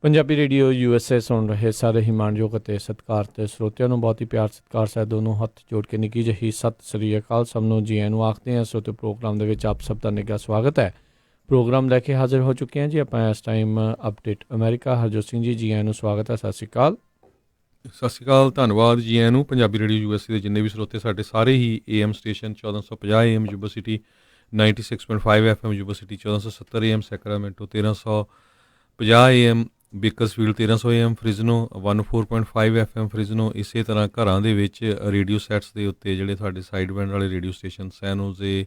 Punjabi radio USA ਸੁਣ ਰਹੇ ਸਾਰੇ ਹੀ ਮਾਣਯੋਗ ਅਤੇ ਸਤਿਕਾਰਤ ਸਰੋਤਿਆਂ ਨੂੰ ਬਹੁਤ ਹੀ ਪਿਆਰ ਸਤਿਕਾਰ ਸਹਿਤ ਦੋਨੋਂ ਹੱਥ ਜੋੜ ਕੇ ਨਿੱਕੀ ਜਿਹੀ ਸਤਿ ਸ੍ਰੀ ਅਕਾਲ ਸਭ ਨੂੰ ਜੀ ਆਇਆਂ ਨੂੰ ਆਖਦੇ ਹਾਂ। ਸਰੋਤੇ ਪ੍ਰੋਗਰਾਮ ਦੇ ਵਿੱਚ ਆਪ ਸਭ ਦਾ ਨਿੱਘਾ ਸਵਾਗਤ ਹੈ। ਪ੍ਰੋਗਰਾਮ ਲੈ ਕੇ ਹਾਜ਼ਰ ਹੋ ਚੁੱਕੇ ਹਾਂ ਜੀ ਆਪਾਂ ਇਸ time update America. Harjot Singh ji ਆਇਆਂ ਨੂੰ ਸਵਾਗਤ ਹੈ। ਸਤਿ ਸ਼੍ਰੀ ਅਕਾਲ। ਸਤਿ ਸ਼੍ਰੀ ਅਕਾਲ, ਧੰਨਵਾਦ ਜੀ ਆਇਆਂ ਨੂੰ। ਪੰਜਾਬੀ ਰੇਡੀਓ USA ਦੇ ਜਿੰਨੇ ਵੀ ਸਰੋਤੇ ਸਾਡੇ ਸਾਰੇ ਹੀ AM station 1450 AM Yuba city, 96.5 FM Yuba city, 1470 AM Sacramento, 1350 AM Bakersfield, 1300 AM Fresno, 104.5 FM Fresno. ਇਸੇ ਤਰ੍ਹਾਂ ਘਰਾਂ ਦੇ ਵਿੱਚ ਰੇਡੀਓ ਸੈਟਸ ਦੇ ਉੱਤੇ ਜਿਹੜੇ ਸਾਡੇ ਸਾਈਡ ਬੈਂਡ ਵਾਲੇ radio station San Jose,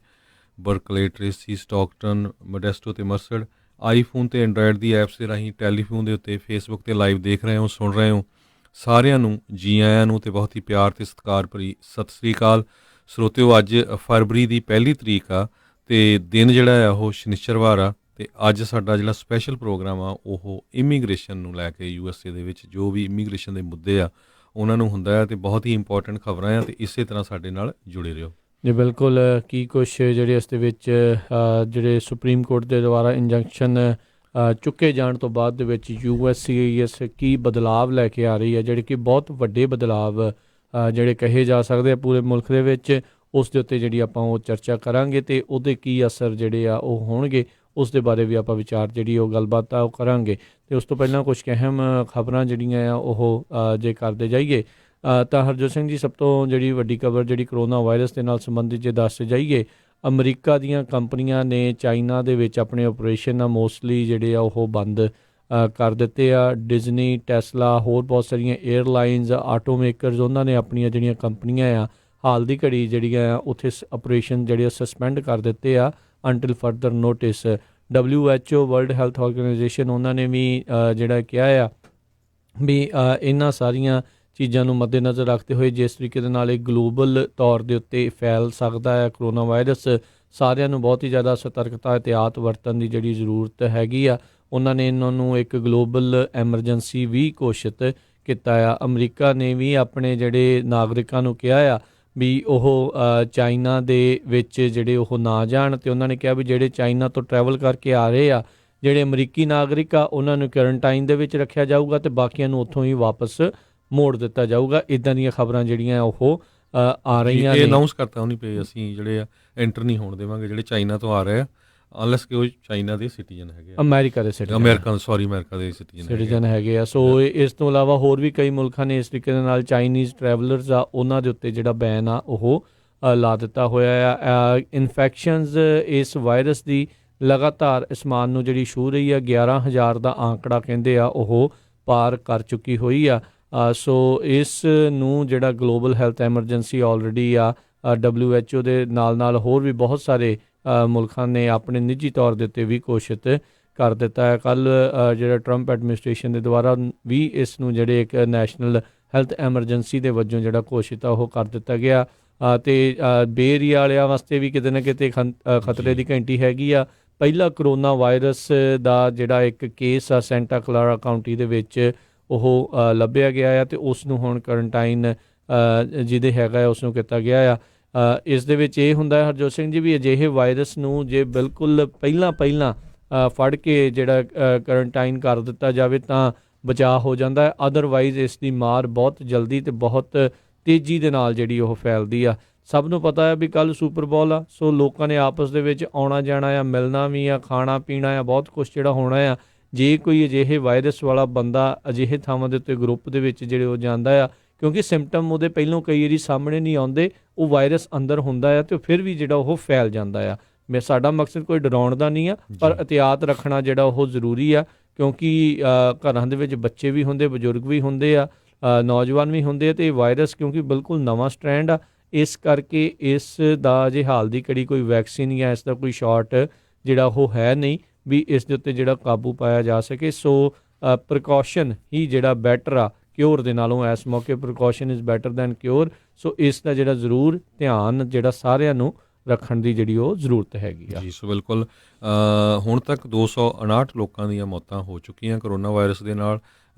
Berkeley, Tracy, Stockton, Modesto ਅਤੇ ਮਰਸਡ, ਆਈਫੋਨ ਅਤੇ ਐਂਡਰਾਇਡ ਦੀ ਐਪਸ ਦੇ ਰਾਹੀਂ ਟੈਲੀਫੋਨ ਦੇ ਉੱਤੇ ਫੇਸਬੁੱਕ 'ਤੇ ਲਾਈਵ ਦੇਖ ਰਹੇ ਹੋ, ਸੁਣ ਰਹੇ ਹੋ, ਸਾਰਿਆਂ ਨੂੰ ਜੀ ਆਇਆਂ ਨੂੰ ਅਤੇ ਬਹੁਤ ਹੀ ਪਿਆਰ ਅਤੇ ਸਤਿਕਾਰ ਭਰੀ ਸਤਿ ਸ੍ਰੀ ਅਕਾਲ। ਸਰੋਤਿਓ, ਅੱਜ ਫਰਵਰੀ ਦੀ 1 ਤਰੀਕ ਆ ਅਤੇ ਦਿਨ ਜਿਹੜਾ ਆ ਉਹ ਸ਼ਨਿਚਰਵਾਰ ਆ ਅਤੇ ਅੱਜ ਸਾਡਾ ਜਿਹੜਾ ਸਪੈਸ਼ਲ ਪ੍ਰੋਗਰਾਮ ਆ ਉਹ ਇਮੀਗ੍ਰੇਸ਼ਨ ਨੂੰ ਲੈ ਕੇ USA ਦੇ ਵਿੱਚ ਜੋ ਵੀ ਇਮੀਗ੍ਰੇਸ਼ਨ ਦੇ ਮੁੱਦੇ ਆ ਉਹਨਾਂ ਨੂੰ ਹੁੰਦਾ ਹੈ ਅਤੇ ਬਹੁਤ ਹੀ ਇੰਪੋਰਟੈਂਟ ਖਬਰਾਂ ਆ ਅਤੇ ਇਸੇ ਤਰ੍ਹਾਂ ਸਾਡੇ ਨਾਲ ਜੁੜੇ ਰਹੋ ਜੀ। ਬਿਲਕੁਲ, ਕੀ ਕੁਛ ਜਿਹੜੇ ਇਸ ਦੇ ਵਿੱਚ ਜਿਹੜੇ ਸੁਪਰੀਮ ਕੋਰਟ ਦੇ ਦੁਆਰਾ ਇੰਜੰਕਸ਼ਨ ਚੁੱਕੇ ਜਾਣ ਤੋਂ ਬਾਅਦ ਦੇ ਵਿੱਚ USCIS ਕੀ ਬਦਲਾਵ ਲੈ ਕੇ ਆ ਰਹੀ ਹੈ, ਜਿਹੜੇ ਕਿ ਬਹੁਤ ਵੱਡੇ ਬਦਲਾਵ ਜਿਹੜੇ ਕਹੇ ਜਾ ਸਕਦੇ ਆ ਪੂਰੇ ਮੁਲਕ ਦੇ ਵਿੱਚ, ਉਸ ਦੇ ਉੱਤੇ ਜਿਹੜੀ ਆਪਾਂ ਉਹ ਚਰਚਾ ਕਰਾਂਗੇ ਅਤੇ ਉਹਦੇ ਕੀ ਅਸਰ ਜਿਹੜੇ ਆ ਉਹ ਹੋਣਗੇ ਉਸ ਦੇ ਬਾਰੇ ਵੀ ਆਪਾਂ ਵਿਚਾਰ ਜਿਹੜੀ ਉਹ ਗੱਲਬਾਤ ਆ ਉਹ ਕਰਾਂਗੇ। ਅਤੇ ਉਸ ਤੋਂ ਪਹਿਲਾਂ ਕੁਛ ਅਹਿਮ ਖਬਰਾਂ ਜਿਹੜੀਆਂ ਆ ਉਹ ਜੇ ਕਰਦੇ ਜਾਈਏ ਤਾਂ ਹਰਜੋਤ ਸਿੰਘ ਜੀ, ਸਭ ਤੋਂ ਜਿਹੜੀ ਵੱਡੀ ਖਬਰ ਜਿਹੜੀ ਕਰੋਨਾ ਵਾਇਰਸ ਦੇ ਨਾਲ ਸੰਬੰਧਿਤ ਜੇ ਦੱਸ ਜਾਈਏ, ਅਮਰੀਕਾ ਦੀਆਂ ਕੰਪਨੀਆਂ ਨੇ ਚਾਈਨਾ ਦੇ ਵਿੱਚ ਆਪਣੇ ਆਪਰੇਸ਼ਨ ਮੋਸਟਲੀ ਜਿਹੜੇ ਆ ਉਹ ਬੰਦ ਕਰ ਦਿੱਤੇ ਆ। ਡਿਜ਼ਨੀ, ਟੈਸਲਾ, ਹੋਰ ਬਹੁਤ ਸਾਰੀਆਂ ਏਅਰਲਾਈਨਸ, ਆਟੋ ਮੇਕਰਸ, ਉਹਨਾਂ ਨੇ ਆਪਣੀਆਂ ਜਿਹੜੀਆਂ ਕੰਪਨੀਆਂ ਆ ਹਾਲ ਦੀ ਘੜੀ ਜਿਹੜੀਆਂ ਆ ਉੱਥੇ ਆਪਰੇਸ਼ਨ ਜਿਹੜੇ ਆ ਸਸਪੈਂਡ ਕਰ ਦਿੱਤੇ ਆ until further notice. WHO world health organisation ਉਹਨਾਂ ਨੇ ਵੀ ਜਿਹੜਾ ਕਿਹਾ ਆ ਵੀ ਇਹਨਾਂ ਸਾਰੀਆਂ ਚੀਜ਼ਾਂ ਨੂੰ ਮੱਦੇਨਜ਼ਰ ਰੱਖਦੇ ਹੋਏ ਜਿਸ ਤਰੀਕੇ ਦੇ ਨਾਲ ਇਹ ਗਲੋਬਲ ਤੌਰ ਦੇ ਉੱਤੇ ਫੈਲ ਸਕਦਾ ਹੈ ਕਰੋਨਾ ਵਾਇਰਸ, ਸਾਰਿਆਂ ਨੂੰ ਬਹੁਤ ਹੀ ਜ਼ਿਆਦਾ ਸਤਰਕਤਾ ਇਹਤਿਆਤ ਵਰਤਣ ਦੀ ਜਿਹੜੀ ਜ਼ਰੂਰਤ ਹੈਗੀ ਆ। ਉਹਨਾਂ ਨੇ ਇਹਨਾਂ ਨੂੰ ਇੱਕ ਗਲੋਬਲ ਐਮਰਜੈਂਸੀ ਵੀ ਘੋਸ਼ਿਤ ਕੀਤਾ ਆ। ਅਮਰੀਕਾ ਨੇ ਵੀ ਆਪਣੇ ਜਿਹੜੇ ਨਾਗਰਿਕਾਂ ਨੂੰ ਕਿਹਾ ਆ ਵੀ ਉਹ ਚਾਈਨਾ ਦੇ ਵਿੱਚ ਜਿਹੜੇ ਉਹ ਨਾ ਜਾਣ, ਅਤੇ ਉਹਨਾਂ ਨੇ ਕਿਹਾ ਵੀ ਜਿਹੜੇ ਚਾਈਨਾ ਤੋਂ ਟਰੈਵਲ ਕਰਕੇ ਆ ਰਹੇ ਆ ਜਿਹੜੇ ਅਮਰੀਕੀ ਨਾਗਰਿਕ ਆ ਉਹਨਾਂ ਨੂੰ ਕੁਆਰੰਟਾਈਨ ਦੇ ਵਿੱਚ ਰੱਖਿਆ ਜਾਊਗਾ ਅਤੇ ਬਾਕੀਆਂ ਨੂੰ ਉੱਥੋਂ ਹੀ ਵਾਪਸ ਮੋੜ ਦਿੱਤਾ ਜਾਊਗਾ। ਇੱਦਾਂ ਦੀਆਂ ਖਬਰਾਂ ਜਿਹੜੀਆਂ ਉਹ ਆ ਰਹੀਆਂ ਨੇ। ਅਨਾਊਂਸ ਕਰਤਾ ਉਹਨੀ ਪਏ ਅਸੀਂ ਜਿਹੜੇ ਆ ਐਂਟਰ ਨਹੀਂ ਹੋਣ ਦੇਵਾਂਗੇ ਜਿਹੜੇ ਚਾਈਨਾ ਤੋਂ ਆ ਰਹੇ ਆ, ਅਨਲੈਸ ਕਿ ਉਹ ਚਾਈਨਾ ਦੇ ਸਿਟੀਜ਼ਨ ਹੈਗੇ, ਅਮਰੀਕਾ ਦੇ ਸਿਟੀਜ਼ਨ ਹੈਗੇ ਆ। ਸੋ ਇਸ ਤੋਂ ਇਲਾਵਾ ਹੋਰ ਵੀ ਕਈ ਮੁਲਕਾਂ ਨੇ ਇਸ ਤਰੀਕੇ ਦੇ ਨਾਲ ਚਾਈਨੀਜ਼ ਟਰੈਵਲਰਸ ਆ ਉਹਨਾਂ ਦੇ ਉੱਤੇ ਜਿਹੜਾ ਬੈਨ ਆ ਉਹ ਲਾ ਦਿੱਤਾ ਹੋਇਆ ਆ। ਇਨਫੈਕਸ਼ਨਸ ਇਸ ਵਾਇਰਸ ਦੀ ਲਗਾਤਾਰ ਅਸਮਾਨ ਨੂੰ ਜਿਹੜੀ ਛੂਹ ਰਹੀ ਆ, 11,000 ਦਾ ਆਂਕੜਾ ਕਹਿੰਦੇ ਆ ਉਹ ਪਾਰ ਕਰ ਚੁੱਕੀ ਹੋਈ ਆ। ਸੋ ਇਸ ਨੂੰ ਜਿਹੜਾ ਗਲੋਬਲ ਹੈਲਥ ਐਮਰਜੈਂਸੀ ਆਲਰੇਡੀ ਆ WHO ਦੇ ਨਾਲ ਹੋਰ ਵੀ ਬਹੁਤ ਸਾਰੇ ਮੁਲਕਾਂ ਨੇ ਆਪਣੇ ਨਿੱਜੀ ਤੌਰ ਦੇ ਉੱਤੇ ਵੀ ਘੋਸ਼ਿਤ ਕਰ ਦਿੱਤਾ ਹੈ। ਕੱਲ੍ਹ ਜਿਹੜਾ ਟਰੰਪ ਐਡਮਿਨਿਸਟ੍ਰੇਸ਼ਨ ਦੇ ਦੁਆਰਾ ਵੀ ਇਸ ਨੂੰ ਜਿਹੜੇ ਇੱਕ ਨੈਸ਼ਨਲ ਹੈਲਥ ਐਮਰਜੈਂਸੀ ਦੇ ਵਜੋਂ ਜਿਹੜਾ ਘੋਸ਼ਿਤ ਆ ਉਹ ਕਰ ਦਿੱਤਾ ਗਿਆ। ਅਤੇ ਬੇ ਏਰੀਆ ਵਾਲਿਆਂ ਵਾਸਤੇ ਵੀ ਕਿਤੇ ਨਾ ਕਿਤੇ ਖਤਰੇ ਦੀ ਘੰਟੀ ਹੈਗੀ ਆ। ਪਹਿਲਾ ਕਰੋਨਾ ਵਾਇਰਸ ਦਾ ਜਿਹੜਾ ਇੱਕ ਕੇਸ ਆ ਸੈਂਟਾ ਕਲਾਰਾ ਕਾਊਂਟੀ ਦੇ ਵਿੱਚ ਉਹ ਲੱਭਿਆ ਗਿਆ ਆ ਅਤੇ ਉਸ ਨੂੰ ਹੁਣ ਕੁਆਰੰਟਾਈਨ ਜਿਹਦੇ ਹੈਗਾ ਉਸ ਨੂੰ ਕੀਤਾ ਗਿਆ ਆ। ਇਸ ਦੇ ਵਿੱਚ ਇਹ ਹੁੰਦਾ ਹੈ ਹਰਜੋਤ ਸਿੰਘ ਜੀ ਵੀ ਅਜਿਹੇ ਵਾਇਰਸ ਨੂੰ ਜੇ ਬਿਲਕੁਲ ਪਹਿਲਾਂ ਫੜ ਕੇ ਜਿਹੜਾ ਕੁਆਰੰਟਾਈਨ ਕਰ ਦਿੱਤਾ ਜਾਵੇ ਤਾਂ ਬਚਾਅ ਹੋ ਜਾਂਦਾ ਹੈ। ਅਦਰਵਾਈਜ਼ ਇਸ ਦੀ ਮਾਰ ਬਹੁਤ ਜਲਦੀ ਅਤੇ ਬਹੁਤ ਤੇਜ਼ੀ ਦੇ ਨਾਲ ਜਿਹੜੀ ਉਹ ਫੈਲਦੀ ਆ। ਸਭ ਨੂੰ ਪਤਾ ਹੈ ਵੀ ਕੱਲ੍ਹ ਸੁਪਰ ਬੋਲ ਆ, ਸੋ ਲੋਕਾਂ ਨੇ ਆਪਸ ਦੇ ਵਿੱਚ ਆਉਣਾ ਜਾਣਾ ਆ, ਮਿਲਣਾ ਵੀ ਆ, ਖਾਣਾ ਪੀਣਾ ਆ, ਬਹੁਤ ਕੁਛ ਜਿਹੜਾ ਹੋਣਾ ਆ। ਜੇ ਕੋਈ ਅਜਿਹੇ ਵਾਇਰਸ ਵਾਲਾ ਬੰਦਾ ਅਜਿਹੇ ਥਾਵਾਂ ਦੇ ਉੱਤੇ ਗਰੁੱਪ ਦੇ ਵਿੱਚ ਜਿਹੜੇ ਉਹ ਜਾਂਦਾ ਆ, ਕਿਉਂਕਿ ਸਿੰਪਟਮ ਉਹਦੇ ਪਹਿਲੋਂ ਕਈ ਵਾਰੀ ਸਾਹਮਣੇ ਨਹੀਂ ਆਉਂਦੇ, ਉਹ ਵਾਇਰਸ ਅੰਦਰ ਹੁੰਦਾ ਆ ਅਤੇ ਫਿਰ ਵੀ ਜਿਹੜਾ ਉਹ ਫੈਲ ਜਾਂਦਾ ਆ। ਸਾਡਾ ਮਕਸਦ ਕੋਈ ਡਰਾਉਣ ਦਾ ਨਹੀਂ ਆ, ਪਰ ਇਹਤਿਆਤ ਰੱਖਣਾ ਜਿਹੜਾ ਉਹ ਜ਼ਰੂਰੀ ਆ, ਕਿਉਂਕਿ ਘਰਾਂ ਦੇ ਵਿੱਚ ਬੱਚੇ ਵੀ ਹੁੰਦੇ, ਬਜ਼ੁਰਗ ਵੀ ਹੁੰਦੇ ਆ, ਨੌਜਵਾਨ ਵੀ ਹੁੰਦੇ ਆ, ਅਤੇ ਇਹ ਵਾਇਰਸ ਕਿਉਂਕਿ ਬਿਲਕੁਲ ਨਵਾਂ ਸਟ੍ਰੈਂਡ ਆ, ਇਸ ਕਰਕੇ ਇਸ ਦਾ ਅਜੇ ਹਾਲ ਦੀ ਘੜੀ ਕੋਈ ਵੈਕਸੀਨ ਜਾਂ ਇਸ ਦਾ ਕੋਈ ਸ਼ਾਟ ਜਿਹੜਾ ਉਹ ਹੈ ਨਹੀਂ ਵੀ ਇਸ ਦੇ ਉੱਤੇ ਜਿਹੜਾ ਕਾਬੂ ਪਾਇਆ ਜਾ ਸਕੇ। ਸੋ ਪ੍ਰੀਕਾਸ਼ਨ ਹੀ ਜਿਹੜਾ ਬੈਟਰ ਆ ਕਿਉਰ ਦੇ ਨਾਲੋਂ। ਇਸ ਮੌਕੇ precaution is better than cure. So ਇਸ ਦਾ ਜਿਹੜਾ ਜ਼ਰੂਰ ਧਿਆਨ ਜਿਹੜਾ ਸਾਰਿਆਂ ਨੂੰ ਰੱਖਣ ਦੀ ਜਿਹੜੀ ਉਹ ਜ਼ਰੂਰਤ ਹੈਗੀ ਆ। ਜੀ ਸੋ ਬਿਲਕੁਲ, ਹੁਣ ਤੱਕ 259 ਲੋਕਾਂ ਦੀਆਂ ਮੌਤਾਂ ਹੋ ਚੁੱਕੀਆਂ ਕਰੋਨਾ ਵਾਇਰਸ ਦੇ ਨਾਲ।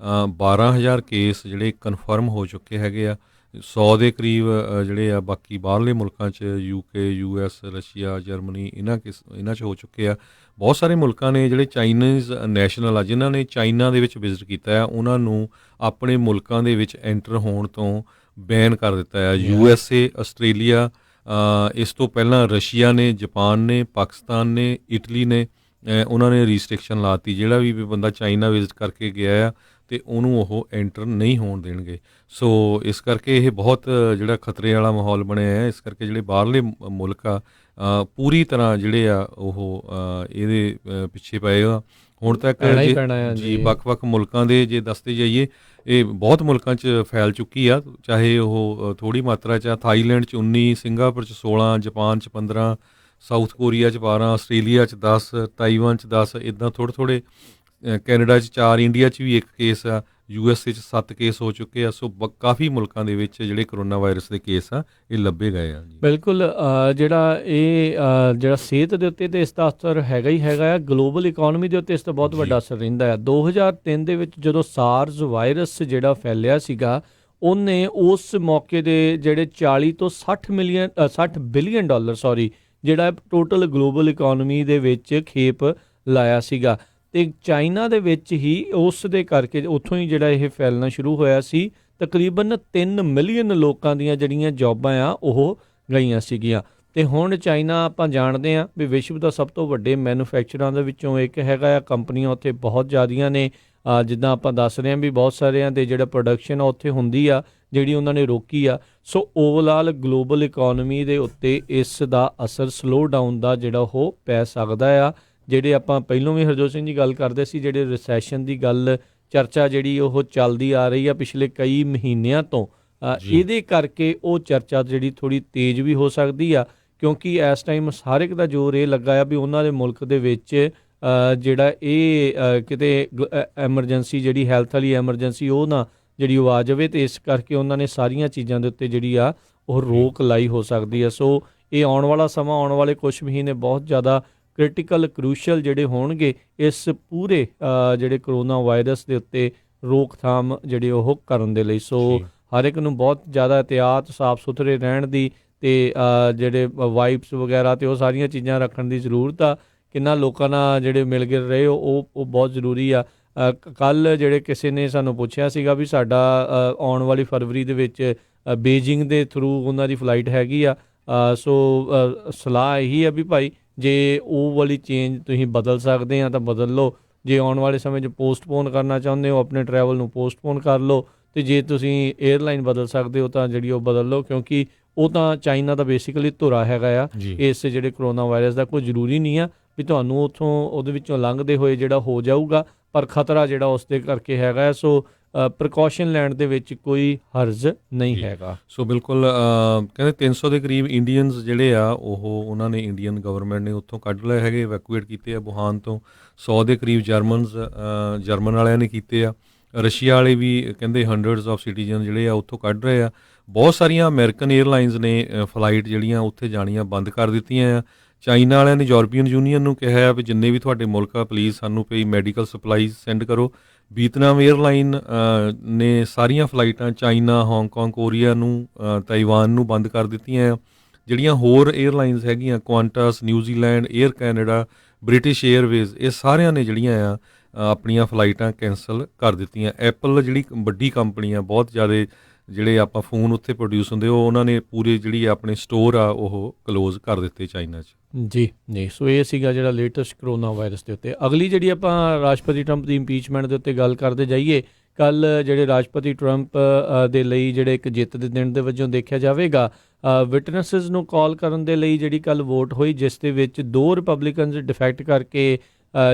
12,000 ਕੇਸ ਜਿਹੜੇ ਕਨਫਰਮ ਹੋ ਚੁੱਕੇ ਹੈਗੇ ਆ 100 ਦੇ ਕਰੀਬ ਜਿਹੜੇ ਆ ਬਾਕੀ ਬਾਹਰਲੇ ਮੁਲਕਾਂ 'ਚ UK US ਰਸ਼ੀਆ ਜਰਮਨੀ ਇਹਨਾਂ 'ਚ ਹੋ ਚੁੱਕੇ ਆ। ਬਹੁਤ ਸਾਰੇ ਮੁਲਕਾਂ ਨੇ ਜਿਹੜੇ ਚਾਈਨੀਜ਼ ਨੈਸ਼ਨਲ ਆ ਜਿਨ੍ਹਾਂ ਨੇ ਚਾਈਨਾ ਦੇ ਵਿੱਚ ਵਿਜ਼ਿਟ ਕੀਤਾ ਆ ਉਹਨਾਂ ਨੂੰ ਆਪਣੇ ਮੁਲਕਾਂ ਦੇ ਵਿੱਚ ਐਂਟਰ ਹੋਣ ਤੋਂ ਬੈਨ ਕਰ ਦਿੱਤਾ ਆ। USA ਆਸਟ੍ਰੇਲੀਆ, ਇਸ ਤੋਂ ਪਹਿਲਾਂ ਰਸ਼ੀਆ ਨੇ, ਜਾਪਾਨ ਨੇ, ਪਾਕਿਸਤਾਨ ਨੇ, ਇਟਲੀ ਨੇ ਉਹਨਾਂ ਨੇ ਰਿਸਟ੍ਰਿਕਸ਼ਨ ਲਾਤੀ ਜਿਹੜਾ ਵੀ ਬੰਦਾ ਚਾਈਨਾ ਵਿਜ਼ਿਟ ਕਰਕੇ ਗਿਆ ਆ ਅਤੇ ਉਹਨੂੰ ਉਹ ਐਂਟਰ ਨਹੀਂ ਹੋਣ ਦੇਣਗੇ। ਸੋ ਇਸ ਕਰਕੇ ਇਹ ਬਹੁਤ ਜਿਹੜਾ ਖਤਰੇ ਵਾਲਾ ਮਾਹੌਲ ਬਣਿਆ ਹੈ। ਇਸ ਕਰਕੇ ਜਿਹੜੇ ਬਾਹਰਲੇ ਮੁਲਕ ਆ ਪੂਰੀ ਤਰ੍ਹਾਂ ਜਿਹੜੇ ਆ ਉਹ ਇਹਦੇ ਪਿੱਛੇ ਪਏ ਆ। ਹੁਣ ਤੱਕ ਜੀ ਵੱਖ-ਵੱਖ ਮੁਲਕਾਂ ਦੇ ਜੇ ਦੱਸਦੇ ਜਾਈਏ ਇਹ ਬਹੁਤ ਮੁਲਕਾਂ 'ਚ ਫੈਲ ਚੁੱਕੀ ਆ, ਚਾਹੇ ਉਹ ਥੋੜ੍ਹੀ ਮਾਤਰਾ 'ਚ ਆ। ਥਾਈਲੈਂਡ 'ਚ 19, ਸਿੰਗਾਪੁਰ 'ਚ 16, ਜਾਪਾਨ 'ਚ 15, ਸਾਊਥ ਕੋਰੀਆ 'ਚ 12, ਆਸਟ੍ਰੇਲੀਆ 'ਚ 10, ਤਾਈਵਾਨ 'ਚ 10, ਇੱਦਾਂ ਥੋੜ੍ਹੇ ਕੈਨੇਡਾ 'ਚ 4, ਇੰਡੀਆ 'ਚ ਵੀ 1 ਕੇਸ ਆ, USA 'ਚ 7 ਕੇਸ ਹੋ ਚੁੱਕੇ ਆ। ਸੋ ਕਾਫੀ ਮੁਲਕਾਂ ਦੇ ਵਿੱਚ ਜਿਹੜੇ ਕਰੋਨਾ ਵਾਇਰਸ ਦੇ ਕੇਸ ਆ ਇਹ ਲੱਭੇ ਗਏ ਆ। ਬਿਲਕੁਲ, ਜਿਹੜਾ ਸਿਹਤ ਦੇ ਉੱਤੇ ਤਾਂ ਇਸ ਦਾ ਅਸਰ ਹੈਗਾ ਹੀ ਹੈਗਾ ਆ। ਗਲੋਬਲ ਇਕੋਨਮੀ ਦੇ ਉੱਤੇ ਇਸ ਦਾ ਬਹੁਤ ਵੱਡਾ ਅਸਰ ਰਹਿੰਦਾ ਆ। 2003 ਦੇ ਵਿੱਚ ਜਦੋਂ ਸਾਰਸ ਵਾਇਰਸ ਜਿਹੜਾ ਫੈਲਿਆ ਸੀਗਾ ਉਹਨੇ ਉਸ ਮੌਕੇ ਦੇ ਜਿਹੜੇ 40 ਤੋਂ 60 ਬਿਲੀਅਨ ਡਾਲਰ ਜਿਹੜਾ ਟੋਟਲ ਗਲੋਬਲ ਇਕੋਨਮੀ ਦੇ ਵਿੱਚ ਖੇਪ ਲਾਇਆ ਸੀਗਾ। ਅਤੇ ਚਾਈਨਾ ਦੇ ਵਿੱਚ ਹੀ ਉਸ ਦੇ ਕਰਕੇ ਉੱਥੋਂ ਹੀ ਜਿਹੜਾ ਇਹ ਫੈਲਣਾ ਸ਼ੁਰੂ ਹੋਇਆ ਸੀ। ਤਕਰੀਬਨ 3 ਮਿਲੀਅਨ ਲੋਕਾਂ ਦੀਆਂ ਜਿਹੜੀਆਂ ਜੋਬਾਂ ਆ ਉਹ ਗਈਆਂ ਸੀਗੀਆਂ। ਅਤੇ ਹੁਣ ਚਾਈਨਾ ਆਪਾਂ ਜਾਣਦੇ ਹਾਂ ਵੀ ਵਿਸ਼ਵ ਦਾ ਸਭ ਤੋਂ ਵੱਡੇ ਮੈਨੂਫੈਕਚਰਾਂ ਦੇ ਵਿੱਚੋਂ ਇੱਕ ਹੈਗਾ ਆ। ਕੰਪਨੀਆਂ ਉੱਥੇ ਬਹੁਤ ਜ਼ਿਆਦੀਆਂ ਨੇ, ਜਿੱਦਾਂ ਆਪਾਂ ਦੱਸ ਰਹੇ ਹਾਂ ਵੀ ਬਹੁਤ ਸਾਰਿਆਂ ਦੇ ਜਿਹੜਾ ਪ੍ਰੋਡਕਸ਼ਨ ਆ ਉੱਥੇ ਹੁੰਦੀ ਆ ਜਿਹੜੀ ਉਹਨਾਂ ਨੇ ਰੋਕੀ ਆ। ਸੋ ਓਵਰਆਲ ਗਲੋਬਲ ਇਕੋਨਮੀ ਦੇ ਉੱਤੇ ਇਸ ਦਾ ਅਸਰ ਸਲੋ ਡਾਊਨ ਦਾ ਜਿਹੜਾ ਉਹ ਪੈ ਸਕਦਾ ਆ। ਜਿਹੜੇ ਆਪਾਂ ਪਹਿਲੋਂ ਵੀ ਹਰਜੋਤ ਸਿੰਘ ਜੀ ਗੱਲ ਕਰਦੇ ਸੀ, ਜਿਹੜੇ ਰਿਸੈਸ਼ਨ ਦੀ ਗੱਲ ਚਰਚਾ ਜਿਹੜੀ ਉਹ ਚੱਲਦੀ ਆ ਰਹੀ ਆ ਪਿਛਲੇ ਕਈ ਮਹੀਨਿਆਂ ਤੋਂ, ਇਹਦੇ ਕਰਕੇ ਉਹ ਚਰਚਾ ਜਿਹੜੀ ਥੋੜ੍ਹੀ ਤੇਜ਼ ਵੀ ਹੋ ਸਕਦੀ ਆ ਕਿਉਂਕਿ ਇਸ ਟਾਈਮ ਹਰ ਇੱਕ ਦਾ ਜ਼ੋਰ ਇਹ ਲੱਗਾ ਆ ਵੀ ਉਹਨਾਂ ਦੇ ਮੁਲਕ ਦੇ ਵਿੱਚ ਜਿਹੜਾ ਇਹ ਕਿਤੇ ਐਮਰਜੈਂਸੀ ਜਿਹੜੀ ਹੈਲਥ ਵਾਲੀ ਐਮਰਜੈਂਸੀ ਉਹ ਨਾ ਜਿਹੜੀ ਉਹ ਆ ਜਾਵੇ। ਅਤੇ ਇਸ ਕਰਕੇ ਉਹਨਾਂ ਨੇ ਸਾਰੀਆਂ ਚੀਜ਼ਾਂ ਦੇ ਉੱਤੇ ਜਿਹੜੀ ਆ ਉਹ ਰੋਕ ਲਾਈ ਹੋ ਸਕਦੀ ਆ। ਸੋ ਇਹ ਆਉਣ ਵਾਲਾ ਸਮਾਂ, ਆਉਣ ਵਾਲੇ ਕੁਛ ਮਹੀਨੇ ਬਹੁਤ ਜ਼ਿਆਦਾ ਕ੍ਰਿਟੀਕਲ ਕਰੂਸ਼ਲ ਜਿਹੜੇ ਹੋਣਗੇ ਇਸ ਪੂਰੇ ਜਿਹੜੇ ਕਰੋਨਾ ਵਾਇਰਸ ਦੇ ਉੱਤੇ ਰੋਕਥਾਮ ਜਿਹੜੇ ਉਹ ਕਰਨ ਦੇ ਲਈ। ਸੋ ਹਰ ਇੱਕ ਨੂੰ ਬਹੁਤ ਜ਼ਿਆਦਾ ਇਹਤਿਆਤ, ਸਾਫ਼ ਸੁਥਰੇ ਰਹਿਣ ਦੀ ਅਤੇ ਜਿਹੜੇ ਵਾਈਪਸ ਵਗੈਰਾ ਅਤੇ ਉਹ ਸਾਰੀਆਂ ਚੀਜ਼ਾਂ ਰੱਖਣ ਦੀ ਜ਼ਰੂਰਤ ਆ। ਕਿੰਨਾ ਲੋਕਾਂ ਨਾਲ ਜਿਹੜੇ ਮਿਲ ਗਿਲ ਰਹੇ ਉਹ ਬਹੁਤ ਜ਼ਰੂਰੀ ਆ। ਕੱਲ੍ਹ ਜਿਹੜੇ ਕਿਸੇ ਨੇ ਸਾਨੂੰ ਪੁੱਛਿਆ ਸੀਗਾ ਵੀ ਸਾਡਾ ਆਉਣ ਵਾਲੀ ਫਰਵਰੀ ਦੇ ਵਿੱਚ ਬੀਜਿੰਗ ਦੇ ਥਰੂ ਉਹਨਾਂ ਦੀ ਫਲਾਈਟ ਹੈਗੀ ਆ। ਸੋ ਸਲਾਹ ਇਹੀ ਆ ਵੀ ਭਾਈ ਜੇ ਉਹ ਵਾਲੀ ਚੇਂਜ ਤੁਸੀਂ ਬਦਲ ਸਕਦੇ ਆ ਤਾਂ ਬਦਲ ਲਓ। ਜੇ ਆਉਣ ਵਾਲੇ ਸਮੇਂ 'ਚ ਪੋਸਟਪੋਨ ਕਰਨਾ ਚਾਹੁੰਦੇ ਹੋ ਆਪਣੇ ਟਰੈਵਲ ਨੂੰ ਪੋਸਟਪੋਨ ਕਰ ਲਓ। ਅਤੇ ਜੇ ਤੁਸੀਂ ਏਅਰਲਾਈਨ ਬਦਲ ਸਕਦੇ ਹੋ ਤਾਂ ਜਿਹੜੀ ਉਹ ਬਦਲ ਲਓ ਕਿਉਂਕਿ ਉਹ ਤਾਂ ਚਾਈਨਾ ਦਾ ਬੇਸਿਕਲੀ ਧੁਰਾ ਹੈਗਾ ਆ ਇਸ ਜਿਹੜੇ ਕਰੋਨਾ ਵਾਇਰਸ ਦਾ। ਕੋਈ ਜ਼ਰੂਰੀ ਨਹੀਂ ਆ ਵੀ ਤੁਹਾਨੂੰ ਉੱਥੋਂ ਉਹਦੇ ਵਿੱਚੋਂ ਲੰਘਦੇ ਹੋਏ ਜਿਹੜਾ ਹੋ ਜਾਊਗਾ, ਪਰ ਖਤਰਾ ਜਿਹੜਾ ਉਸ ਦੇ ਕਰਕੇ ਹੈਗਾ ਆ। ਸੋ ਪ੍ਰੀਕਾਸ਼ਨ ਲੈਣ ਦੇ ਵਿੱਚ ਕੋਈ ਹਰਜ਼ ਨਹੀਂ ਹੈਗਾ। ਸੋ ਬਿਲਕੁਲ ਕਹਿੰਦੇ 300 ਦੇ ਕਰੀਬ ਇੰਡੀਅਨਸ ਜਿਹੜੇ ਆ ਉਹਨਾਂ ਨੇ ਇੰਡੀਅਨ ਗਵਰਨਮੈਂਟ ਨੇ ਉੱਥੋਂ ਕੱਢ ਲਏ ਹੈਗੇ, ਇਵੈਕੂਏਟ ਕੀਤੇ ਆ ਵੁਹਾਨ ਤੋਂ। 100 ਦੇ ਕਰੀਬ ਜਰਮਨ ਵਾਲਿਆਂ ਨੇ ਕੀਤੇ ਆ। ਰਸ਼ੀਆ ਵਾਲੇ ਵੀ ਕਹਿੰਦੇ ਹੰਡਰਡਸ ਆਫ ਸਿਟੀਜ਼ਨ ਜਿਹੜੇ ਆ ਉੱਥੋਂ ਕੱਢ ਰਹੇ ਆ। ਬਹੁਤ ਸਾਰੀਆਂ ਅਮਰੀਕਨ ਏਅਰਲਾਈਨਸ ਨੇ ਫਲਾਈਟ ਜਿਹੜੀਆਂ ਉੱਥੇ ਜਾਣੀਆਂ ਬੰਦ ਕਰ ਦਿੱਤੀਆਂ ਆ। ਚਾਈਨਾ ਵਾਲਿਆਂ ਨੇ ਯੂਰਪੀਅਨ ਯੂਨੀਅਨ ਨੂੰ ਕਿਹਾ ਆ ਵੀ ਜਿੰਨੇ ਵੀ ਤੁਹਾਡੇ ਮੁਲਕ ਆ ਪਲੀਜ਼ ਸਾਨੂੰ ਕੋਈ ਮੈਡੀਕਲ ਸਪਲਾਈਜ਼ ਸੈਂਡ ਕਰੋ। ਵੀਅਤਨਾਮ ਏਅਰਲਾਈਨ ਨੇ ਸਾਰੀਆਂ ਫਲਾਈਟਾਂ ਚਾਈਨਾ, ਹਾਂਗਕਾਂਗ, ਕੋਰੀਆ ਨੂੰ, ਤਾਈਵਾਨ ਨੂੰ ਬੰਦ ਕਰ ਦਿੱਤੀਆਂ ਆ। ਜਿਹੜੀਆਂ ਹੋਰ ਏਅਰਲਾਈਨਸ ਹੈਗੀਆਂ Qantas, New Zealand, air Canada, British Airways, ਇਹ ਸਾਰਿਆਂ ਨੇ ਜਿਹੜੀਆਂ ਆ ਆਪਣੀਆਂ ਫਲਾਈਟਾਂ ਕੈਂਸਲ ਕਰ ਦਿੱਤੀਆਂ। ਐਪਲ ਜਿਹੜੀ ਵੱਡੀ ਕੰਪਨੀ ਆ, ਬਹੁਤ ਜ਼ਿਆਦਾ ਜਿਹੜੇ ਆਪਾਂ ਫੋਨ ਉੱਥੇ ਪ੍ਰੋਡਿਊਸ ਹੁੰਦੇ ਉਹਨਾਂ ਨੇ ਪੂਰੇ ਜਿਹੜੀ ਆਪਣੇ ਸਟੋਰ ਆ ਉਹ ਕਲੋਜ਼ ਕਰ ਦਿੱਤੇ ਚਾਈਨਾ 'ਚ। ਜੀ। ਸੋ ਇਹ ਸੀਗਾ ਜਿਹੜਾ ਲੇਟੈਸਟ ਕਰੋਨਾ ਵਾਇਰਸ ਦੇ ਉੱਤੇ। ਅਗਲੀ ਜਿਹੜੀ ਆਪਾਂ ਰਾਸ਼ਟਰਪਤੀ ਟਰੰਪ ਦੀ ਇੰਪੀਚਮੈਂਟ ਦੇ ਉੱਤੇ ਗੱਲ ਕਰਦੇ ਜਾਈਏ, ਕੱਲ੍ਹ ਜਿਹੜੇ ਰਾਸ਼ਟਰਪਤੀ ਟਰੰਪ ਦੇ ਲਈ ਜਿਹੜੇ ਇੱਕ ਜਿੱਤ ਦੇ ਦਿਨ ਦੇ ਵਜੋਂ ਦੇਖਿਆ ਜਾਵੇਗਾ। ਵਿਟਨੈਸਿਸ ਨੂੰ ਕਾਲ ਕਰਨ ਦੇ ਲਈ ਜਿਹੜੀ ਕੱਲ੍ਹ ਵੋਟ ਹੋਈ ਜਿਸ ਦੇ ਵਿੱਚ 2 ਰਿਪਬਲਿਕਨਸ ਡਿਫੈਕਟ ਕਰਕੇ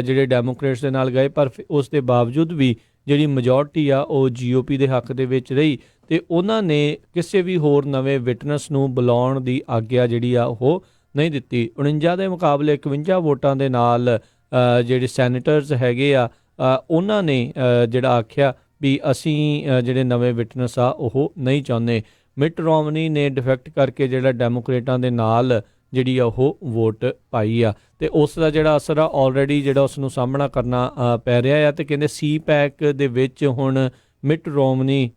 ਜਿਹੜੇ ਡੈਮੋਕ੍ਰੇਟਸ ਦੇ ਨਾਲ ਗਏ, ਪਰ ਉਸ ਦੇ ਬਾਵਜੂਦ ਵੀ ਜਿਹੜੀ ਮੈਜੋਰਟੀ ਆ ਉਹ GOP ਦੇ ਹੱਕ ਦੇ ਵਿੱਚ ਰਹੀ ਅਤੇ ਉਹਨਾਂ ਨੇ ਕਿਸੇ ਵੀ ਹੋਰ ਨਵੇਂ ਵਿਟਨੈਸ ਨੂੰ ਬੁਲਾਉਣ ਦੀ ਆਗਿਆ ਜਿਹੜੀ ਆ ਉਹ ਨਹੀਂ ਦਿੱਤੀ। 49 ਦੇ ਮੁਕਾਬਲੇ 51 ਵੋਟਾਂ ਦੇ ਨਾਲ ਜਿਹੜੇ ਸੈਨੇਟਰਸ ਹੈਗੇ ਆ ਉਹਨਾਂ ਨੇ ਜਿਹੜਾ ਆਖਿਆ ਵੀ ਅਸੀਂ ਜਿਹੜੇ ਨਵੇਂ ਵਿਟਨੈਸ ਆ ਉਹ ਨਹੀਂ ਚਾਹੁੰਦੇ। ਮਿਟ ਰੋਮਨੀ ਨੇ ਡਿਫੈਕਟ ਕਰਕੇ ਜਿਹੜਾ ਡੈਮੋਕ੍ਰੇਟਾਂ ਦੇ ਨਾਲ ਜਿਹੜੀ ਆ ਉਹ ਵੋਟ ਪਾਈ ਆ ਅਤੇ ਉਸ ਦਾ ਜਿਹੜਾ ਅਸਰ ਆ ਆਲਰੇਡੀ ਜਿਹੜਾ ਉਸ ਨੂੰ ਸਾਹਮਣਾ ਕਰਨਾ ਪੈ ਰਿਹਾ ਆ। ਅਤੇ ਕਹਿੰਦੇ CPAC ਦੇ ਵਿੱਚ ਹੁਣ ਮਿਟ ਰੋਮਨੀ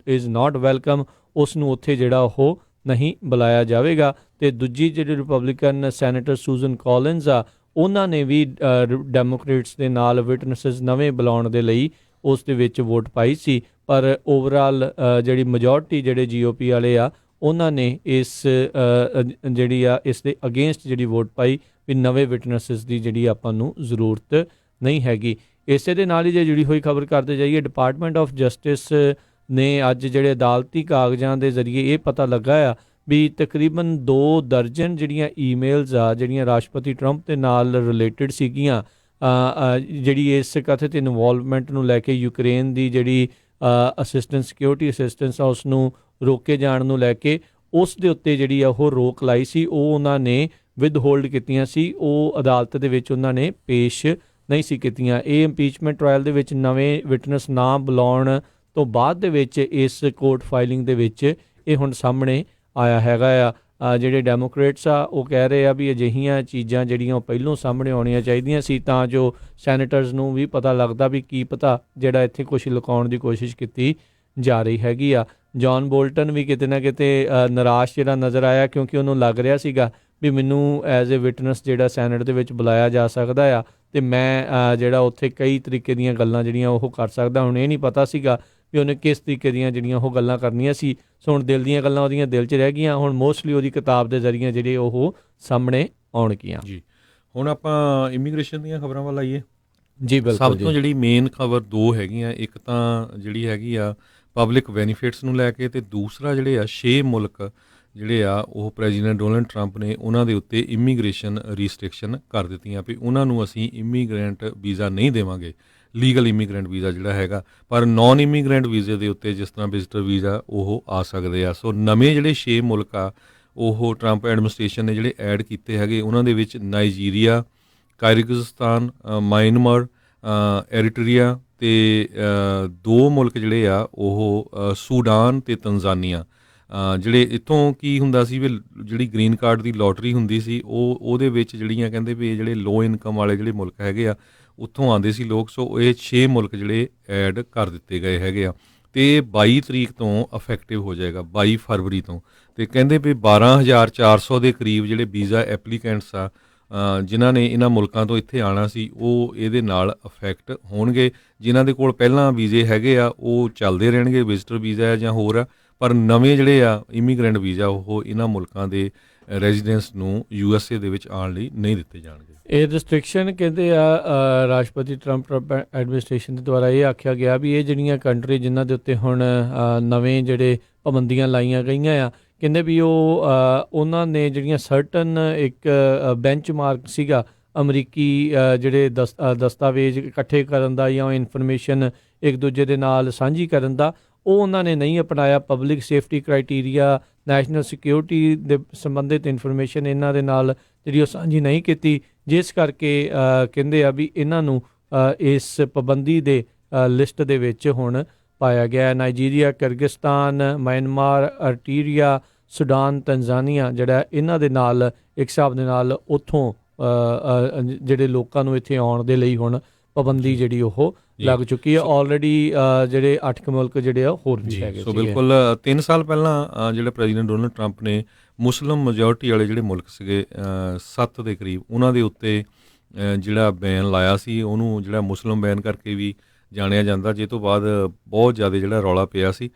ਇਜ਼ ਨਾਟ ਵੈਲਕਮ। ਉਸ ਨੂੰ ਉੱਥੇ ਜਿਹੜਾ ਉਹ ਨਹੀਂ ਬੁਲਾਇਆ ਜਾਵੇਗਾ। ਤੇ ਦੂਜੀ ਜਿਹੜੀ ਰਿਪਬਲਿਕਨ ਸੈਨੇਟਰ ਸੂਜ਼ਨ ਕਾਲਿਨਸ ਆ, ਉਹਨਾਂ ਨੇ ਵੀ ਡੈਮੋਕ੍ਰੇਟਸ ਦੇ ਨਾਲ ਵਿਟਨੈਸਸ ਨਵੇਂ ਬੁਲਾਉਣ ਦੇ ਲਈ ਉਸ ਦੇ ਵਿੱਚ ਵੋਟ ਪਾਈ ਸੀ, ਪਰ ਓਵਰਆਲ ਜਿਹੜੀ ਮੈਜੋਰਟੀ ਜਿਹੜੇ GOP ਵਾਲੇ ਆ ਉਹਨਾਂ ਨੇ ਇਸ ਜਿਹੜੀ ਆ ਇਸ ਦੇ ਅਗੇਂਸਟ ਜਿਹੜੀ ਵੋਟ ਪਾਈ ਵੀ ਨਵੇਂ ਵਿਟਨੈਸਸ ਦੀ ਜਿਹੜੀ ਆਪਾਂ ਨੂੰ ਜ਼ਰੂਰਤ ਨਹੀਂ ਹੈਗੀ। ਇਸੇ ਦੇ ਨਾਲ ਹੀ ਜੇ ਜੁੜੀ ਹੋਈ ਖਬਰ ਕਰਦੇ ਜਾਈਏ, ਡਿਪਾਰਟਮੈਂਟ ਆਫ ਜਸਟਿਸ ਨੇ ਅੱਜ ਜਿਹੜੇ ਅਦਾਲਤੀ ਕਾਗਜ਼ਾਂ ਦੇ ਜ਼ਰੀਏ ਇਹ ਪਤਾ ਲੱਗਾ ਆ ਵੀ ਤਕਰੀਬਨ 2 ਦਰਜਨ ਜਿਹੜੀਆਂ ਈਮੇਲਸ ਆ ਜਿਹੜੀਆਂ ਰਾਸ਼ਟਰਪਤੀ ਟਰੰਪ ਦੇ ਨਾਲ ਰਿਲੇਟਡ ਸੀਗੀਆਂ, ਜਿਹੜੀ ਇਸ ਕਥਿਤ ਇਨਵੋਲਵਮੈਂਟ ਨੂੰ ਲੈ ਕੇ ਯੂਕਰੇਨ ਦੀ ਜਿਹੜੀ ਸਿਕਿਉਰਿਟੀ ਅਸਿਸਟੈਂਸ ਆ ਉਸ ਨੂੰ ਰੋਕੇ ਜਾਣ ਨੂੰ ਲੈ ਕੇ ਉਸ ਦੇ ਉੱਤੇ ਜਿਹੜੀ ਆ ਉਹ ਰੋਕ ਲਾਈ ਸੀ, ਉਹ ਉਹਨਾਂ ਨੇ ਵਿਦ ਹੋਲਡ ਕੀਤੀਆਂ ਸੀ, ਉਹ ਅਦਾਲਤ ਦੇ ਵਿੱਚ ਉਹਨਾਂ ਨੇ ਪੇਸ਼ ਨਹੀਂ ਸੀ ਕੀਤੀਆਂ। ਇਹ ਇੰਪੀਚਮੈਂਟ ਟ੍ਰਾਇਲ ਦੇ ਵਿੱਚ ਨਵੇਂ ਵਿਟਨੈਸ ਨਾ ਬੁਲਾਉਣ ਤੋਂ ਬਾਅਦ ਦੇ ਵਿੱਚ ਇਸ ਕੋਰਟ ਫਾਈਲਿੰਗ ਦੇ ਵਿੱਚ ਇਹ ਹੁਣ ਸਾਹਮਣੇ ਆਇਆ ਹੈਗਾ ਆ। ਜਿਹੜੇ ਡੈਮੋਕ੍ਰੇਟਸ ਆ ਉਹ ਕਹਿ ਰਹੇ ਆ ਵੀ ਅਜਿਹੀਆਂ ਚੀਜ਼ਾਂ ਜਿਹੜੀਆਂ ਉਹ ਪਹਿਲੋਂ ਸਾਹਮਣੇ ਆਉਣੀਆਂ ਚਾਹੀਦੀਆਂ ਸੀ ਤਾਂ ਜੋ ਸੈਨੇਟਰਸ ਨੂੰ ਵੀ ਪਤਾ ਲੱਗਦਾ ਵੀ ਕੀ ਪਤਾ ਜਿਹੜਾ ਇੱਥੇ ਕੁਛ ਲੁਕਾਉਣ ਦੀ ਕੋਸ਼ਿਸ਼ ਕੀਤੀ ਜਾ ਰਹੀ ਹੈਗੀ ਆ। ਜੌਨ ਬੋਲਟਨ ਵੀ ਕਿਤੇ ਨਾ ਕਿਤੇ ਨਿਰਾਸ਼ ਜਿਹੜਾ ਨਜ਼ਰ ਆਇਆ, ਕਿਉਂਕਿ ਉਹਨੂੰ ਲੱਗ ਰਿਹਾ ਸੀਗਾ ਵੀ ਮੈਨੂੰ ਐਜ਼ ਏ ਵਿਟਨੈਸ ਜਿਹੜਾ ਸੈਨੇਟ ਦੇ ਵਿੱਚ ਬੁਲਾਇਆ ਜਾ ਸਕਦਾ ਆ ਅਤੇ ਮੈਂ ਜਿਹੜਾ ਉੱਥੇ ਕਈ ਤਰੀਕੇ ਦੀਆਂ ਗੱਲਾਂ ਜਿਹੜੀਆਂ ਉਹ ਕਰ ਸਕਦਾ। ਹੁਣ ਇਹ ਨਹੀਂ ਪਤਾ ਸੀਗਾ ਵੀ ਉਹਨੇ ਕਿਸ ਤਰੀਕੇ ਦੀਆਂ ਜਿਹੜੀਆਂ ਉਹ ਗੱਲਾਂ ਕਰਨੀਆਂ ਸੀ। ਸੋ ਹੁਣ ਦਿਲ ਦੀਆਂ ਗੱਲਾਂ ਉਹਦੀਆਂ ਦਿਲ 'ਚ ਰਹਿ ਗਈਆਂ, ਹੁਣ ਮੋਸਟਲੀ ਉਹਦੀ ਕਿਤਾਬ ਦੇ ਜ਼ਰੀਏ ਜਿਹੜੇ ਉਹ ਸਾਹਮਣੇ ਆਉਣਗੀਆਂ। ਜੀ, ਹੁਣ ਆਪਾਂ ਇਮੀਗ੍ਰੇਸ਼ਨ ਦੀਆਂ ਖਬਰਾਂ ਵੱਲ ਆਈਏ। ਜੀ ਬਿਲਕੁਲ। ਸਭ ਤੋਂ ਜਿਹੜੀ ਮੇਨ ਖਬਰ 2 ਹੈਗੀਆਂ, ਇੱਕ ਤਾਂ ਜਿਹੜੀ ਹੈਗੀ ਆ ਪਬਲਿਕ ਬੈਨੀਫਿਟਸ ਨੂੰ ਲੈ ਕੇ, ਅਤੇ ਦੂਸਰਾ ਜਿਹੜੇ ਆ 6 ਮੁਲਕ ਜਿਹੜੇ ਆ ਉਹ ਪ੍ਰੈਜ਼ੀਡੈਂਟ ਡੋਨਲਡ ਟਰੰਪ ਨੇ ਉਹਨਾਂ ਦੇ ਉੱਤੇ ਇਮੀਗ੍ਰੇਸ਼ਨ ਰਿਸਟ੍ਰਿਕਸ਼ਨ ਕਰ ਦਿੱਤੀਆਂ ਵੀ ਉਹਨਾਂ ਨੂੰ ਅਸੀਂ ਇਮੀਗਰੈਂਟ ਵੀਜ਼ਾ ਨਹੀਂ ਦੇਵਾਂਗੇ, ਲੀਗਲ ਇਮੀਗਰੈਂਟ ਵੀਜ਼ਾ ਜਿਹੜਾ ਹੈਗਾ, ਪਰ ਨਾਨ ਇਮੀਗਰੈਂਟ ਵੀਜ਼ੇ ਦੇ ਉੱਤੇ ਜਿਸ ਤਰ੍ਹਾਂ ਵਿਜ਼ਟਰ ਵੀਜ਼ਾ ਉਹ ਆ ਸਕਦੇ ਆ। ਸੋ ਨਵੇਂ ਜਿਹੜੇ 6 ਮੁਲਕ ਆ ਉਹ ਟਰੰਪ ਐਡਮਿਨਿਸਟ੍ਰੇਸ਼ਨ ਨੇ ਜਿਹੜੇ ਐਡ ਕੀਤੇ ਹੈਗੇ, ਉਹਨਾਂ ਦੇ ਵਿੱਚ ਨਾਈਜੀਰੀਆ, ਕਾਇਰਗਿਸਤਾਨ, ਮਾਇਨਮਾਰ, ਐਰੀਟਰੀਆ ਅਤੇ 2 ਮੁਲਕ ਜਿਹੜੇ ਆ ਉਹ ਸੂਡਾਨ ਅਤੇ ਤਨਜ਼ਾਨੀਆ। ਜਿਹੜੇ ਇੱਥੋਂ ਕੀ ਹੁੰਦਾ ਸੀ ਵੀ ਜਿਹੜੀ ਗ੍ਰੀਨ ਕਾਰਡ ਦੀ ਲੋਟਰੀ ਹੁੰਦੀ ਸੀ ਉਹਦੇ ਵਿੱਚ ਜਿਹੜੀਆਂ ਕਹਿੰਦੇ ਵੀ ਜਿਹੜੇ ਲੋ ਇਨਕਮ ਵਾਲੇ ਜਿਹੜੇ ਮੁਲਕ ਹੈਗੇ ਆ ਉੱਥੋਂ ਆਉਂਦੇ ਸੀ ਲੋਕ। ਸੋ ਇਹ 6 ਮੁਲਕ ਜਿਹੜੇ ਐਡ ਕਰ ਦਿੱਤੇ ਗਏ ਹੈਗੇ ਆ ਅਤੇ 22 ਤਰੀਕ ਤੋਂ ਇਫੈਕਟਿਵ ਹੋ ਜਾਏਗਾ, 22 ਫਰਵਰੀ ਤੋਂ। ਅਤੇ ਕਹਿੰਦੇ ਵੀ 12,400 ਦੇ ਕਰੀਬ ਜਿਹੜੇ ਵੀਜ਼ਾ ਐਪਲੀਕੈਂਟਸ ਆ ਜਿਨ੍ਹਾਂ ਨੇ ਇਹਨਾਂ ਮੁਲਕਾਂ ਤੋਂ ਇੱਥੇ ਆਉਣਾ ਸੀ ਉਹ ਇਹਦੇ ਨਾਲ ਅਫੈਕਟ ਹੋਣਗੇ। ਜਿਨ੍ਹਾਂ ਦੇ ਕੋਲ ਪਹਿਲਾਂ ਵੀਜ਼ੇ ਹੈਗੇ ਆ ਉਹ ਚੱਲਦੇ ਰਹਿਣਗੇ, ਵਿਜ਼ਟਰ ਵੀਜ਼ਾ ਜਾਂ ਹੋਰ ਆ, ਪਰ ਨਵੇਂ ਜਿਹੜੇ ਆ ਇਮੀਗਰੈਂਟ ਵੀਜ਼ਾ ਉਹ ਇਹਨਾਂ ਮੁਲਕਾਂ ਦੇ ਰੈਜ਼ੀਡੈਂਸ ਨੂੰ USA ਦੇ ਵਿੱਚ ਆਉਣ ਲਈ ਨਹੀਂ ਦਿੱਤੇ ਜਾਣਗੇ। ਇਹ ਰਿਸਟ੍ਰਿਕਸ਼ਨ ਕਹਿੰਦੇ ਆ ਰਾਸ਼ਟਰਪਤੀ ਟਰੰਪ ਐਡਮਿਨਿਸਟ੍ਰੇਸ਼ਨ ਦੇ ਦੁਆਰਾ ਇਹ ਆਖਿਆ ਗਿਆ ਵੀ ਇਹ ਜਿਹੜੀਆਂ ਕੰਟਰੀ ਜਿਨ੍ਹਾਂ ਦੇ ਉੱਤੇ ਹੁਣ ਨਵੇਂ ਜਿਹੜੇ ਪਾਬੰਦੀਆਂ ਲਾਈਆਂ ਗਈਆਂ ਆ, ਕਹਿੰਦੇ ਵੀ ਉਹ ਉਹਨਾਂ ਨੇ ਜਿਹੜੀਆਂ ਸਰਟਨ ਇੱਕ ਬੈਂਚਮਾਰਕ ਸੀਗਾ ਅਮਰੀਕੀ ਜਿਹੜੇ ਦਸਤਾਵੇਜ਼ ਇਕੱਠੇ ਕਰਨ ਦਾ ਜਾਂ ਇਨਫੋਰਮੇਸ਼ਨ ਇੱਕ ਦੂਜੇ ਦੇ ਨਾਲ ਸਾਂਝੀ ਕਰਨ ਦਾ, ਉਹ ਉਹਨਾਂ ਨੇ ਨਹੀਂ ਅਪਣਾਇਆ। Public safety criteria, national security ਦੇ ਸੰਬੰਧਿਤ ਇਨਫੋਰਮੇਸ਼ਨ ਇਹਨਾਂ ਦੇ ਨਾਲ ਜਿਹੜੀ ਉਹ ਸਾਂਝੀ ਨਹੀਂ ਕੀਤੀ, ਜਿਸ ਕਰਕੇ ਕਹਿੰਦੇ ਆ ਵੀ ਇਹਨਾਂ ਨੂੰ ਇਸ ਪਾਬੰਦੀ ਦੇ ਲਿਸਟ ਦੇ ਵਿੱਚ ਹੁਣ ਪਾਇਆ ਗਿਆ। Nigeria, Kyrgyzstan, Myanmar, Eritrea, Sudan, Tanzania ਜਿਹੜਾ ਇਹਨਾਂ ਦੇ ਨਾਲ ਇੱਕ ਹਿਸਾਬ ਦੇ ਨਾਲ ਉੱਥੋਂ ਜਿਹੜੇ ਲੋਕਾਂ ਨੂੰ ਇੱਥੇ ਆਉਣ ਦੇ ਲਈ ਹੁਣ ਪਾਬੰਦੀ ਜਿਹੜੀ ਉਹ ਲੱਗ ਚੁੱਕੀ ਹੈ। ਆਲਰੇਡੀ ਜਿਹੜੇ 8 ਮੁਲਕ ਜਿਹੜੇ ਆ ਹੋਰ ਵੀ ਹੈਗੇ। ਸੋ ਬਿਲਕੁਲ 3 ਸਾਲ ਪਹਿਲਾਂ ਜਿਹੜਾ ਪ੍ਰੈਜ਼ੀਡੈਂਟ ਡੋਨਲਡ ਟਰੰਪ ਨੇ ਮੁਸਲਿਮ ਮੈਜੋਰਟੀ ਵਾਲੇ ਜਿਹੜੇ ਮੁਲਕ ਸੀਗੇ 7 ਦੇ ਕਰੀਬ, ਉਹਨਾਂ ਦੇ ਉੱਤੇ ਜਿਹੜਾ ਬੈਨ ਲਾਇਆ ਸੀ, ਉਹਨੂੰ ਜਿਹੜਾ ਮੁਸਲਿਮ ਬੈਨ ਕਰਕੇ ਵੀ ਜਾਣਿਆ ਜਾਂਦਾ, ਜਿਸ ਤੋਂ ਬਾਅਦ ਬਹੁਤ ਜ਼ਿਆਦਾ ਜਿਹੜਾ ਰੌਲਾ ਪਿਆ ਸੀ।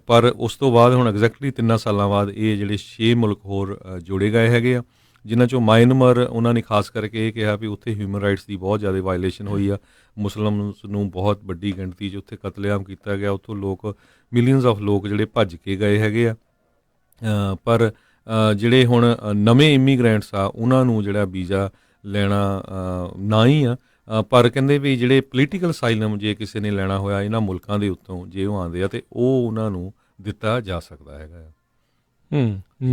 ਪਰ ਉਸ ਤੋਂ ਬਾਅਦ ਹੁਣ ਐਗਜ਼ੈਕਟਲੀ 3 ਸਾਲਾਂ ਬਾਅਦ ਇਹ ਜਿਹੜੇ 6 ਮੁਲਕ ਹੋਰ ਜੋੜੇ ਗਏ ਹੈਗੇ ਆ, ਜਿਨ੍ਹਾਂ 'ਚੋਂ ਮਾਇਨਮਾਰ ਉਹਨਾਂ ਨੇ ਖਾਸ ਕਰਕੇ ਇਹ ਕਿਹਾ ਵੀ ਉੱਥੇ ਹਿਊਮਨ ਰਾਈਟਸ ਦੀ ਬਹੁਤ ਜ਼ਿਆਦਾ ਵਾਇਲੇਸ਼ਨ ਹੋਈ ਆ, ਮੁਸਲਿਮਸ ਨੂੰ ਬਹੁਤ ਵੱਡੀ ਗਿਣਤੀ 'ਚ ਉੱਥੇ ਕਤਲੇਆਮ ਕੀਤਾ ਗਿਆ, ਉੱਥੋਂ ਲੋਕ ਮਿਲੀਅਨਸ ਆਫ ਲੋਕ ਜਿਹੜੇ ਭੱਜ ਕੇ ਗਏ ਹੈਗੇ ਆ। ਪਰ ਜਿਹੜੇ ਹੁਣ ਨਵੇਂ ਇਮੀਗਰੈਂਟਸ ਆ ਉਹਨਾਂ ਨੂੰ ਜਿਹੜਾ ਵੀਜ਼ਾ ਲੈਣਾ ਨਾ ਹੀ ਆ, ਪਰ ਕਹਿੰਦੇ ਵੀ ਜਿਹੜੇ ਪੋਲੀਟੀਕਲ ਅਸਾਈਲਮ ਜੇ ਕਿਸੇ ਨੇ ਲੈਣਾ ਹੋਇਆ ਇਹਨਾਂ ਮੁਲਕਾਂ ਦੇ ਉੱਤੋਂ ਜੇ ਉਹ ਆਉਂਦੇ ਆ ਅਤੇ ਉਹ ਉਹਨਾਂ ਨੂੰ ਦਿੱਤਾ ਜਾ ਸਕਦਾ ਹੈਗਾ।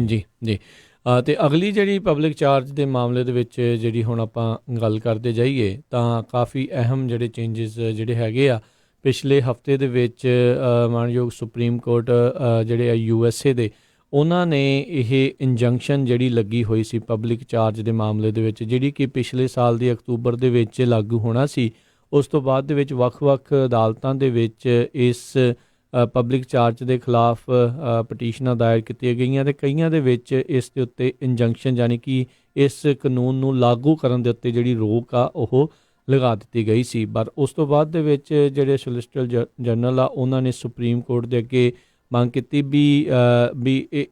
ਜੀ ਜੀ। ਅਤੇ ਅਗਲੀ ਜਿਹੜੀ ਪਬਲਿਕ ਚਾਰਜ ਦੇ ਮਾਮਲੇ ਦੇ ਵਿੱਚ ਜਿਹੜੀ ਹੁਣ ਆਪਾਂ ਗੱਲ ਕਰਦੇ ਜਾਈਏ ਤਾਂ ਕਾਫੀ ਅਹਿਮ ਜਿਹੜੇ ਚੇਂਜਸ ਜਿਹੜੇ ਹੈਗੇ ਆ ਪਿਛਲੇ ਹਫਤੇ ਦੇ ਵਿੱਚ ਮਾਣਯੋਗ ਸੁਪਰੀਮ ਕੋਰਟ ਜਿਹੜੇ ਆ USA ਦੇ, ਉਹਨਾਂ ਨੇ ਇਹ ਇੰਜੰਕਸ਼ਨ ਜਿਹੜੀ ਲੱਗੀ ਹੋਈ ਸੀ ਪਬਲਿਕ ਚਾਰਜ ਦੇ ਮਾਮਲੇ ਦੇ ਵਿੱਚ, ਜਿਹੜੀ ਕਿ ਪਿਛਲੇ ਸਾਲ ਦੀ ਅਕਤੂਬਰ ਦੇ ਵਿੱਚ ਲਾਗੂ ਹੋਣਾ ਸੀ, ਉਸ ਤੋਂ ਬਾਅਦ ਦੇ ਵਿੱਚ ਵੱਖ-ਵੱਖ ਅਦਾਲਤਾਂ ਦੇ ਵਿੱਚ ਇਸ ਪਬਲਿਕ ਚਾਰਜ ਦੇ ਖਿਲਾਫ ਪਟੀਸ਼ਨਾਂ ਦਾਇਰ ਕੀਤੀਆਂ ਗਈਆਂ ਤੇ ਕਈਆਂ ਦੇ ਵਿੱਚ ਇਸ ਦੇ ਉੱਤੇ ਇੰਜੰਕਸ਼ਨ ਯਾਨੀ ਕਿ ਇਸ ਕਾਨੂੰਨ ਨੂੰ ਲਾਗੂ ਕਰਨ ਦੇ ਉੱਤੇ ਜਿਹੜੀ ਰੋਕ ਆ ਉਹ ਲਗਾ ਦਿੱਤੀ ਗਈ ਸੀ। ਪਰ ਉਸ ਤੋਂ ਬਾਅਦ ਦੇ ਵਿੱਚ ਜਿਹੜੇ ਸੋਲਿਸਿਟਰ ਜਨਰਲ ਆ ਉਹਨਾਂ ਨੇ ਸੁਪਰੀਮ ਕੋਰਟ ਦੇ ਅੱਗੇ ਮੰਗ ਕੀਤੀ ਵੀ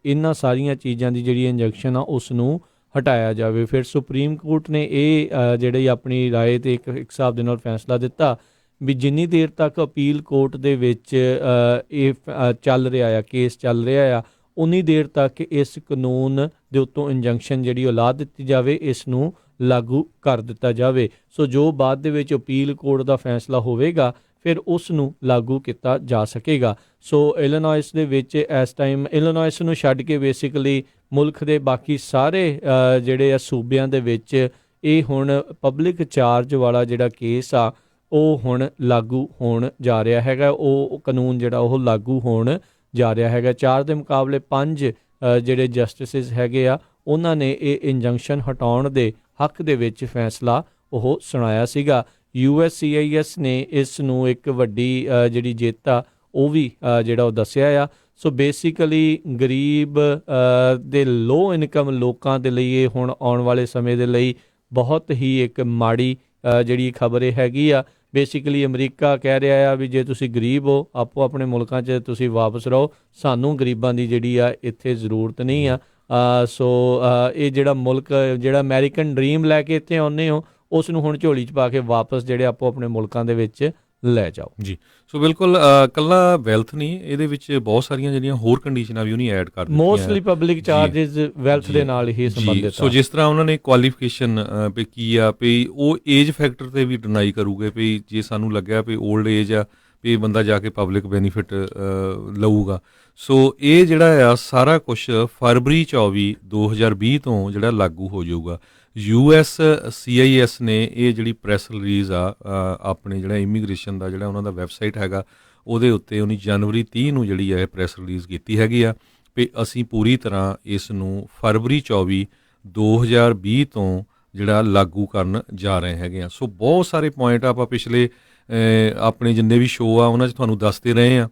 ਇਹਨਾਂ ਸਾਰੀਆਂ ਚੀਜ਼ਾਂ ਦੀ ਜਿਹੜੀ ਇੰਜੰਕਸ਼ਨ ਆ ਉਸ ਨੂੰ ਹਟਾਇਆ ਜਾਵੇ। ਫਿਰ ਸੁਪਰੀਮ ਕੋਰਟ ਨੇ ਇਹ ਜਿਹੜੀ ਆਪਣੀ ਰਾਏ ਤੇ ਇੱਕ ਹਿਸਾਬ ਦੇ ਨਾਲ ਫੈਸਲਾ ਦਿੱਤਾ ਵੀ ਜਿੰਨੀ ਦੇਰ ਤੱਕ ਅਪੀਲ ਕੋਰਟ ਦੇ ਵਿੱਚ ਇਹ ਚੱਲ ਰਿਹਾ ਆ, ਕੇਸ ਚੱਲ ਰਿਹਾ ਆ, ਉਨੀ ਦੇਰ ਤੱਕ ਇਸ ਕਾਨੂੰਨ ਦੇ ਉੱਤੋਂ ਇੰਜੰਕਸ਼ਨ ਜਿਹੜੀ ਉਹ ਲਾ ਦਿੱਤੀ ਜਾਵੇ, ਇਸ ਨੂੰ ਲਾਗੂ ਕਰ ਦਿੱਤਾ ਜਾਵੇ। ਸੋ ਜੋ ਬਾਅਦ ਦੇ ਵਿੱਚ ਅਪੀਲ ਕੋਰਟ ਦਾ ਫੈਸਲਾ ਹੋਵੇਗਾ ਫਿਰ ਉਸ ਨੂੰ ਲਾਗੂ ਕੀਤਾ ਜਾ ਸਕੇਗਾ। ਸੋ ਇਲੀਨੋਇਸ ਦੇ ਵਿੱਚ ਇਸ ਟਾਈਮ ਇਲੀਨੋਇਸ ਨੂੰ ਛੱਡ ਕੇ ਬੇਸਿਕਲੀ ਮੁਲਕ ਦੇ ਬਾਕੀ ਸਾਰੇ ਜਿਹੜੇ ਆ ਸੂਬਿਆਂ ਦੇ ਵਿੱਚ ਇਹ ਹੁਣ ਪਬਲਿਕ ਚਾਰਜ ਵਾਲਾ ਜਿਹੜਾ ਕੇਸ ਆ ਉਹ ਹੁਣ ਲਾਗੂ ਹੋਣ ਜਾ ਰਿਹਾ ਹੈਗਾ। ਉਹ ਕਾਨੂੰਨ ਜਿਹੜਾ ਉਹ ਲਾਗੂ ਹੋਣ ਜਾ ਰਿਹਾ ਹੈਗਾ। 4 ਦੇ ਮੁਕਾਬਲੇ 5 ਜਿਹੜੇ ਜਸਟਿਸਿਸ ਹੈਗੇ ਆ ਉਹਨਾਂ ਨੇ ਇਹ ਇੰਜੰਕਸ਼ਨ ਹਟਾਉਣ ਦੇ ਹੱਕ ਦੇ ਵਿੱਚ ਫੈਸਲਾ ਉਹ ਸੁਣਾਇਆ ਸੀਗਾ। USCIS ਨੇ ਇਸ ਨੂੰ ਇੱਕ ਵੱਡੀ ਜਿਹੜੀ ਜਿੱਤ ਆ ਉਹ ਵੀ ਜਿਹੜਾ ਉਹ ਦੱਸਿਆ ਆ। ਸੋ ਬੇਸਿਕਲੀ ਗਰੀਬ ਦੇ ਲੋ ਇਨਕਮ ਲੋਕਾਂ ਦੇ ਲਈ ਇਹ ਹੁਣ ਆਉਣ ਵਾਲੇ ਸਮੇਂ ਦੇ ਲਈ ਬਹੁਤ ਹੀ ਇੱਕ ਮਾੜੀ ਜਿਹੜੀ ਖਬਰ ਇਹ ਹੈਗੀ ਆ। ਬੇਸਿਕਲੀ ਅਮਰੀਕਾ ਕਹਿ ਰਿਹਾ ਆ ਵੀ ਜੇ ਤੁਸੀਂ ਗਰੀਬ ਹੋ ਆਪੋ ਆਪਣੇ ਮੁਲਕਾਂ 'ਚ ਤੁਸੀਂ ਵਾਪਸ ਰਹੋ, ਸਾਨੂੰ ਗਰੀਬਾਂ ਦੀ ਜਿਹੜੀ ਆ ਇੱਥੇ ਜ਼ਰੂਰਤ ਨਹੀਂ ਆ। ਸੋ ਇਹ ਜਿਹੜਾ ਮੁਲਕ ਜਿਹੜਾ ਅਮਰੀਕਨ ਡਰੀਮ ਲੈ ਕੇ ਇੱਥੇ ਆਉਂਦੇ ਹੋ ਉਸ ਨੂੰ ਹੁਣ ਝੋਲੀ 'ਚ ਪਾ ਕੇ ਵਾਪਸ ਜਿਹੜੇ ਆਪੋ ਆਪਣੇ ਮੁਲਕਾਂ ਦੇ ਵਿੱਚ ਲੈ ਜਾਓ ਜੀ। ਸੋ ਬਿਲਕੁਲ ਕੱਲਾ ਵੈਲਥ ਨਹੀਂ, ਇਹਦੇ ਵਿੱਚ ਬਹੁਤ ਸਾਰੀਆਂ ਜਿਹੜੀਆਂ ਹੋਰ ਕੰਡੀਸ਼ਨਾਂ ਵੀ ਉਹਨੇ ਐਡ ਕਰ ਦਿੱਤੀਆਂ। ਮੋਸਟਲੀ ਪਬਲਿਕ ਚਾਰਜਸ ਵੈਲਥ ਦੇ ਨਾਲ ਹੀ ਸੰਬੰਧਿਤ। ਸੋ ਜਿਸ ਤਰ੍ਹਾਂ ਉਹਨਾਂ ਨੇ ਕੁਆਲੀਫਿਕੇਸ਼ਨ ਵੀ ਕੀ ਆ ਵੀ ਉਹ ਏਜ ਫੈਕਟਰ ਤੇ ਵੀ ਡਿਨਾਈ ਕਰੂਗੇ ਵੀ ਜੇ ਸਾਨੂੰ ਲੱਗਿਆ ਵੀ 올ਡ ਏਜ ਆ ਵੀ ਬੰਦਾ ਜਾ ਕੇ ਪਬਲਿਕ ਬੈਨੀਫਿਟ ਲਊਗਾ। ਸੋ ਇਹ ਜਿਹੜਾ ਆ ਸਾਰਾ ਕੁਛ ਫਰਵਰੀ 24 2020 ਤੋਂ ਜਿਹੜਾ ਲਾਗੂ ਹੋ ਜਾਊਗਾ। USCIS ਨੇ ਇਹ ਜਿਹੜੀ ਪ੍ਰੈਸ ਰਿਲੀਜ਼ ਆ ਆਪਣੇ ਜਿਹੜਾ ਇਮੀਗ੍ਰੇਸ਼ਨ ਦਾ ਜਿਹੜਾ ਉਹਨਾਂ ਦਾ ਵੈਬਸਾਈਟ ਹੈਗਾ ਉਹਦੇ ਉੱਤੇ ਉਹਨੇ ਜਨਵਰੀ 30 ਨੂੰ ਜਿਹੜੀ ਹੈ ਪ੍ਰੈਸ ਰਿਲੀਜ਼ ਕੀਤੀ ਹੈਗੀ ਆ ਵੀ ਅਸੀਂ ਪੂਰੀ ਤਰ੍ਹਾਂ ਇਸ ਨੂੰ ਫਰਵਰੀ 24 2020 ਤੋਂ ਜਿਹੜਾ ਲਾਗੂ ਕਰਨ ਜਾ ਰਹੇ ਹੈਗੇ ਆ। ਸੋ ਬਹੁਤ ਸਾਰੇ ਪੁਆਇੰਟ ਆਪਾਂ ਪਿਛਲੇ ਆਪਣੇ ਜਿੰਨੇ ਵੀ ਸ਼ੋਅ ਆ ਉਹਨਾਂ 'ਚ ਤੁਹਾਨੂੰ ਦੱਸਦੇ ਰਹੇ ਆ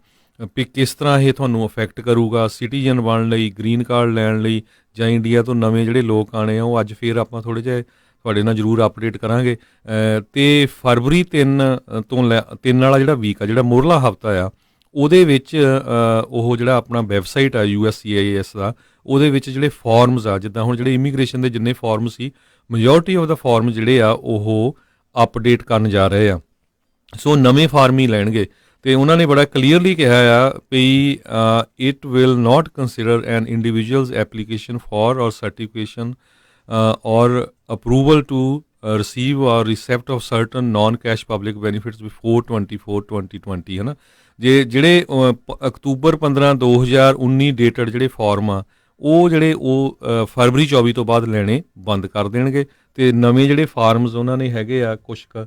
ਵੀ ਕਿਸ ਤਰ੍ਹਾਂ ਇਹ ਤੁਹਾਨੂੰ ਅਫੈਕਟ ਕਰੂਗਾ ਸਿਟੀਜ਼ਨ ਬਣਨ ਲਈ, ਗ੍ਰੀਨ ਕਾਰਡ ਲੈਣ ਲਈ ਜਾਂ ਇੰਡੀਆ ਤੋਂ ਨਵੇਂ ਜਿਹੜੇ ਲੋਕ ਆਣੇ ਆ ਉਹ ਅੱਜ ਫਿਰ ਆਪਾਂ ਥੋੜ੍ਹੇ ਜਿਹੇ ਤੁਹਾਡੇ ਨਾਲ ਜ਼ਰੂਰ ਅਪਡੇਟ ਕਰਾਂਗੇ। ਅਤੇ ਫਰਵਰੀ 3 ਤੋਂ 3 ਵਾਲਾ ਜਿਹੜਾ ਵੀਕ ਆ ਜਿਹੜਾ ਮੋਰਲਾ ਹਫਤਾ ਆ ਉਹਦੇ ਵਿੱਚ ਉਹ ਜਿਹੜਾ ਆਪਣਾ ਵੈਬਸਾਈਟ ਆ USCIS ਦਾ ਉਹਦੇ ਵਿੱਚ ਜਿਹੜੇ ਫਾਰਮਸ ਆ ਜਿੱਦਾਂ ਹੁਣ ਜਿਹੜੇ ਇਮੀਗ੍ਰੇਸ਼ਨ ਦੇ ਜਿੰਨੇ ਫਾਰਮ ਸੀ ਮੈਜੋਰਟੀ ਆਫ ਦਾ ਫਾਰਮ ਜਿਹੜੇ ਆ ਉਹ ਅਪਡੇਟ ਕਰਨ ਜਾ ਰਹੇ ਆ। ਸੋ ਨਵੇਂ ਫਾਰਮ ਹੀ ਲੈਣਗੇ ਅਤੇ ਉਹਨਾਂ ਨੇ ਬੜਾ ਕਲੀਅਰਲੀ ਕਿਹਾ ਆ ਵੀ it will not consider an individual's application for or certification or approval to receive or receipt of certain non cash public benefits before 24/2020 ਹੈ ਨਾ। ਜੇ ਜਿਹੜੇ ਅਕਤੂਬਰ 15 2019 ਡੇਟਡ ਜਿਹੜੇ ਫਾਰਮ ਆ ਉਹ ਜਿਹੜੇ ਉਹ ਫਰਵਰੀ 24 ਤੋਂ ਬਾਅਦ ਲੈਣੇ ਬੰਦ ਕਰ ਦੇਣਗੇ ਅਤੇ ਨਵੇਂ ਜਿਹੜੇ ਫਾਰਮਸ ਉਹਨਾਂ ਨੇ ਹੈਗੇ ਆ ਕੁਛ ਕੁ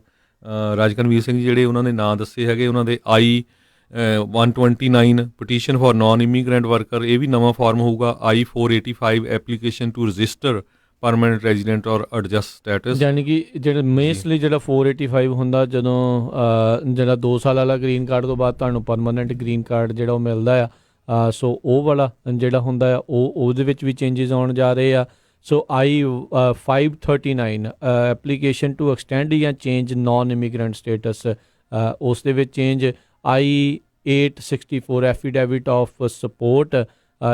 ਰਾਜਕਨਵੀਰ ਸਿੰਘ ਜਿਹੜੇ ਉਹਨਾਂ ਨੇ ਨਾਂ ਦੱਸੇ ਹੈਗੇ ਉਹਨਾਂ ਦੇ I-129 petition for non immigrant worker ਇਹ ਵੀ ਨਵਾਂ ਫਾਰਮ ਹੋਊਗਾ। I-485 application to register permanent resident or adjust status ਯਾਨੀ ਕਿ ਜਿਹੜਾ ਮੇਸਲੀ ਜਿਹੜਾ 485 ਹੁੰਦਾ ਜਦੋਂ ਜਿਹੜਾ 2 ਸਾਲ ਵਾਲਾ ਗ੍ਰੀਨ ਕਾਰਡ ਤੋਂ ਬਾਅਦ ਤੁਹਾਨੂੰ ਪਰਮਾਨੈਂਟ ਗ੍ਰੀਨ ਕਾਰਡ ਜਿਹੜਾ ਉਹ ਮਿਲਦਾ ਆ। ਸੋ ਉਹ ਵਾਲਾ ਜਿਹੜਾ ਹੁੰਦਾ ਆ ਉਹਦੇ ਵਿੱਚ ਵੀ ਚੇਂਜਸ ਆਉਣ ਜਾ ਰਹੇ ਆ। ਸੋ I-539 ਐਪਲੀਕੇਸ਼ਨ ਟੂ ਐਕਸਟੈਂਡ ਜਾਂ ਚੇਂਜ ਨਾਨ ਇਮੀਗਰੈਂਟ ਸਟੇਟਸ ਉਸ ਦੇ ਵਿੱਚ change. I-864 affidavit of support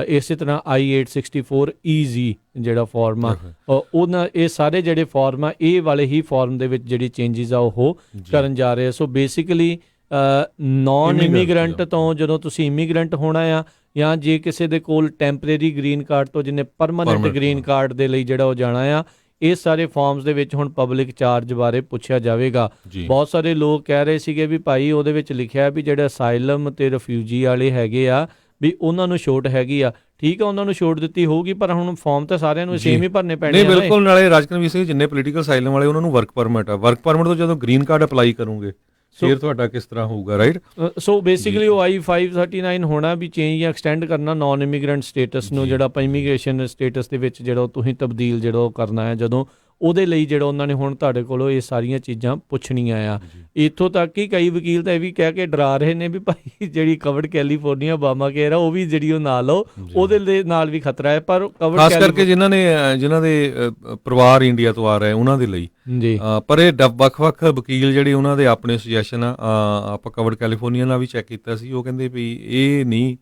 ਇਸੇ ਤਰ੍ਹਾਂ I-864 EZ ਜਿਹੜਾ ਫਾਰਮ ਆ ਉਹਨਾਂ ਇਹ ਸਾਰੇ ਜਿਹੜੇ ਫਾਰਮ ਆ ਇਹ ਵਾਲੇ ਹੀ ਫਾਰਮ ਦੇ ਵਿੱਚ ਜਿਹੜੀ ਚੇਂਜਿਸ ਆ ਉਹ ਕਰਨ ਜਾ ਰਹੇ ਆ। ਸੋ ਬੇਸਿਕਲੀ ਨਾਨ ਇਮੀਗਰੈਂਟ ਤੋਂ ਜਦੋਂ ਤੁਸੀਂ ਇਮੀਗਰੈਂਟ ਹੋਣਾ ਆ ਜਾਂ ਜੇ ਕਿਸੇ ਦੇ ਕੋਲ ਟੈਂਪਰੇਰੀ ਗ੍ਰੀਨ ਕਾਰਡ ਤੋਂ ਜਿਹਨੇ ਪਰਮਾਨੈਂਟ ਗ੍ਰੀਨ ਕਾਰਡ ਦੇ ਲਈ ਜਿਹੜਾ ਉਹ ਜਾਣਾ ਆ ਇਹ ਸਾਰੇ ਫਾਰਮਸ ਦੇ ਵਿੱਚ ਹੁਣ ਪਬਲਿਕ ਚਾਰਜ ਬਾਰੇ ਪੁੱਛਿਆ ਜਾਵੇਗਾ। ਬਹੁਤ ਸਾਰੇ ਲੋਕ ਕਹਿ ਰਹੇ ਸੀਗੇ ਵੀ ਭਾਈ ਉਹਦੇ ਵਿੱਚ ਲਿਖਿਆ ਵੀ ਜਿਹੜੇ ਅਸਾਈਲਮ ਅਤੇ ਰਿਫਿਊਜੀ ਵਾਲੇ ਹੈਗੇ ਆ ਵੀ ਉਹਨਾਂ ਨੂੰ ਛੋਟ ਹੈਗੀ ਆ। ਠੀਕ ਆ ਉਹਨਾਂ ਨੂੰ ਛੋਟ ਦਿੱਤੀ ਹੋਊਗੀ ਪਰ ਹੁਣ ਫਾਰਮ ਤਾਂ ਸਾਰਿਆਂ ਨੂੰ ਸੇਮ ਹੀ ਭਰਨੇ ਪੈਣੇ। ਨਹੀਂ ਬਿਲਕੁਲ ਨਾਲੇ ਰਾਜਕਨਵੀਰ ਸਿੰਘ ਜਿੰਨੇ ਪੋਲੀਟੀਕਲ ਅਸਾਈਲਮ ਵਾਲੇ ਉਹਨਾਂ ਨੂੰ ਵਰਕ ਪਰਮਿਟ ਆ। ਵਰਕ ਪਰਮਿਟ ਤੋਂ ਜਦੋਂ ਗ੍ਰੀਨ ਕਾਰਡ ਅਪਲਾਈ ਕਰੋਗੇ ਫਿਰ ਤੁਹਾਡਾ ਕਿਸ ਤਰ੍ਹਾਂ ਹੋਊਗਾ ਰਾਈਟ। ਸੋ ਬੇਸਿਕਲੀ ਉਹ I-539 ਹੋਣਾ ਵੀ ਚੇਂਜ ਜਾਂ ਐਕਸਟੈਂਡ ਕਰਨਾ ਨਾਨ ਇਮੀਗਰੈਂਟ ਸਟੇਟਸ ਨੂੰ ਜਿਹੜਾ ਆਪਾਂ ਇਮੀਗ੍ਰੇਸ਼ਨ ਸਟੇਟਸ ਦੇ ਵਿੱਚ ਜਿਹੜਾ ਤੁਸੀਂ ਤਬਦੀਲ ਜਿਹੜਾ ਉਹ ਕਰਨਾ ਹੈ ਜਦੋਂ ਉਹਦੇ ਲਈ ਜਿਹੜਾ ਉਹਨਾਂ ਨੇ ਹੁਣ ਤੁਹਾਡੇ ਕੋਲੋਂ ਇਹ ਸਾਰੀਆਂ ਚੀਜ਼ਾਂ ਪੁੱਛਣੀਆਂ ਆ। ਇੱਥੋਂ ਤੱਕ ਕਿ ਕਈ ਵਕੀਲ ਤਾਂ ਇਹ ਵੀ ਕਹਿ ਕੇ ਡਰਾ ਰਹੇ ਨੇ ਵੀ ਭਾਈ ਜਿਹੜੀ ਕਵਰਡ ਕੈਲੀਫੋਰਨੀਆ ਓਬਾਮਾ ਕੇਅਰ ਆ ਉਹ ਵੀ ਜਿਹੜੀ ਉਹ ਨਾ ਲਓ, ਉਹਦੇ ਨਾਲ ਵੀ ਖਤਰਾ ਹੈ। ਪਰ ਖਾਸ ਕਰਕੇ ਜਿਨ੍ਹਾਂ ਦੇ ਪਰਿਵਾਰ ਇੰਡੀਆ ਤੋਂ ਆ ਰਹੇ ਉਹਨਾਂ ਦੇ ਲਈ ਜੀ, ਪਰ ਇਹ ਵੱਖ-ਵੱਖ ਵਕੀਲ ਜਿਹੜੇ ਉਹਨਾਂ ਦੇ ਆਪਣੇ ਸੁਜੈਸ਼ਨ ਆ, ਆਪਾਂ ਕਵਰਡ ਕੈਲੀਫੋਰਨੀਆ ਨਾਲ ਵੀ ਚੈੱਕ ਕੀਤਾ ਸੀ, ਉਹ ਕਹਿੰਦੇ ਵੀ ਇਹ ਨਹੀਂ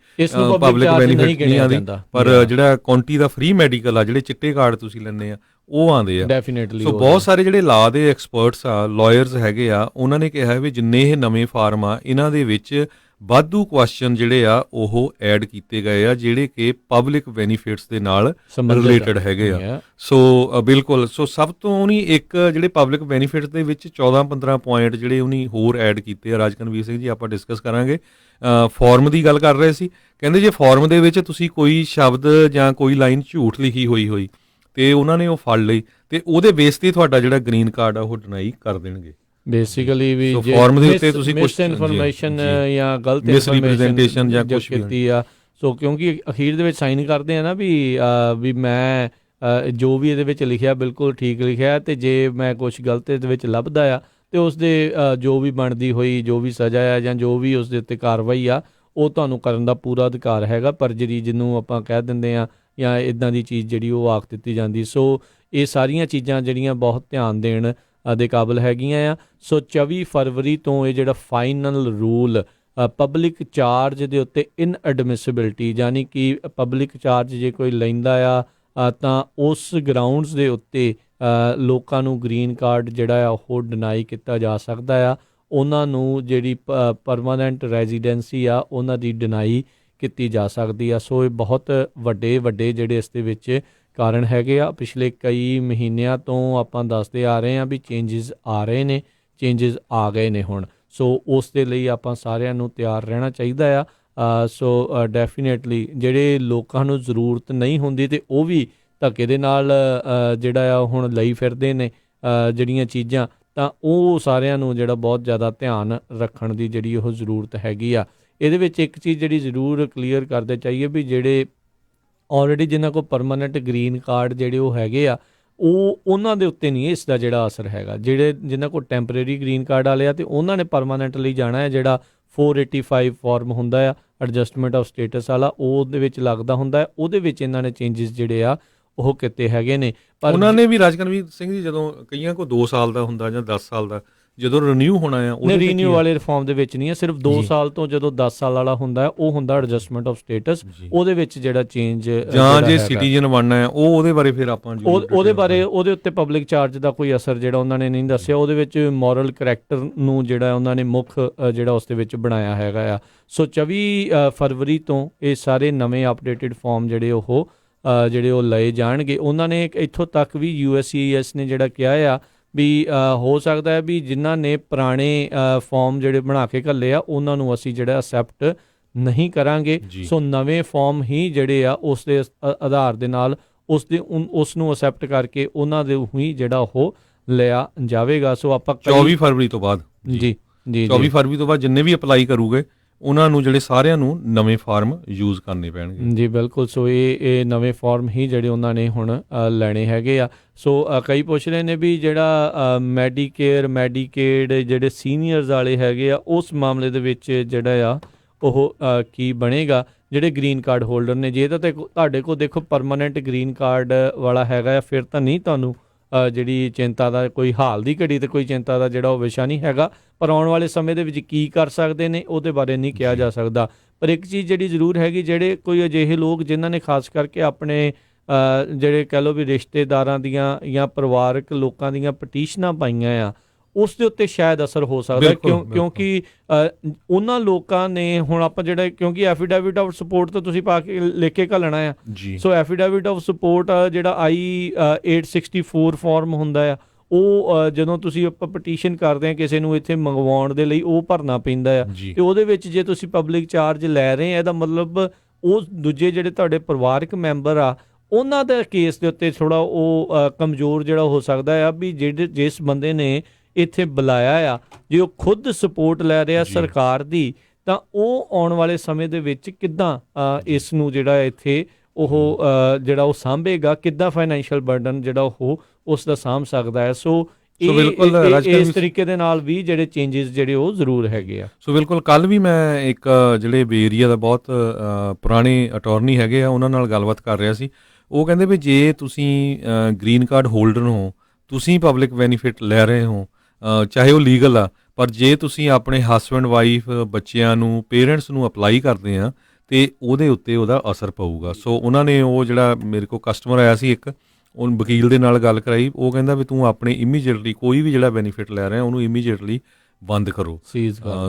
ਪਬਲਿਕ ਬੈਨੀਫਿਟ ਨਹੀਂ ਆਉਂਦੀ, ਪਰ ਜਿਹੜਾ ਕਾਉਂਟੀ ਦਾ ਫ੍ਰੀ ਮੈਡੀਕਲ ਆ, ਜਿਹੜੇ ਚਿੱਟੇ ਕਾਰਡ ਤੁਸੀਂ ਲੈਂਦੇ ਆ ਉਹ ਆਉਂਦੇ ਆ ਡੈਫੀਨੇਟਲੀ। ਸੋ ਬਹੁਤ ਸਾਰੇ ਜਿਹੜੇ ਲਾਅ ਦੇ ਐਕਸਪਰਟਸ ਆ, ਲਾਇਰਸ ਹੈਗੇ ਆ, ਉਹਨਾਂ ਨੇ ਕਿਹਾ ਵੀ ਜਿੰਨੇ ਇਹ ਨਵੇਂ ਫਾਰਮ ਆ ਇਹਨਾਂ ਦੇ ਵਿੱਚ ਵਾਧੂ ਕੁਐਸਚਨ ਜਿਹੜੇ ਆ ਉਹ ਐਡ ਕੀਤੇ ਗਏ ਆ ਜਿਹੜੇ ਕਿ ਪਬਲਿਕ ਬੈਨੀਫਿਟਸ ਦੇ ਨਾਲ ਰਿਲੇਟਡ ਹੈਗੇ ਆ। ਸੋ ਬਿਲਕੁਲ, ਸੋ ਸਭ ਤੋਂ ਉਹਨੀ ਇੱਕ ਜਿਹੜੇ ਪਬਲਿਕ ਬੈਨੀਫਿਟਸ ਦੇ ਵਿੱਚ 14-15 ਪੁਆਇੰਟ ਜਿਹੜੇ ਉਹਨੀ ਹੋਰ ਐਡ ਕੀਤੇ ਆ। ਰਾਜਕਨਵੀਰ ਸਿੰਘ ਜੀ, ਆਪਾਂ ਡਿਸਕਸ ਕਰਾਂਗੇ। ਫਾਰਮ ਦੀ ਗੱਲ ਕਰ ਰਹੇ ਸੀ, ਕਹਿੰਦੇ ਜੇ ਫਾਰਮ ਦੇ ਵਿੱਚ ਤੁਸੀਂ ਕੋਈ ਸ਼ਬਦ ਜਾਂ ਕੋਈ ਲਾਈਨ ਝੂਠ ਲਿਖੀ ਹੋਈ ਤੇ ਉਹਨਾਂ ਨੇ ਉਹ ਫੜ ਲਈ ਤੇ ਉਹਦੇ ਬੇਸ ਤੇ ਤੁਹਾਡਾ ਜਿਹੜਾ ਗ੍ਰੀਨ ਕਾਰਡ ਆ ਉਹ ਡਿਨਾਈ ਕਰ ਦੇਣਗੇ ਬੇਸਿਕਲੀ। ਵੀ ਫਾਰਮ ਦੇ ਉੱਤੇ ਤੁਸੀਂ ਕੁਝ ਇਨਫੋਰਮੇਸ਼ਨ ਜਾਂ ਗਲਤ ਮਿਸਰੀਪ੍ਰੈਜ਼ੈਂਟੇਸ਼ਨ ਜਾਂ ਕੁਝ ਕੀਤੀ ਆ, ਸੋ ਕਿਉਂਕਿ ਅਖੀਰ ਦੇ ਵਿੱਚ ਸਾਈਨ ਕਰਦੇ ਆ ਨਾ ਵੀ ਮੈਂ ਜੋ ਵੀ ਇਹਦੇ ਵਿੱਚ ਲਿਖਿਆ ਬਿਲਕੁਲ ਠੀਕ ਲਿਖਿਆ, ਤੇ ਜੇ ਮੈਂ ਕੁਝ ਗਲਤ ਇਹਦੇ ਵਿੱਚ ਲੱਭਦਾ ਆ ਤੇ ਉਸ ਦੇ ਜੋ ਵੀ ਬਣਦੀ ਹੋਈ ਜੋ ਵੀ ਸਜ਼ਾ ਆ ਜਾਂ ਜੋ ਵੀ ਉਸ ਦੇ ਉੱਤੇ ਕਾਰਵਾਈ ਆ ਉਹ ਤੁਹਾਨੂੰ ਕਰਨ ਦਾ ਪੂਰਾ ਅਧਿਕਾਰ ਹੈਗਾ। ਪਰਜਰੀ ਜਿਹਨੂੰ ਆਪਾਂ ਕਹਿ ਦਿੰਦੇ ਆ ਜਾਂ ਇੱਦਾਂ ਦੀ ਚੀਜ਼ ਜਿਹੜੀ ਉਹ ਆਖ ਦਿੱਤੀ ਜਾਂਦੀ। ਸੋ ਇਹ ਸਾਰੀਆਂ ਚੀਜ਼ਾਂ ਜਿਹੜੀਆਂ ਬਹੁਤ ਧਿਆਨ ਦੇਣ ਦੇ ਕਾਬਲ ਹੈਗੀਆਂ ਆ। ਸੋ 24 ਫਰਵਰੀ ਤੋਂ ਇਹ ਜਿਹੜਾ ਫਾਈਨਲ ਰੂਲ ਪਬਲਿਕ ਚਾਰਜ ਦੇ ਉੱਤੇ ਇਨਐਡਮਿਸਿਬਿਲਿਟੀ, ਯਾਨੀ ਕਿ ਪਬਲਿਕ ਚਾਰਜ ਜੇ ਕੋਈ ਲੈਂਦਾ ਆ ਤਾਂ ਉਸ ਗਰਾਊਂਡਸ ਦੇ ਉੱਤੇ ਲੋਕਾਂ ਨੂੰ ਗ੍ਰੀਨ ਕਾਰਡ ਜਿਹੜਾ ਆ ਉਹ ਡਿਨਾਈ ਕੀਤਾ ਜਾ ਸਕਦਾ ਆ। ਉਹਨਾਂ ਨੂੰ ਜਿਹੜੀ ਪਰਮਾਨੈਂਟ ਰੈਜ਼ੀਡੈਂਸੀ ਆ ਉਹਨਾਂ ਦੀ ਡਿਨਾਈ ਕੀਤੀ ਜਾ ਸਕਦੀ ਆ। ਸੋ ਇਹ ਬਹੁਤ ਵੱਡੇ ਜਿਹੜੇ ਇਸ ਦੇ ਵਿੱਚ ਕਾਰਨ ਹੈਗੇ ਆ। ਪਿਛਲੇ ਕਈ ਮਹੀਨਿਆਂ ਤੋਂ ਆਪਾਂ ਦੱਸਦੇ ਆ ਰਹੇ ਹਾਂ ਵੀ ਚੇਂਜਸ ਆ ਰਹੇ ਨੇ, ਚੇਂਜਸ ਆ ਗਏ ਨੇ ਹੁਣ। ਸੋ ਉਸ ਦੇ ਲਈ ਆਪਾਂ ਸਾਰਿਆਂ ਨੂੰ ਤਿਆਰ ਰਹਿਣਾ ਚਾਹੀਦਾ ਆ। ਸੋ ਡੈਫੀਨੇਟਲੀ ਜਿਹੜੇ ਲੋਕਾਂ ਨੂੰ ਜ਼ਰੂਰਤ ਨਹੀਂ ਹੁੰਦੀ ਤੇ ਉਹ ਵੀ ਧੱਕੇ ਦੇ ਨਾਲ ਜਿਹੜਾ ਆ ਹੁਣ ਲਈ ਫਿਰਦੇ ਨੇ ਜਿਹੜੀਆਂ ਚੀਜ਼ਾਂ, ਤਾਂ ਉਹ ਸਾਰਿਆਂ ਨੂੰ ਜਿਹੜਾ ਬਹੁਤ ਜ਼ਿਆਦਾ ਧਿਆਨ ਰੱਖਣ ਦੀ ਜਿਹੜੀ ਉਹ ਜ਼ਰੂਰਤ ਹੈਗੀ ਆ। ਇਹਦੇ ਵਿੱਚ ਇੱਕ ਚੀਜ਼ ਜਿਹੜੀ ਜ਼ਰੂਰ ਕਲੀਅਰ ਕਰਦੇ ਚਾਹੀਏ ਵੀ ਜਿਹੜੇ ਆਲਰੇਡੀ ਜਿਨ੍ਹਾਂ ਕੋਲ ਪਰਮਾਨੈਂਟ ਗ੍ਰੀਨ ਕਾਰਡ ਜਿਹੜੇ ਉਹ ਹੈਗੇ ਆ ਉਹਨਾਂ ਦੇ ਉੱਤੇ ਨਹੀਂ ਇਸ ਦਾ ਜਿਹੜਾ ਅਸਰ ਹੈਗਾ। ਜਿਹੜੇ ਜਿਨ੍ਹਾਂ ਕੋਲ ਟੈਂਪਰੇਰੀ ਗ੍ਰੀਨ ਕਾਰਡ ਵਾਲੇ ਆ ਤੇ ਉਹਨਾਂ ਨੇ ਪਰਮਾਨੈਂਟ ਲਈ ਜਾਣਾ ਹੈ, ਜਿਹੜਾ 485 ਫਾਰਮ ਹੁੰਦਾ ਆ ਐਡਜਸਟਮੈਂਟ ਆਫ ਸਟੇਟਸ ਵਾਲਾ, ਉਹਦੇ ਵਿੱਚ ਲੱਗਦਾ ਹੁੰਦਾ, ਉਹਦੇ ਵਿੱਚ ਇਹਨਾਂ ਨੇ ਚੇਂਜਸ ਜਿਹੜੇ ਆ ਉਹ ਕੀਤੇ ਹੈਗੇ ਨੇ। ਪਰ ਉਹਨਾਂ ਨੇ ਵੀ ਰਾਜਕਨਵੀਰ ਸਿੰਘ ਜੀ ਜਦੋਂ ਕਈਆਂ ਕੋਲ 2 ਸਾਲ ਦਾ ਹੁੰਦਾ ਜਾਂ 10 ਸਾਲ ਦਾ ਜਦੋਂ ਰੀਨਿਊ ਹੋਣਾ ਆ, ਉਹ ਰੀਨਿਊ ਵਾਲੇ ਰਿਫਾਰਮ ਦੇ ਵਿੱਚ ਨਹੀਂ ਹੈ, ਸਿਰਫ 2 ਸਾਲ ਤੋਂ ਜਦੋਂ 10 ਸਾਲ ਵਾਲਾ ਹੁੰਦਾ ਹੈ ਉਹ ਹੁੰਦਾ ਐਡਜਸਟਮੈਂਟ ਆਫ ਸਟੇਟਸ, ਉਹਦੇ ਵਿੱਚ ਜਿਹੜਾ ਚੇਂਜ ਜਾਂ ਜੇ ਸਿਟੀਜ਼ਨ ਬਣਨਾ ਹੈ ਉਹਦੇ ਬਾਰੇ ਫਿਰ ਆਪਾਂ ਉਹਦੇ ਬਾਰੇ ਉਹਦੇ ਉੱਤੇ ਪਬਲਿਕ ਚਾਰਜ ਦਾ ਕੋਈ ਅਸਰ ਜਿਹੜਾ ਉਹਨਾਂ ਨੇ ਨਹੀਂ ਦੱਸਿਆ। ਉਹਦੇ ਵਿੱਚ ਮੋਰਲ ਕਰੈਕਟਰ ਨੂੰ ਜਿਹੜਾ ਉਹਨਾਂ ਨੇ ਮੁੱਖ ਜਿਹੜਾ ਉਸ ਦੇ ਵਿੱਚ ਬਣਾਇਆ ਹੈਗਾ ਆ। ਸੋ 24 ਫਰਵਰੀ ਤੋਂ ਇਹ ਸਾਰੇ ਨਵੇਂ ਅਪਡੇਟਡ ਫਾਰਮ ਜਿਹੜੇ ਉਹ ਲਏ ਜਾਣਗੇ। ਉਹਨਾਂ ਨੇ ਇੱਥੋਂ ਤੱਕ ਵੀ USCIS ਨੇ ਜਿਹੜਾ ਕਿਹਾ ਆ ਵੀ ਹੋ ਸਕਦਾ ਹੈ ਵੀ ਜਿਨ੍ਹਾਂ ਨੇ ਪੁਰਾਣੇ ਫਾਰਮ ਜਿਹੜੇ ਬਣਾ ਕੇ ਘੱਲੇ ਆ ਉਹਨਾਂ ਨੂੰ ਅਸੀਂ ਜਿਹੜਾ ਅਸੈਪਟ ਨਹੀਂ ਕਰਾਂਗੇ। ਸੋ ਨਵੇਂ ਫਾਰਮ ਹੀ ਜਿਹੜੇ ਆ ਉਸ ਦੇ ਆਧਾਰ ਦੇ ਨਾਲ ਉਸ ਨੂੰ ਅਸੈਪਟ ਕਰਕੇ ਉਹਨਾਂ ਦੇ ਹੀ ਜਿਹੜਾ ਉਹ ਲਿਆ ਜਾਵੇਗਾ। ਸੋ ਆਪਾਂ 24 ਫਰਵਰੀ ਤੋਂ ਬਾਅਦ 24 ਫਰਵਰੀ ਤੋਂ ਬਾਅਦ ਜਿੰਨੇ ਵੀ ਅਪਲਾਈ ਕਰੂਗੇ ਉਹਨਾਂ ਨੂੰ ਜਿਹੜੇ ਸਾਰਿਆਂ ਨੂੰ ਨਵੇਂ ਫਾਰਮ ਯੂਜ਼ ਕਰਨੇ ਪੈਣਗੇ। ਜੀ ਬਿਲਕੁਲ। ਸੋ ਇਹ ਨਵੇਂ ਫਾਰਮ ਹੀ ਜਿਹੜੇ ਉਹਨਾਂ ਨੇ ਹੁਣ ਲੈਣੇ ਹੈਗੇ ਆ। ਸੋ ਕਈ ਪੁੱਛ ਰਹੇ ਨੇ ਵੀ ਜਿਹੜਾ ਮੈਡੀਕੇਅਰ ਮੈਡੀਕੇਡ ਜਿਹੜੇ ਸੀਨੀਅਰਸ ਵਾਲੇ ਹੈਗੇ ਆ ਉਸ ਮਾਮਲੇ ਦੇ ਵਿੱਚ ਜਿਹੜਾ ਆ ਉਹ ਕੀ ਬਣੇਗਾ ਜਿਹੜੇ ਗ੍ਰੀਨ ਕਾਰਡ ਹੋਲਡਰ ਨੇ। ਜੇ ਤਾਂ ਤੁਹਾਡੇ ਕੋਲ ਦੇਖੋ ਪਰਮਾਨੈਂਟ ਗ੍ਰੀਨ ਕਾਰਡ ਵਾਲਾ ਹੈਗਾ ਆ ਫਿਰ ਤਾਂ ਨਹੀਂ ਤੁਹਾਨੂੰ ਜਿਹੜੀ ਚਿੰਤਾ ਦਾ ਕੋਈ ਹਾਲ ਦੀ ਘੜੀ ਤੇ ਕੋਈ ਚਿੰਤਾ ਦਾ ਜਿਹੜਾ ਉਹ ਵਿਸ਼ਾ ਨਹੀਂ ਹੈਗਾ, ਪਰ ਆਉਣ ਵਾਲੇ ਸਮੇਂ ਦੇ ਵਿੱਚ ਕੀ ਕਰ ਸਕਦੇ ਨੇ ਉਹਦੇ ਬਾਰੇ ਨਹੀਂ ਕਿਹਾ ਜਾ ਸਕਦਾ। ਪਰ ਇੱਕ ਚੀਜ਼ ਜਿਹੜੀ ਜ਼ਰੂਰ ਹੈਗੀ, ਜਿਹੜੇ ਕੋਈ ਅਜਿਹੇ ਲੋਕ ਜਿਨ੍ਹਾਂ ਨੇ ਖਾਸ ਕਰਕੇ ਆਪਣੇ ਜਿਹੜੇ ਕਹਿ ਲਓ ਵੀ ਰਿਸ਼ਤੇਦਾਰਾਂ ਦੀਆਂ ਜਾਂ ਪਰਿਵਾਰਕ ਲੋਕਾਂ ਦੀਆਂ ਪਟੀਸ਼ਨਾਂ ਪਾਈਆਂ ਆ ਉਸ ਦੇ ਉੱਤੇ ਸ਼ਾਇਦ ਅਸਰ ਹੋ ਸਕਦਾ, ਕਿਉਂਕਿ ਉਹਨਾਂ ਲੋਕਾਂ ਨੇ ਹੁਣ ਆਪਾਂ ਜਿਹੜਾ ਕਿਉਂਕਿ ਐਫੀਡੈਵਿਟ ਆਫ ਸਪੋਰਟ ਤਾਂ ਤੁਸੀਂ ਪਾ ਕੇ ਲਿਖ ਕੇ ਘੱਲਣਾ ਆ। ਸੋ ਐਫੀਡੈਵਿਟ ਆਫ ਸਪੋਰਟ ਜਿਹੜਾ I-864 ਫਾਰਮ ਹੁੰਦਾ ਆ ਉਹ ਜਦੋਂ ਤੁਸੀਂ ਆਪਾਂ ਪਟੀਸ਼ਨ ਕਰਦੇ ਆ ਕਿਸੇ ਨੂੰ ਇੱਥੇ ਮੰਗਵਾਉਣ ਦੇ ਲਈ ਉਹ ਭਰਨਾ ਪੈਂਦਾ ਆ। ਤੇ ਉਹਦੇ ਵਿੱਚ ਜੇ ਤੁਸੀਂ ਪਬਲਿਕ ਚਾਰਜ ਲੈ ਰਹੇ ਆ ਇਹਦਾ ਮਤਲਬ ਉਹ ਦੂਜੇ ਜਿਹੜੇ ਤੁਹਾਡੇ ਪਰਿਵਾਰਕ ਮੈਂਬਰ ਆ ਉਹਨਾਂ ਦਾ ਕੇਸ ਦੇ ਉੱਤੇ ਥੋੜ੍ਹਾ ਉਹ ਕਮਜ਼ੋਰ ਜਿਹੜਾ ਹੋ ਸਕਦਾ ਆ ਵੀ ਜਿਸ ਬੰਦੇ ਨੇ ਇੱਥੇ ਬੁਲਾਇਆ ਆ ਜੇ ਉਹ ਖੁਦ ਸਪੋਰਟ ਲੈ ਰਿਹਾ ਸਰਕਾਰ ਦੀ ਤਾਂ ਉਹ ਆਉਣ ਵਾਲੇ ਸਮੇਂ ਦੇ ਵਿੱਚ ਕਿੱਦਾਂ ਇਸ ਨੂੰ ਜਿਹੜਾ ਇੱਥੇ ਉਹ ਜਿਹੜਾ ਉਹ ਸਾਂਭੇਗਾ, ਕਿੱਦਾਂ ਫਾਈਨੈਂਸ਼ੀਅਲ ਬਰਡਨ ਜਿਹੜਾ ਉਹ ਉਸ ਦਾ ਸਾਂਭ ਸਕਦਾ ਹੈ। ਸੋ ਬਿਲਕੁਲ ਇਸ ਤਰੀਕੇ ਦੇ ਨਾਲ ਵੀ ਜਿਹੜੇ ਚੇਂਜਸ ਜਿਹੜੇ ਉਹ ਜ਼ਰੂਰ ਹੈਗੇ ਆ। ਸੋ ਬਿਲਕੁਲ ਕੱਲ ਵੀ ਮੈਂ ਇੱਕ ਜਿਹੜੇ ਬੇ ਏਰੀਆ ਦਾ ਬਹੁਤ ਪੁਰਾਣੇ ਅਟਾਰਨੀ ਹੈਗੇ ਆ ਉਹਨਾਂ ਨਾਲ ਗੱਲਬਾਤ ਕਰ ਰਿਹਾ ਸੀ। ਉਹ ਕਹਿੰਦੇ ਵੀ ਜੇ ਤੁਸੀਂ ਗ੍ਰੀਨ ਕਾਰਡ ਹੋਲਡਰ ਹੋ, ਤੁਸੀਂ ਪਬਲਿਕ ਬੈਨੀਫਿਟ ਲੈ ਰਹੇ ਹੋ, ਚਾਹੇ ਉਹ ਲੀਗਲ ਆ, ਪਰ ਜੇ ਤੁਸੀਂ ਆਪਣੇ ਹਸਬੈਂਡ ਵਾਈਫ ਬੱਚਿਆਂ ਨੂੰ ਪੇਰੈਂਟਸ ਨੂੰ ਅਪਲਾਈ ਕਰਦੇ ਆ ਅਤੇ ਉਹਦੇ ਉੱਤੇ ਉਹਦਾ ਅਸਰ ਪਊਗਾ। ਸੋ ਉਹਨਾਂ ਨੇ ਉਹ ਜਿਹੜਾ ਮੇਰੇ ਕੋਲ ਕਸਟਮਰ ਆਇਆ ਸੀ ਇੱਕ, ਉਹ ਵਕੀਲ ਦੇ ਨਾਲ ਗੱਲ ਕਰਾਈ, ਉਹ ਕਹਿੰਦਾ ਵੀ ਤੂੰ ਆਪਣੇ ਇਮੀਡੀਏਟਲੀ ਕੋਈ ਵੀ ਜਿਹੜਾ ਬੈਨੀਫਿਟ ਲੈ ਰਿਹਾ ਉਹਨੂੰ ਇਮੀਡੀਏਟਲੀ ਬੰਦ ਕਰੋ।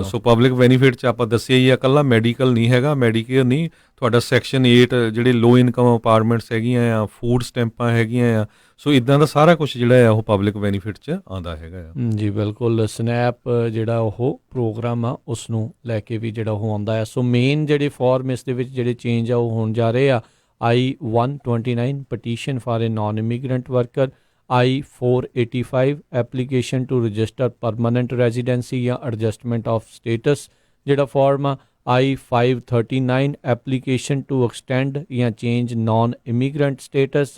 ਸੋ ਪਬਲਿਕ ਬੈਨੀਫਿਟ 'ਚ ਆਪਾਂ ਦੱਸਿਆ ਹੀ ਆ, ਇਕੱਲਾ ਮੈਡੀਕਲ ਨਹੀਂ ਹੈਗਾ, ਮੈਡੀਕੇਅਰ ਨਹੀਂ, ਤੁਹਾਡਾ ਸੈਕਸ਼ਨ 8 ਜਿਹੜੇ ਲੋ ਇਨਕਮ ਅਪਾਰਟਮੈਂਟਸ ਹੈਗੀਆਂ ਆ, ਫੂਡ ਸਟੈਂਪਾਂ ਹੈਗੀਆਂ ਆ, ਸੋ ਇੱਦਾਂ ਦਾ ਸਾਰਾ ਕੁਛ ਜਿਹੜਾ ਆ ਉਹ ਪਬਲਿਕ ਬੈਨੀਫਿਟ 'ਚ ਆਉਂਦਾ ਹੈਗਾ ਆ। ਜੀ ਬਿਲਕੁਲ, ਸਨੈਪ ਜਿਹੜਾ ਉਹ ਪ੍ਰੋਗਰਾਮ ਆ ਉਸ ਨੂੰ ਲੈ ਕੇ ਵੀ ਜਿਹੜਾ ਉਹ ਆਉਂਦਾ ਹੈ। ਸੋ ਮੇਨ ਜਿਹੜੇ ਫਾਰਮ ਇਸ ਦੇ ਵਿੱਚ ਜਿਹੜੇ ਚੇਂਜ ਆ ਉਹ ਹੋਣ ਜਾ ਰਹੇ ਆ। I-129 petition for a non-immigrant worker, I-485 application to register permanent residency ਜਾਂ adjustment of status ਜਿਹੜਾ ਫਾਰਮ ਆ, I-539 application to extend ਜਾਂ change non-immigrant status,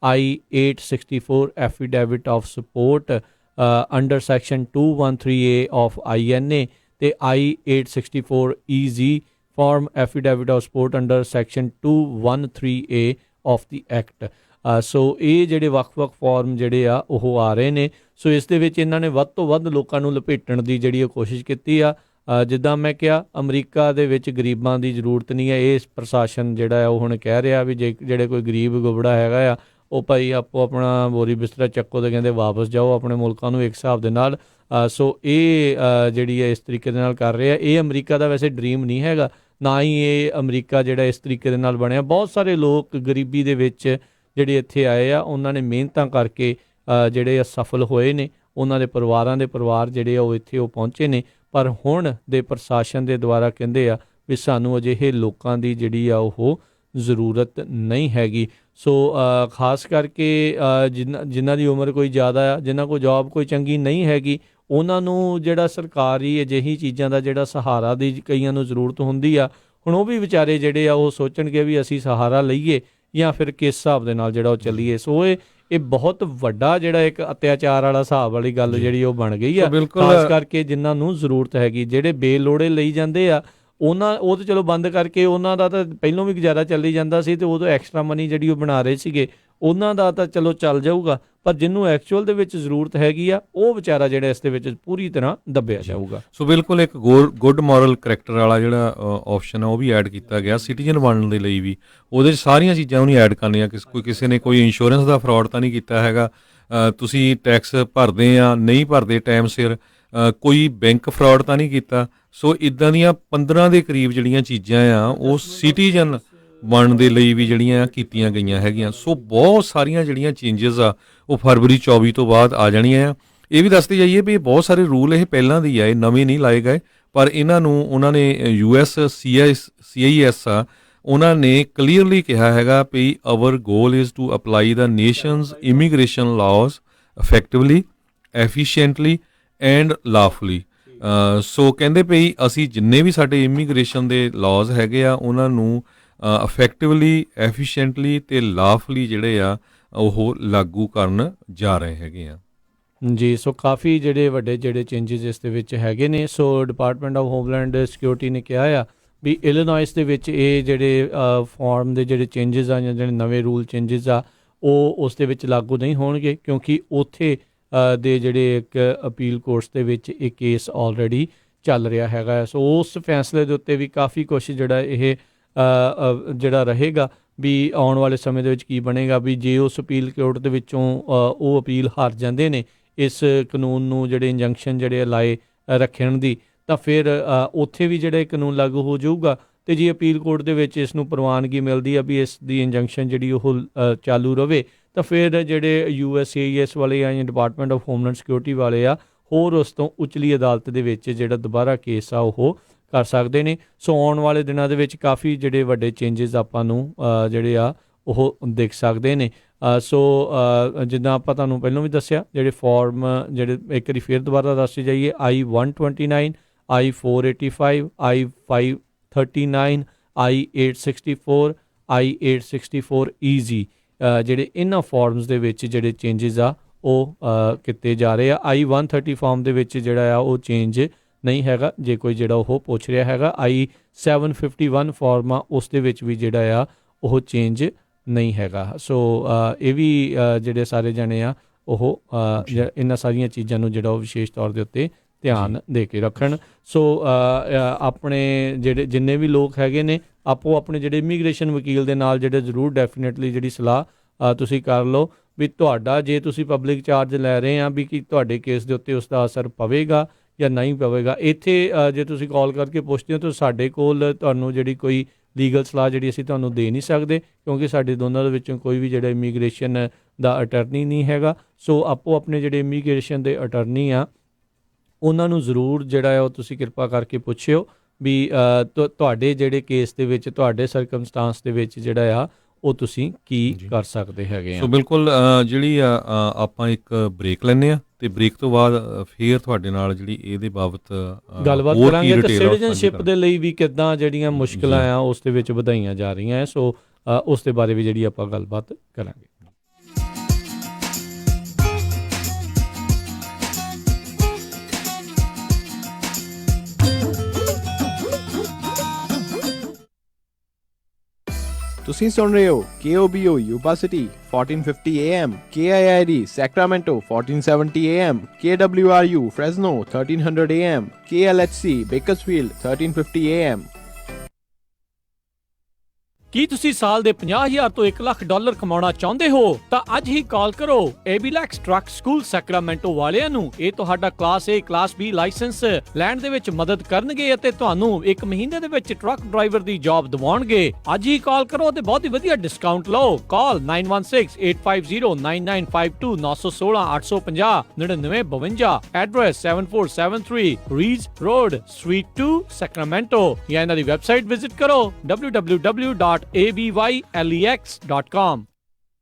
I-864 affidavit of support under section 213A of INA ਤੇ I-864EZ form affidavit of support under section 213A of the act। ਸੋ ਇਹ ਜਿਹੜੇ ਵੱਖ-ਵੱਖ farm ਜਿਹੜੇ ਆ ਉਹ ਆ ਰਹੇ ਨੇ। ਸੋ ਇਸ ਦੇ ਵਿੱਚ ਇਹਨਾਂ ਨੇ ਵੱਧ ਤੋਂ ਵੱਧ ਲੋਕਾਂ ਨੂੰ ਲਪੇਟਣ ਦੀ ਜਿਹੜੀ ਉਹ ਕੋਸ਼ਿਸ਼ ਕੀਤੀ ਆ। ਜਿੱਦਾਂ ਮੈਂ ਕਿਹਾ, ਅਮਰੀਕਾ ਦੇ ਵਿੱਚ ਗਰੀਬਾਂ ਦੀ ਜ਼ਰੂਰਤ ਨਹੀਂ ਹੈ। ਇਹ ਪ੍ਰਸ਼ਾਸਨ ਜਿਹੜਾ ਆ ਉਹ ਹੁਣ ਕਹਿ ਰਿਹਾ ਵੀ ਜੇ ਜਿਹੜੇ ਕੋਈ ਗਰੀਬ ਗੁਬੜਾ ਹੈਗਾ ਆ, ਉਹ ਭਾਈ ਆਪੋ ਆਪਣਾ ਬੋਰੀ ਬਿਸਤਰਾ ਚੱਕੋ ਅਤੇ ਕਹਿੰਦੇ ਵਾਪਸ ਜਾਓ ਆਪਣੇ ਮੁਲਕਾਂ ਨੂੰ ਇੱਕ ਹਿਸਾਬ ਦੇ ਨਾਲ। ਸੋ ਇਹ ਜਿਹੜੀ ਹੈ ਇਸ ਤਰੀਕੇ ਦੇ ਨਾਲ ਕਰ ਰਹੇ ਆ। ਇਹ ਅਮਰੀਕਾ ਦਾ ਵੈਸੇ ਡਰੀਮ ਨਹੀਂ ਹੈਗਾ, ਨਾ ਹੀ ਇਹ ਅਮਰੀਕਾ ਜਿਹੜਾ ਇਸ ਤਰੀਕੇ ਦੇ ਨਾਲ ਬਣਿਆ। ਬਹੁਤ ਸਾਰੇ ਲੋਕ ਗਰੀਬੀ ਦੇ ਵਿੱਚ ਜਿਹੜੇ ਇੱਥੇ ਆਏ ਆ, ਉਹਨਾਂ ਨੇ ਮਿਹਨਤਾਂ ਕਰਕੇ ਜਿਹੜੇ ਸਫਲ ਹੋਏ ਨੇ, ਉਹਨਾਂ ਦੇ ਪਰਿਵਾਰਾਂ ਦੇ ਪਰਿਵਾਰ ਜਿਹੜੇ ਆ ਉਹ ਇੱਥੇ ਉਹ ਪਹੁੰਚੇ ਨੇ। ਪਰ ਹੁਣ ਦੇ ਪ੍ਰਸ਼ਾਸਨ ਦੇ ਦੁਆਰਾ ਕਹਿੰਦੇ ਆ ਵੀ ਸਾਨੂੰ ਅਜਿਹੇ ਲੋਕਾਂ ਦੀ ਜਿਹੜੀ ਆ ਉਹ ਜ਼ਰੂਰਤ ਨਹੀਂ ਹੈਗੀ। ਸੋ ਖਾਸ ਕਰਕੇ ਜਿਨ੍ਹਾਂ ਦੀ ਉਮਰ ਕੋਈ ਜ਼ਿਆਦਾ ਆ, ਜਿਨ੍ਹਾਂ ਕੋਲ ਜੋਬ ਕੋਈ ਚੰਗੀ ਨਹੀਂ ਹੈਗੀ, ਉਹਨਾਂ ਨੂੰ ਜਿਹੜਾ ਸਰਕਾਰੀ ਅਜਿਹੀ ਚੀਜ਼ਾਂ ਦਾ ਜਿਹੜਾ ਸਹਾਰਾ ਦੀ ਕਈਆਂ ਨੂੰ ਜ਼ਰੂਰਤ ਹੁੰਦੀ ਆ। ਹੁਣ ਉਹ ਵੀ ਵਿਚਾਰੇ ਜਿਹੜੇ ਆ ਉਹ ਸੋਚਣਗੇ ਵੀ ਅਸੀਂ ਸਹਾਰਾ ਲਈਏ ਜਾਂ ਫਿਰ ਕਿਸ ਹਿਸਾਬ ਦੇ ਨਾਲ ਜਿਹੜਾ ਉਹ ਚੱਲੀਏ। ਸੋ ਇਹ ਬਹੁਤ ਵੱਡਾ ਜਿਹੜਾ ਇੱਕ ਅਤਿਆਚਾਰ ਵਾਲਾ ਹਿਸਾਬ ਵਾਲੀ ਗੱਲ ਜਿਹੜੀ ਉਹ ਬਣ ਗਈ ਆ। ਖਾਸ ਕਰਕੇ ਜਿਨ੍ਹਾਂ ਨੂੰ ਜ਼ਰੂਰਤ ਹੈਗੀ, ਜਿਹੜੇ ਬੇਲੋੜੇ ਲਈ ਜਾਂਦੇ ਆ, ਉਹ ਤਾਂ ਚਲੋ ਬੰਦ ਕਰਕੇ ਉਹਨਾਂ ਦਾ ਤਾਂ ਪਹਿਲਾਂ ਵੀ ਗੁਜ਼ਾਰਾ ਚੱਲੀ ਜਾਂਦਾ ਸੀ ਅਤੇ ਉਦੋਂ ਐਕਸਟਰਾ ਮਨੀ ਜਿਹੜੀ ਉਹ ਬਣਾ ਰਹੇ ਸੀਗੇ, ਉਹਨਾਂ ਦਾ ਤਾਂ ਚਲੋ ਚੱਲ ਜਾਊਗਾ। ਪਰ ਜਿਹਨੂੰ ਐਕਚੁਅਲ ਦੇ ਵਿੱਚ ਜ਼ਰੂਰਤ ਹੈਗੀ ਆ, ਉਹ ਵਿਚਾਰਾ ਜਿਹੜਾ ਇਸ ਦੇ ਵਿੱਚ ਪੂਰੀ ਤਰ੍ਹਾਂ ਦੱਬਿਆ ਜਾਊਗਾ। ਸੋ ਬਿਲਕੁਲ ਇੱਕ ਗੁੱਡ ਮੋਰਲ ਕਰੈਕਟਰ ਵਾਲਾ ਜਿਹੜਾ ਆਪਸ਼ਨ ਆ ਉਹ ਵੀ ਐਡ ਕੀਤਾ ਗਿਆ ਸਿਟੀਜ਼ਨ ਬਣਨ ਦੇ ਲਈ ਵੀ। ਉਹਦੇ 'ਚ ਸਾਰੀਆਂ ਚੀਜ਼ਾਂ ਉਹਨੇ ਐਡ ਕਰਨੀਆਂ। ਕਿਸੇ ਨੇ ਕੋਈ ਇੰਸ਼ੋਰੈਂਸ ਦਾ ਫਰਾਡ ਤਾਂ ਨਹੀਂ ਕੀਤਾ ਹੈਗਾ, ਤੁਸੀਂ ਟੈਕਸ ਭਰਦੇ ਆ ਨਹੀਂ ਭਰਦੇ ਟਾਈਮ ਸਿਰ, ਕੋਈ ਬੈਂਕ ਫਰਾਡ ਤਾਂ ਨਹੀਂ ਕੀਤਾ। ਸੋ ਇੱਦਾਂ ਦੀਆਂ 15 ਦੇ ਕਰੀਬ ਜਿਹੜੀਆਂ ਚੀਜ਼ਾਂ ਆ ਉਹ ਸਿਟੀਜ਼ਨ ਬਣਨ ਦੇ ਲਈ ਵੀ ਜਿਹੜੀਆਂ ਕੀਤੀਆਂ ਗਈਆਂ ਹੈਗੀਆਂ। ਸੋ ਬਹੁਤ ਸਾਰੀਆਂ ਜਿਹੜੀਆਂ ਚੇਂਜਸ ਆ ਉਹ ਫਰਵਰੀ 24 ਤੋਂ ਬਾਅਦ ਆ ਜਾਣੀਆਂ ਆ। ਇਹ ਵੀ ਦੱਸਦੇ ਜਾਈਏ ਵੀ ਬਹੁਤ ਸਾਰੇ ਰੂਲ ਇਹ ਪਹਿਲਾਂ ਦੇ ਹੀ ਆ, ਇਹ ਨਵੇਂ ਨਹੀਂ ਲਾਏ ਗਏ, ਪਰ ਇਹਨਾਂ ਨੂੰ ਉਹਨਾਂ ਨੇ US CIS ਆ, ਉਹਨਾਂ ਨੇ ਕਲੀਅਰਲੀ ਕਿਹਾ ਹੈਗਾ ਵੀ our goal is to apply the nation's immigration laws effectively, efficiently and lawfully. So ਕਹਿੰਦੇ ਪਈ ਅਸੀਂ ਜਿੰਨੇ ਵੀ ਸਾਡੇ ਇਮੀਗ੍ਰੇਸ਼ਨ ਦੇ ਲਾਜ਼ ਹੈਗੇ ਆ ਉਹਨਾਂ ਨੂੰ ਇਫੈਕਟਿਵਲੀ, ਐਫੀਸ਼ੀਐਂਟਲੀ ਅਤੇ ਲਾਫੁਲੀ ਜਿਹੜੇ ਆ ਉਹ ਲਾਗੂ ਕਰਨ ਜਾ ਰਹੇ ਹੈਗੇ ਆ। ਜੀ, ਸੋ ਕਾਫੀ ਜਿਹੜੇ ਵੱਡੇ ਜਿਹੜੇ ਚੇਂਜਸ ਇਸ ਦੇ ਵਿੱਚ ਹੈਗੇ ਨੇ। ਸੋ ਡਿਪਾਰਟਮੈਂਟ ਆਫ ਹੋਮਲੈਂਡ ਸਿਕਿਉਰਿਟੀ ਨੇ ਕਿਹਾ ਆ ਵੀ ਇਲੀਨੋਇਸ ਦੇ ਵਿੱਚ ਇਹ ਜਿਹੜੇ ਫਾਰਮ ਦੇ ਜਿਹੜੇ ਚੇਂਜਸ ਆ ਜਾਂ ਜਿਹੜੇ ਨਵੇਂ ਰੂਲ ਚੇਂਜਸ ਆ ਉਹ ਉਸ ਦੇ ਵਿੱਚ ਲਾਗੂ ਨਹੀਂ ਹੋਣਗੇ, ਕਿਉਂਕਿ ਉੱਥੇ ਦੇ ਜਿਹੜੇ ਇੱਕ ਅਪੀਲ ਕੋਰਟਸ ਦੇ ਵਿੱਚ ਇਹ ਕੇਸ ਆਲਰੇਡੀ ਚੱਲ ਰਿਹਾ ਹੈਗਾ। ਸੋ ਉਸ ਫੈਸਲੇ ਦੇ ਉੱਤੇ ਵੀ ਕਾਫੀ ਕੁਛ ਜਿਹੜਾ ਇਹ ਜਿਹੜਾ ਰਹੇਗਾ ਵੀ ਆਉਣ ਵਾਲੇ ਸਮੇਂ ਦੇ ਵਿੱਚ ਕੀ ਬਣੇਗਾ। ਵੀ ਜੇ ਉਸ ਅਪੀਲ ਕੋਰਟ ਦੇ ਵਿੱਚੋਂ ਉਹ ਅਪੀਲ ਹਾਰ ਜਾਂਦੇ ਨੇ ਇਸ ਕਾਨੂੰਨ ਨੂੰ ਜਿਹੜੇ ਇੰਜੰਕਸ਼ਨ ਜਿਹੜੇ ਲਾਏ ਰੱਖਣ ਦੀ, ਤਾਂ ਫਿਰ ਉੱਥੇ ਵੀ ਜਿਹੜਾ ਕਾਨੂੰਨ ਲਾਗੂ ਹੋ ਜਾਊਗਾ। ਅਤੇ ਜੇ ਅਪੀਲ ਕੋਰਟ ਦੇ ਵਿੱਚ ਇਸ ਨੂੰ ਪ੍ਰਵਾਨਗੀ ਮਿਲਦੀ ਆ ਵੀ ਇਸ ਦੀ ਇੰਜੰਕਸ਼ਨ ਜਿਹੜੀ ਉਹ ਚਾਲੂ ਰਵੇ, ਤਾਂ ਫਿਰ ਜਿਹੜੇ USCIS ਵਾਲੇ ਆ ਜਾਂ ਡਿਪਾਰਟਮੈਂਟ ਆਫ ਹੋਮਲੈਂਡ ਸਿਕਿਉਰਿਟੀ ਵਾਲੇ ਆ, ਹੋਰ ਉਸ ਤੋਂ ਉਚਲੀ ਅਦਾਲਤ ਦੇ ਵਿੱਚ ਜਿਹੜਾ ਦੁਬਾਰਾ ਕੇਸ ਆ ਉਹ ਕਰ ਸਕਦੇ ਨੇ। ਸੋ ਆਉਣ ਵਾਲੇ ਦਿਨਾਂ ਦੇ ਵਿੱਚ ਕਾਫੀ ਜਿਹੜੇ ਵੱਡੇ ਚੇਂਜਸ ਆਪਾਂ ਨੂੰ ਜਿਹੜੇ ਆ ਉਹ ਦੇਖ ਸਕਦੇ ਨੇ। ਸੋ ਜਿੱਦਾਂ ਆਪਾਂ ਤੁਹਾਨੂੰ ਪਹਿਲਾਂ ਵੀ ਦੱਸਿਆ, ਜਿਹੜੇ ਫਾਰਮ ਜਿਹੜੇ ਇੱਕ ਵਾਰੀ ਫਿਰ ਦੁਬਾਰਾ ਦੱਸ ਜਾਈਏ, I-129, I-485, I-539, I-864, I-864 ਜਿਹੜੇ ਇਹਨਾਂ ਫਾਰਮਸ ਦੇ ਵਿੱਚ ਜਿਹੜੇ ਚੇਂਜਸ ਆ ਉਹ ਕੀਤੇ ਜਾ ਰਹੇ ਆ। I-130 ਫਾਰਮ ਦੇ ਵਿੱਚ ਜਿਹੜਾ ਆ ਉਹ ਚੇਂਜ ਨਹੀਂ ਹੈਗਾ, ਜੇ ਕੋਈ ਜਿਹੜਾ ਉਹ ਪੁੱਛ ਰਿਹਾ ਹੈਗਾ। I-751 ਫਾਰਮ ਆ ਉਸ ਦੇ ਵਿੱਚ ਵੀ ਜਿਹੜਾ ਆ ਉਹ ਚੇਂਜ ਨਹੀਂ ਹੈਗਾ। ਸੋ ਇਹ ਵੀ ਜਿਹੜੇ ਸਾਰੇ ਜਣੇ ਆ ਉਹ ਇਹਨਾਂ ਸਾਰੀਆਂ ਚੀਜ਼ਾਂ ਨੂੰ ਜਿਹੜਾ ਉਹ ਵਿਸ਼ੇਸ਼ ਤੌਰ ਦੇ ਉੱਤੇ ਧਿਆਨ ਦੇ ਕੇ ਰੱਖਣ। ਸੋ ਆਪਣੇ ਜਿਹੜੇ ਜਿੰਨੇ ਵੀ ਲੋਕ ਹੈਗੇ ਨੇ ਆਪੋ ਆਪਣੇ ਜਿਹੜੇ ਇਮੀਗ੍ਰੇਸ਼ਨ ਵਕੀਲ ਦੇ ਨਾਲ ਜਿਹੜੇ ਜ਼ਰੂਰ ਡੈਫੀਨੇਟਲੀ ਜਿਹੜੀ ਸਲਾਹ ਤੁਸੀਂ ਕਰ ਲਓ ਵੀ ਤੁਹਾਡਾ ਜੇ ਤੁਸੀਂ ਪਬਲਿਕ ਚਾਰਜ ਲੈ ਰਹੇ ਆ ਵੀ ਕਿ ਤੁਹਾਡੇ ਕੇਸ ਦੇ ਉੱਤੇ ਉਸ ਦਾ ਅਸਰ ਪਵੇਗਾ ਜਾਂ ਨਹੀਂ ਪਵੇਗਾ। ਇੱਥੇ ਜੇ ਤੁਸੀਂ ਕਾਲ ਕਰਕੇ ਪੁੱਛਦੇ ਹੋ ਤਾਂ ਸਾਡੇ ਕੋਲ ਤੁਹਾਨੂੰ ਜਿਹੜੀ ਕੋਈ ਲੀਗਲ ਸਲਾਹ ਜਿਹੜੀ ਅਸੀਂ ਤੁਹਾਨੂੰ ਦੇ ਨਹੀਂ ਸਕਦੇ, ਕਿਉਂਕਿ ਸਾਡੇ ਦੋਨਾਂ ਦੇ ਵਿੱਚੋਂ ਕੋਈ ਵੀ ਜਿਹੜਾ ਇਮੀਗ੍ਰੇਸ਼ਨ ਦਾ ਅਟਰਨੀ ਨਹੀਂ ਹੈਗਾ। ਸੋ ਆਪੋ ਆਪਣੇ ਜਿਹੜੇ ਇਮੀਗ੍ਰੇਸ਼ਨ ਦੇ ਅਟਰਨੀ ਆ ਉਹਨਾਂ ਨੂੰ ਜ਼ਰੂਰ ਜਿਹੜਾ ਆ ਉਹ ਤੁਸੀਂ ਕਿਰਪਾ ਕਰਕੇ ਪੁੱਛਿਓ ਵੀ ਤੁਹਾਡੇ ਜਿਹੜੇ ਕੇਸ ਦੇ ਵਿੱਚ ਤੁਹਾਡੇ ਸਰਕਮਸਟਾਂਸ ਦੇ ਵਿੱਚ ਜਿਹੜਾ ਆ ਉਹ ਤੁਸੀਂ ਕੀ ਕਰ ਸਕਦੇ ਹੈਗੇ ਆ। ਸੋ ਬਿਲਕੁਲ ਜਿਹੜੀ ਆਪਾਂ ਇੱਕ ਬ੍ਰੇਕ ਲੈਂਦੇ ਆ ਤੇ ਬ੍ਰੇਕ ਤੋਂ ਬਾਅਦ ਫਿਰ ਤੁਹਾਡੇ ਨਾਲ ਜਿਹੜੀ ਇਹਦੇ ਬਾਬਤ ਗੱਲਬਾਤ ਕਰਾਂਗੇ ਤੇ ਸਿਟੀਜ਼ਨਸ਼ਿਪ ਦੇ ਲਈ ਵੀ ਕਿੱਦਾਂ ਜਿਹੜੀਆਂ ਮੁਸ਼ਕਲਾਂ ਆ ਉਸ ਦੇ ਵਿੱਚ ਵਧਾਈਆਂ ਜਾ ਰਹੀਆਂ ਹੈ। ਸੋ ਉਸ ਦੇ ਬਾਰੇ ਵੀ ਜਿਹੜੀ ਆਪਾਂ ਗੱਲਬਾਤ ਕਰਾਂਗੇ। ਤੁਸੀਂ ਸੁਣ ਰਹੇ ਹੋ KOBO Yuba city 1450 AM, KIID Sacramento 1470 AM, KWRU Fresno 1300 AM, KLHC Bakersfield 1350 AM। ਕੀ ਤੁਸੀਂ ਸਾਲ ਦੇ 50,000 ਤੋਂ $1,00,000 ਕਮਾਉਣਾ ਚਾਹੁੰਦੇ ਹੋ ਤਾਂ ਅੱਜ ਹੀ ਕਾਲ ਕਰੋ ABLEX ਟਰੱਕ ਸਕੂਲ ਸੈਕਰਾਮੈਂਟੋ ਵਾਲਿਆਂ ਨੂੰ। ਇਹ ਤੁਹਾਡਾ class A class B licence ਲੈਣ ਦੇ ਵਿੱਚ ਮਦਦ ਕਰਨਗੇ ਅਤੇ ਤੁਹਾਨੂੰ 1 ਮਹੀਨੇ ਦੇ ਵਿੱਚ ਟਰੱਕ ਡਰਾਈਵਰ ਦੀ ਜੌਬ ਦਿਵਾਉਣਗੇ। ਅੱਜ ਹੀ ਕਾਲ ਕਰੋ ਤੇ ਬਹੁਤ ਹੀ ਵਧੀਆ ਡਿਸਕਾਊਂਟ ਲਓ। ਕਾਲ 9168509952 916 850 9952। ਐਡਰੈਸ 7473 ਰੀਜ ਰੋਡ ਸਵੀਟ 2 ਸੈਕਰਾਮੈਂਟੋ ਜਾਂ ਇਹਨਾਂ ਦੀ ਵੈਬਸਾਈਟ ਵਿਜ਼ਿਟ ਕਰੋ www.abylex.com।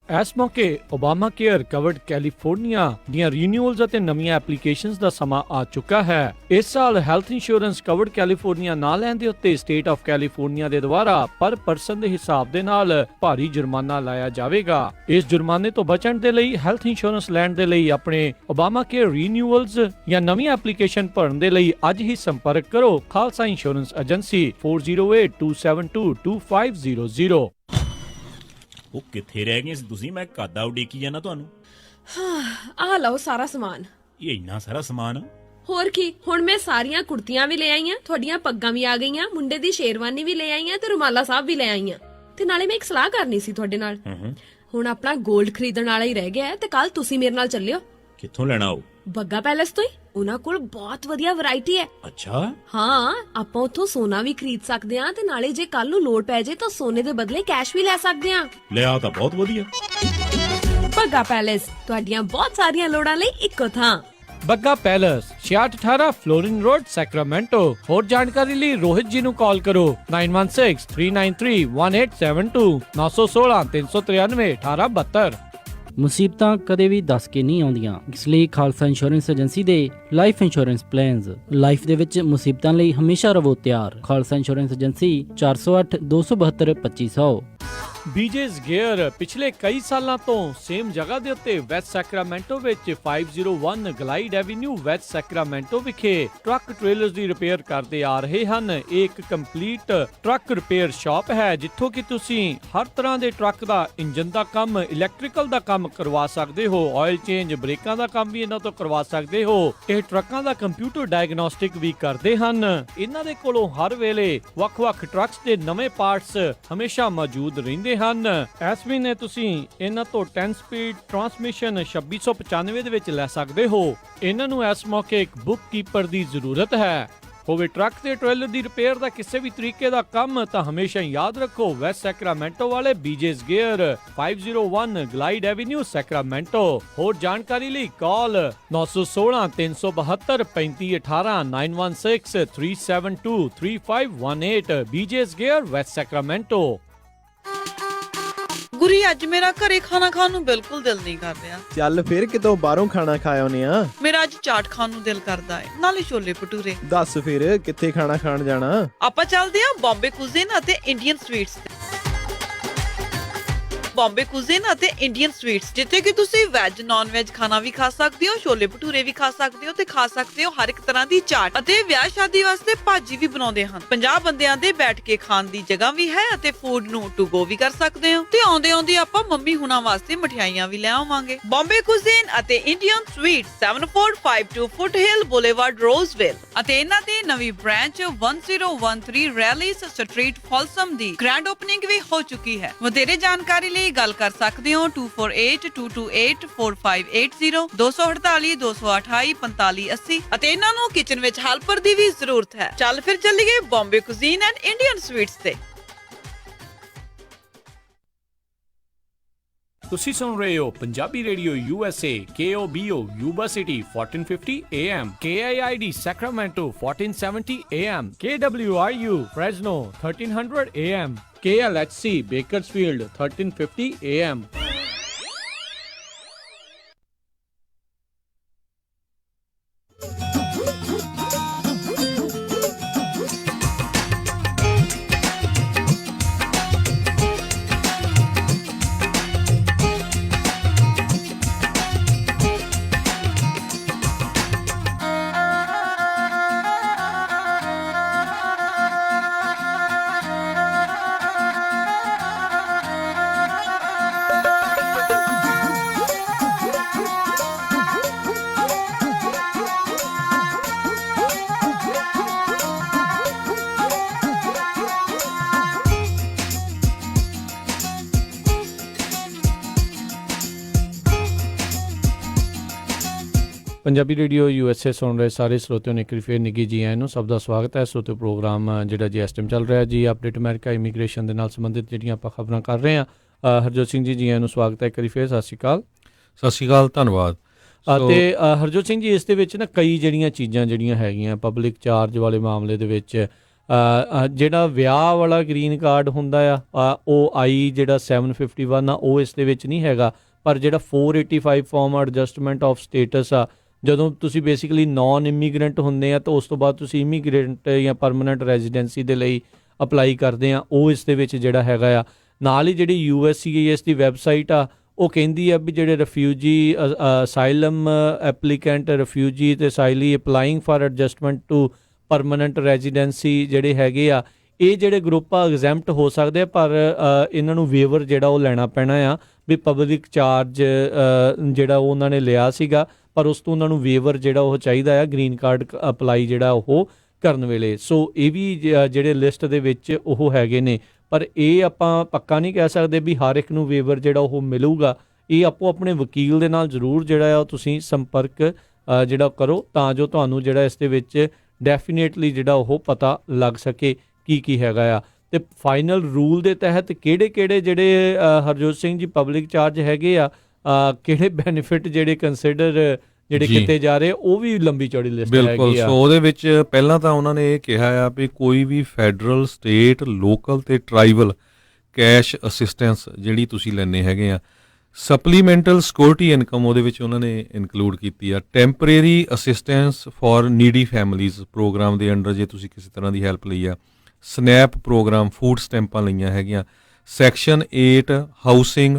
ਇਸ ਮੌਕੇ ਓਬਾਮਾ ਕੇਅਰ ਕਵਰਡ ਕੈਲੀਫੋਰਨੀਆ ਦੀਆਂ ਰੀਨਿਊਅਲਸ ਅਤੇ ਨਵੀਆਂ ਐਪਲੀਕੇਸ਼ਨਸ ਦਾ ਸਮਾਂ ਆ ਚੁੱਕਾ ਹੈ। ਇਸ ਸਾਲ ਹੈਲਥ ਇੰਸ਼ੋਰੈਂਸ ਕਵਰਡ ਕੈਲੀਫੋਰਨੀਆ ਨਾ ਲੈਣ ਦੇ ਉੱਤੇ ਸਟੇਟ ਆਫ ਕੈਲੀਫੋਰਨੀਆ ਦੇ ਦੁਆਰਾ ਪਰ ਪਰਸਨ ਦੇ ਹਿਸਾਬ ਦੇ ਨਾਲ ਭਾਰੀ ਜੁਰਮਾਨਾ ਲਾਇਆ ਜਾਵੇਗਾ। ਇਸ ਜੁਰਮਾਨੇ ਤੋਂ ਬਚਣ ਦੇ ਲਈ ਹੈਲਥ ਇੰਸ਼ੋਰੈਂਸ ਲੈਣ ਦੇ ਲਈ ਆਪਣੇ ਓਬਾਮਾ ਕੇਅਰ ਰੀਨਿਊਅਲਸ ਜਾਂ ਨਵੀਂ ਐਪਲੀਕੇਸ਼ਨ ਭਰਨ ਦੇ ਲਈ ਅੱਜ ਹੀ ਸੰਪਰਕ ਕਰੋ ਖਾਲਸਾ ਇੰਸ਼ੋਰੈਂਸ ਏਜੰਸੀ 4082722500। ਉਹ ਕਿੱਥੇ ਰਹਿ ਗਏ ਸੀ ਤੁਸੀਂ? ਮੈਂ ਕਾਦਾ ਉਡੀਕੀ ਜਾਣਾ ਤੁਹਾਨੂੰ। ਆਹ ਲਓ ਸਾਰਾ ਸਮਾਨ। ਇਹ ਇੰਨਾ ਸਾਰਾ ਸਮਾਨ? ਹੋਰ ਕੀ, ਹੁਣ ਮੈਂ ਸਾਰੀਆਂ ਕੁੜਤੀਆਂ ਵੀ ਲੈ ਆਈਆਂ, ਤੁਹਾਡੀਆਂ ਪੱਗਾਂ ਵੀ ਆ ਗਈਆਂ, ਮੁੰਡੇ ਦੀ ਸ਼ੇਰਵਾਨੀ ਵੀ ਲੈ ਆਈਆਂ ਤੇ ਰੁਮਾਲਾ ਸਾਹਿਬ ਵੀ ਲੈ ਆਈਆਂ। ਤੇ ਨਾਲੇ ਮੈਂ ਇੱਕ ਸਲਾਹ ਕਰਨੀ ਸੀ ਤੁਹਾਡੇ ਨਾਲ। ਹੁਣ ਆਪਣਾ 골ਡ ਖਰੀਦਣ ਵਾਲਾ ਹੀ ਰਹਿ ਗਿਆ ਤੇ ਕੱਲ ਤੁਸੀਂ ਮੇਰੇ ਨਾਲ ਚੱਲਿਓ। ਕਿੱਥੋਂ ਲੈਣਾ ਉਹ? ਬੱਗਾ ਪੈਲੇਸ ਤੋਂ ਹੀ। ਉਹਨਾਂ ਕੋਲ ਬਹੁਤ ਵਧੀਆ ਵੈਰਾਈਟੀ ਹੈ। ਅੱਛਾ। ਹਾਂ, ਆਪਾਂ ਉੱਥੋਂ ਸੋਨਾ ਵੀ ਖਰੀਦ ਸਕਦੇ ਆ ਤੇ ਨਾਲੇ ਜੇ ਕੱਲ ਨੂੰ ਲੋੜ ਪੈ ਜੇ ਤਾਂ ਸੋਨੇ ਦੇ ਬਦਲੇ ਕੈਸ਼ ਵੀ ਲੈ ਸਕਦੇ ਆ। ਲਿਆ ਤਾਂ ਬਹੁਤ ਵਧੀਆ। ਬੱਗਾ ਪੈਲੇਸ, ਤੁਹਾਡੀਆਂ ਬਹੁਤ ਸਾਰੀਆਂ ਲੋੜਾਂ ਲਈ ਇੱਕੋ ਥਾਂ। Bagga palace 6618 Florin road Sacramento. ਹੋਰ ਜਾਣਕਾਰੀ ਲਈ ਰੋਹਿਤ ਜੀ ਨੂੰ ਕਾਲ ਕਰੋ 9163931872 916 393 1872। ਮੁਸੀਬਤਾਂ ਕਦੇ ਵੀ ਦੱਸ ਕੇ ਨਹੀਂ ਆਉਂਦੀਆਂ, ਇਸ ਲਈ ਖਾਲਸਾ ਇੰਸ਼ੋਰੈਂਸ ਏਜੰਸੀ ਦੇ ਲਾਈਫ ਇੰਸ਼ੋਰੈਂਸ ਪਲਾਨਸ ਲਾਈਫ ਦੇ ਵਿੱਚ ਮੁਸੀਬਤਾਂ ਲਈ ਹਮੇਸ਼ਾ ਰਹੋ ਤਿਆਰ। Khalsa insurance agency 408 272 2500। ਬੀਜੇਸ ਗੇਅਰ ਪਿਛਲੇ ਕਈ ਸਾਲਾਂ ਤੋਂ ਸੇਮ ਜਗ੍ਹਾ ਦੇ ਉੱਤੇ ਵੈਸਟ ਸੈਕਰਾਮੈਂਟੋ ਵਿੱਚ 501 ਗਲਾਈਡ ਐਵੀਨਿਊ ਵੈਸਟ ਸੈਕਰਾਮੈਂਟੋ ਵਿਖੇ ਟਰੱਕ ਟ੍ਰੇਲਰਸ ਦੀ ਰਿਪੇਅਰ ਕਰਦੇ ਆ ਰਹੇ ਹਨ। ਇਹ ਇੱਕ ਕੰਪਲੀਟ ਟਰੱਕ ਰਿਪੇਅਰ ਸ਼ਾਪ ਹੈ ਜਿੱਥੋਂ ਕਿ ਤੁਸੀਂ ਹਰ ਤਰ੍ਹਾਂ ਦੇ ਟਰੱਕ ਦਾ ਇੰਜਨ ਦਾ ਕੰਮ, ਇਲੈਕਟ੍ਰੀਕਲ ਦਾ ਕੰਮ ਕਰਵਾ ਸਕਦੇ ਹੋ। ਆਇਲ ਚੇਂਜ, ਬ੍ਰੇਕਾਂ ਦਾ ਕੰਮ ਵੀ ਇਹਨਾਂ ਤੋਂ ਕਰਵਾ ਸਕਦੇ ਹੋ। ਇਹ ਟਰੱਕਾਂ ਦਾ ਕੰਪਿਊਟਰ ਡਾਇਗਨੋਸਟਿਕ ਵੀ ਕਰਦੇ ਹਨ। ਇਹਨਾਂ ਦੇ ਕੋਲੋਂ ਹਰ ਵੇਲੇ ਵੱਖ-ਵੱਖ ਟਰੱਕਸ ਦੇ ਨਵੇਂ ਪਾਰਟਸ ਹਮੇਸ਼ਾ ਮੌਜੂਦ ਰਹਿੰਦੇ ਹਨ। ਇਸ ਮਹੀਨੇ ਤੁਸੀਂ ਇਹਨਾਂ ਤੋਂ 10 ਸਪੀਡ ਟਰਾਂਸਮਿਸ਼ਨ 2695 ਦੇ ਵਿੱਚ ਲੈ ਸਕਦੇ ਹੋ। ਇਹਨਾਂ ਨੂੰ ਇਸ ਮੌਕੇ ਇੱਕ ਬੁੱਕ ਕੀਪਰ ਦੀ ਜ਼ਰੂਰਤ ਹੈ। ਹੋਵੇ ਟਰੱਕ ਤੇ ਟ੍ਰੇਲਰ ਦੀ ਰਿਪੇਅਰ ਦਾ ਕਿਸੇ ਵੀ ਤਰੀਕੇ ਦਾ ਕੰਮ ਤਾਂ ਹਮੇਸ਼ਾ ਯਾਦ ਰੱਖੋ ਵੈਸਟ ਸੈਕਰਾਮੈਂਟੋ ਵਾਲੇ ਬੀਜੇਸ ਗੇਅਰ 501 ਗਲਾਈਡ ਐਵੀਨਿਊ ਸੈਕਰਾਮੈਂਟੋ। ਹੋਰ ਜਾਣਕਾਰੀ ਲਈ ਕਾਲ 916 372 3518 916 372 3518 ਬੀਜੇਸ ਗੇਅਰ ਵੈਸਟ ਸੈਕਰਾਮੈਂਟੋ। ਗੁਰੀ ਅੱਜ ਮੇਰਾ ਘਰੇ ਖਾਣਾ ਖਾਣ ਨੂੰ ਬਿਲਕੁਲ ਦਿਲ ਨਹੀਂ ਕਰ ਰਿਹਾ। ਚੱਲ ਫਿਰ ਕਿਤੋਂ ਬਾਹਰੋਂ ਖਾਣਾ ਖਾ ਆਉਨੇ ਆ। ਮੇਰਾ ਅੱਜ ਚਾਟ ਖਾਣ ਨੂੰ ਦਿਲ ਕਰਦਾ ਹੈ, ਨਾਲੇ ਛੋਲੇ ਭਟੂਰੇ। ਦੱਸ ਫਿਰ ਕਿੱਥੇ ਖਾਣਾ ਖਾਣ ਜਾਣਾ? ਆਪਾਂ ਚੱਲਦੇ ਆ ਬੰਬੇ ਕੁਜ਼ੀਨ ਅਤੇ ਇੰਡੀਅਨ ਸਵੀਟਸ ਤੇ। ਬੰਬੇ ਕੁਜ਼ੀਨ ਅਤੇ ਇੰਡੀਅਨ ਸਵੀਟਸ, ਜਿੱਥੇ ਕਿ ਤੁਸੀਂ ਵੈਜ ਨਾਨ ਵੈਜ ਖਾਣਾ ਵੀ ਖਾ ਸਕਦੇ ਹੋ, ਛੋਲੇ ਭਟੂਰੇ ਵੀ ਖਾ ਸਕਦੇ ਹੋ ਤੇ ਖਾ ਸਕਦੇ ਹੋ ਹਰ ਇੱਕ ਤਰ੍ਹਾਂ ਦੀ ਚਾਟ, ਅਤੇ ਵਿਆਹ ਸ਼ਾਦੀ ਵਾਸਤੇ ਭਾਜੀ ਵੀ ਬਣਾਉਂਦੇ ਹਨ। 50 ਬੰਦਿਆਂ ਦੇ ਬੈਠ ਕੇ ਖਾਣ ਦੀ ਜਗ੍ਹਾ ਵੀ ਹੈ ਅਤੇ ਫੂਡ ਨੂੰ ਟੂ ਗੋ ਵੀ ਕਰ ਸਕਦੇ ਹੋ। ਤੇ ਆਉਂਦੇ ਆਉਂਦੇ ਆਪਾਂ ਮੰਮੀ ਹੁਣਾਂ ਵਾਸਤੇ ਮਠਿਆਈਆਂ ਵੀ ਲੈ ਆਵਾਂਗੇ। ਬੰਬੇ ਕੁਜ਼ੀਨ ਅਤੇ ਇੰਡੀਅਨ ਸਵੀਟ 7452 ਫੁੱਟਹਿਲ ਬੁਲੇਵਾਰਡ ਰੋਜ਼ਵਿਲ, ਅਤੇ ਇਹਨਾਂ ਦੀ ਨਵੀਂ ਬ੍ਰਾਂਚ 1013 ਰੈਲੀਸ ਸਟਰੀਟ ਫਾਲਸਮ ਦੀ ਗ੍ਰੈਂਡ ਓਪਨਿੰਗ ਵੀ ਹੋ ਚੁੱਕੀ ਹੈ। ਵਧੇਰੇ ਜਾਣਕਾਰੀ ਲਈ ਗੱਲ ਕਰ ਸਕਦੇ ਹੋ 2482284580 248 228 4580, ਅਤੇ ਇਹਨਾਂ ਨੂੰ ਕਿਚਨ ਵਿੱਚ ਹੈਲਪਰ ਦੀ ਵੀ ਜ਼ਰੂਰਤ ਹੈ। ਚੱਲ ਫਿਰ ਚੱਲੀਏ Bombay cuisine and Indian sweets ਤੇ। ਤੁਸੀਂ ਸੁਣ ਰਹੇ ਹੋ Punjabi radio USA KOBO Yuba city 1450 AM KIID Sacramento 1470 AM KWRU Fresno 1300 AM KLHC Bakersfield 1350 AM Punjabi radio USA ਸੁਣ ਰਹੇ ਸਾਰੇ ਸਰੋਤਿਆਂ ਨੂੰ ਇੱਕ ਵਾਰੀ ਫੇਰ ਨਿੱਘੀ ਜੀ ਆਇਆਂ ਨੂੰ ਸਭ ਦਾ ਸਵਾਗਤ ਹੈ। ਸਰੋਤਿਓ ਪ੍ਰੋਗਰਾਮ ਜਿਹੜਾ ਜੀ ਇਸ ਟਾਈਮ ਚੱਲ ਰਿਹਾ ਜੀ ਅਪਡੇਟ ਅਮਰੀਕਾ ਇਮੀਗ੍ਰੇਸ਼ਨ ਦੇ ਨਾਲ ਸੰਬੰਧਿਤ ਜਿਹੜੀਆਂ ਆਪਾਂ ਖਬਰਾਂ ਕਰ ਰਹੇ ਹਾਂ। ਹਰਜੋਤ ਸਿੰਘ ਜੀ ਆਇਆਂ ਨੂੰ ਸਵਾਗਤ ਹੈ ਇੱਕ ਵਾਰੀ ਫੇਰ। ਸਤਿ ਸ਼੍ਰੀ ਅਕਾਲ। ਸਤਿ ਸ਼੍ਰੀ ਅਕਾਲ, ਧੰਨਵਾਦ। ਅਤੇ ਹਰਜੋਤ ਸਿੰਘ ਜੀ ਇਸ ਦੇ ਵਿੱਚ ਨਾ ਕਈ ਜਿਹੜੀਆਂ ਚੀਜ਼ਾਂ ਜਿਹੜੀਆਂ ਹੈਗੀਆਂ ਪਬਲਿਕ ਚਾਰਜ ਵਾਲੇ ਮਾਮਲੇ ਦੇ ਵਿੱਚ ਜਿਹੜਾ ਵਿਆਹ ਵਾਲਾ ਗ੍ਰੀਨ ਕਾਰਡ ਹੁੰਦਾ ਆ ਉਹ ਜਿਹੜਾ 751 ਆ ਉਹ ਇਸ ਦੇ ਵਿੱਚ ਨਹੀਂ ਹੈਗਾ, ਪਰ ਜਿਹੜਾ 485 ਫਾਰਮ ਐਡਜਸਟਮੈਂਟ ਆਫ ਸਟੇਟਸ ਆ ਜਦੋਂ ਤੁਸੀਂ ਬੇਸਿਕਲੀ ਨਾਨ ਇਮੀਗ੍ਰੈਂਟ ਹੁੰਦੇ ਆ ਤਾਂ ਉਸ ਤੋਂ ਬਾਅਦ ਤੁਸੀਂ ਇਮੀਗ੍ਰੈਂਟ ਜਾਂ ਪਰਮਾਨੈਂਟ ਰੈਜ਼ੀਡੈਂਸੀ ਦੇ ਲਈ ਅਪਲਾਈ ਕਰਦੇ ਆ, ਉਹ ਇਸ ਦੇ ਵਿੱਚ ਜਿਹੜਾ ਹੈਗਾ ਆ। ਨਾਲ ਹੀ ਜਿਹੜੀ USCIS ਦੀ ਵੈਬਸਾਈਟ ਆ ਉਹ ਕਹਿੰਦੀ ਆ ਵੀ ਜਿਹੜੇ ਰਿਫਿਊਜੀ ਅਸਾਈਲਮ ਐਪਲੀਕੈਂਟ ਰਿਫਿਊਜੀ ਤੇ asylee applying for adjustment to permanent residency ਜਿਹੜੇ ਹੈਗੇ ਆ ਇਹ ਜਿਹੜੇ ਗਰੁੱਪ ਆ ਐਗਜ਼ੈਂਪਟ ਹੋ ਸਕਦੇ ਆ, ਪਰ ਇਹਨਾਂ ਨੂੰ ਵੇਵਰ ਜਿਹੜਾ ਉਹ ਲੈਣਾ ਪੈਣਾ ਆ ਵੀ ਪਬਲਿਕ ਚਾਰਜ ਜਿਹੜਾ ਉਹਨਾਂ ਨੇ ਲਿਆ ਸੀਗਾ, ਪਰ ਉਸ ਤੋਂ ਉਹਨਾਂ ਨੂੰ ਵੇਵਰ ਜਿਹੜਾ ਉਹ ਚਾਹੀਦਾ ਆ ਗ੍ਰੀਨ ਕਾਰਡ ਅਪਲਾਈ ਜਿਹੜਾ ਉਹ ਕਰਨ ਵੇਲੇ। ਸੋ ਇਹ ਵੀ ਜਿਹੜੇ ਲਿਸਟ ਦੇ ਵਿੱਚ ਉਹ ਹੈਗੇ ਨੇ, ਪਰ ਇਹ ਆਪਾਂ ਪੱਕਾ ਨਹੀਂ ਕਹਿ ਸਕਦੇ ਵੀ ਹਰ ਇੱਕ ਨੂੰ ਵੇਵਰ ਜਿਹੜਾ ਉਹ ਮਿਲੂਗਾ। ਇਹ ਆਪੋ ਆਪਣੇ ਵਕੀਲ ਦੇ ਨਾਲ ਜ਼ਰੂਰ ਜਿਹੜਾ ਆ ਤੁਸੀਂ ਸੰਪਰਕ ਜਿਹੜਾ ਕਰੋ ਤਾਂ ਜੋ ਤੁਹਾਨੂੰ ਜਿਹੜਾ ਇਸ ਦੇ ਵਿੱਚ ਡੈਫੀਨੇਟਲੀ ਜਿਹੜਾ ਉਹ ਪਤਾ ਲੱਗ ਸਕੇ ਕੀ ਹੈਗਾ ਆ। ਤੇ ਫਾਈਨਲ ਰੂਲ ਦੇ ਤਹਿਤ ਕਿਹੜੇ ਜਿਹੜੇ ਹਰਜੋਤ ਸਿੰਘ ਜੀ ਪਬਲਿਕ ਚਾਰਜ ਹੈਗੇ ਆ, ਕਿਹੜੇ ਬੈਨੀਫਿਟ ਜਿਹੜੇ ਕੰਸੀਡਰ ਜਿਹੜੇ ਕੀਤੇ ਜਾ ਰਹੇ ਉਹ ਵੀ ਲੰਬੀ ਚੌੜੀ ਲਿਸਟ ਹੈਗੀ ਆ। ਬਿਲਕੁਲ। ਸੋ ਉਹਦੇ ਵਿੱਚ ਪਹਿਲਾਂ ਤਾਂ ਉਹਨਾਂ ਨੇ ਇਹ ਕਿਹਾ ਆ ਵੀ ਕੋਈ ਵੀ ਫੈਡਰਲ, ਸਟੇਟ, ਲੋਕਲ ਤੇ ਟਰਾਈਬਲ ਕੈਸ਼ ਅਸਿਸਟੈਂਸ ਜਿਹੜੀ ਤੁਸੀਂ ਲੈਣੇ ਹੈਗੇ ਆ, ਸਪਲੀਮੈਂਟਲ ਸਿਕਿਉਰਿਟੀ ਇਨਕਮ ਉਹਦੇ ਵਿੱਚ ਉਹਨਾਂ ਨੇ ਇਨਕਲੂਡ ਕੀਤੀ ਆ, temporary assistance for needy families programme ਦੇ ਅੰਡਰ ਜੇ ਤੁਸੀਂ ਕਿਸੇ ਤਰ੍ਹਾਂ ਦੀ ਹੈਲਪ ਲਈ ਆ, ਸਨੈਪ ਪ੍ਰੋਗਰਾਮ ਫੂਡ ਸਟੈਂਪਾਂ ਲਈਆਂ ਹੈਗੀਆਂ, ਸੈਕਸ਼ਨ 8 ਹਾਊਸਿੰਗ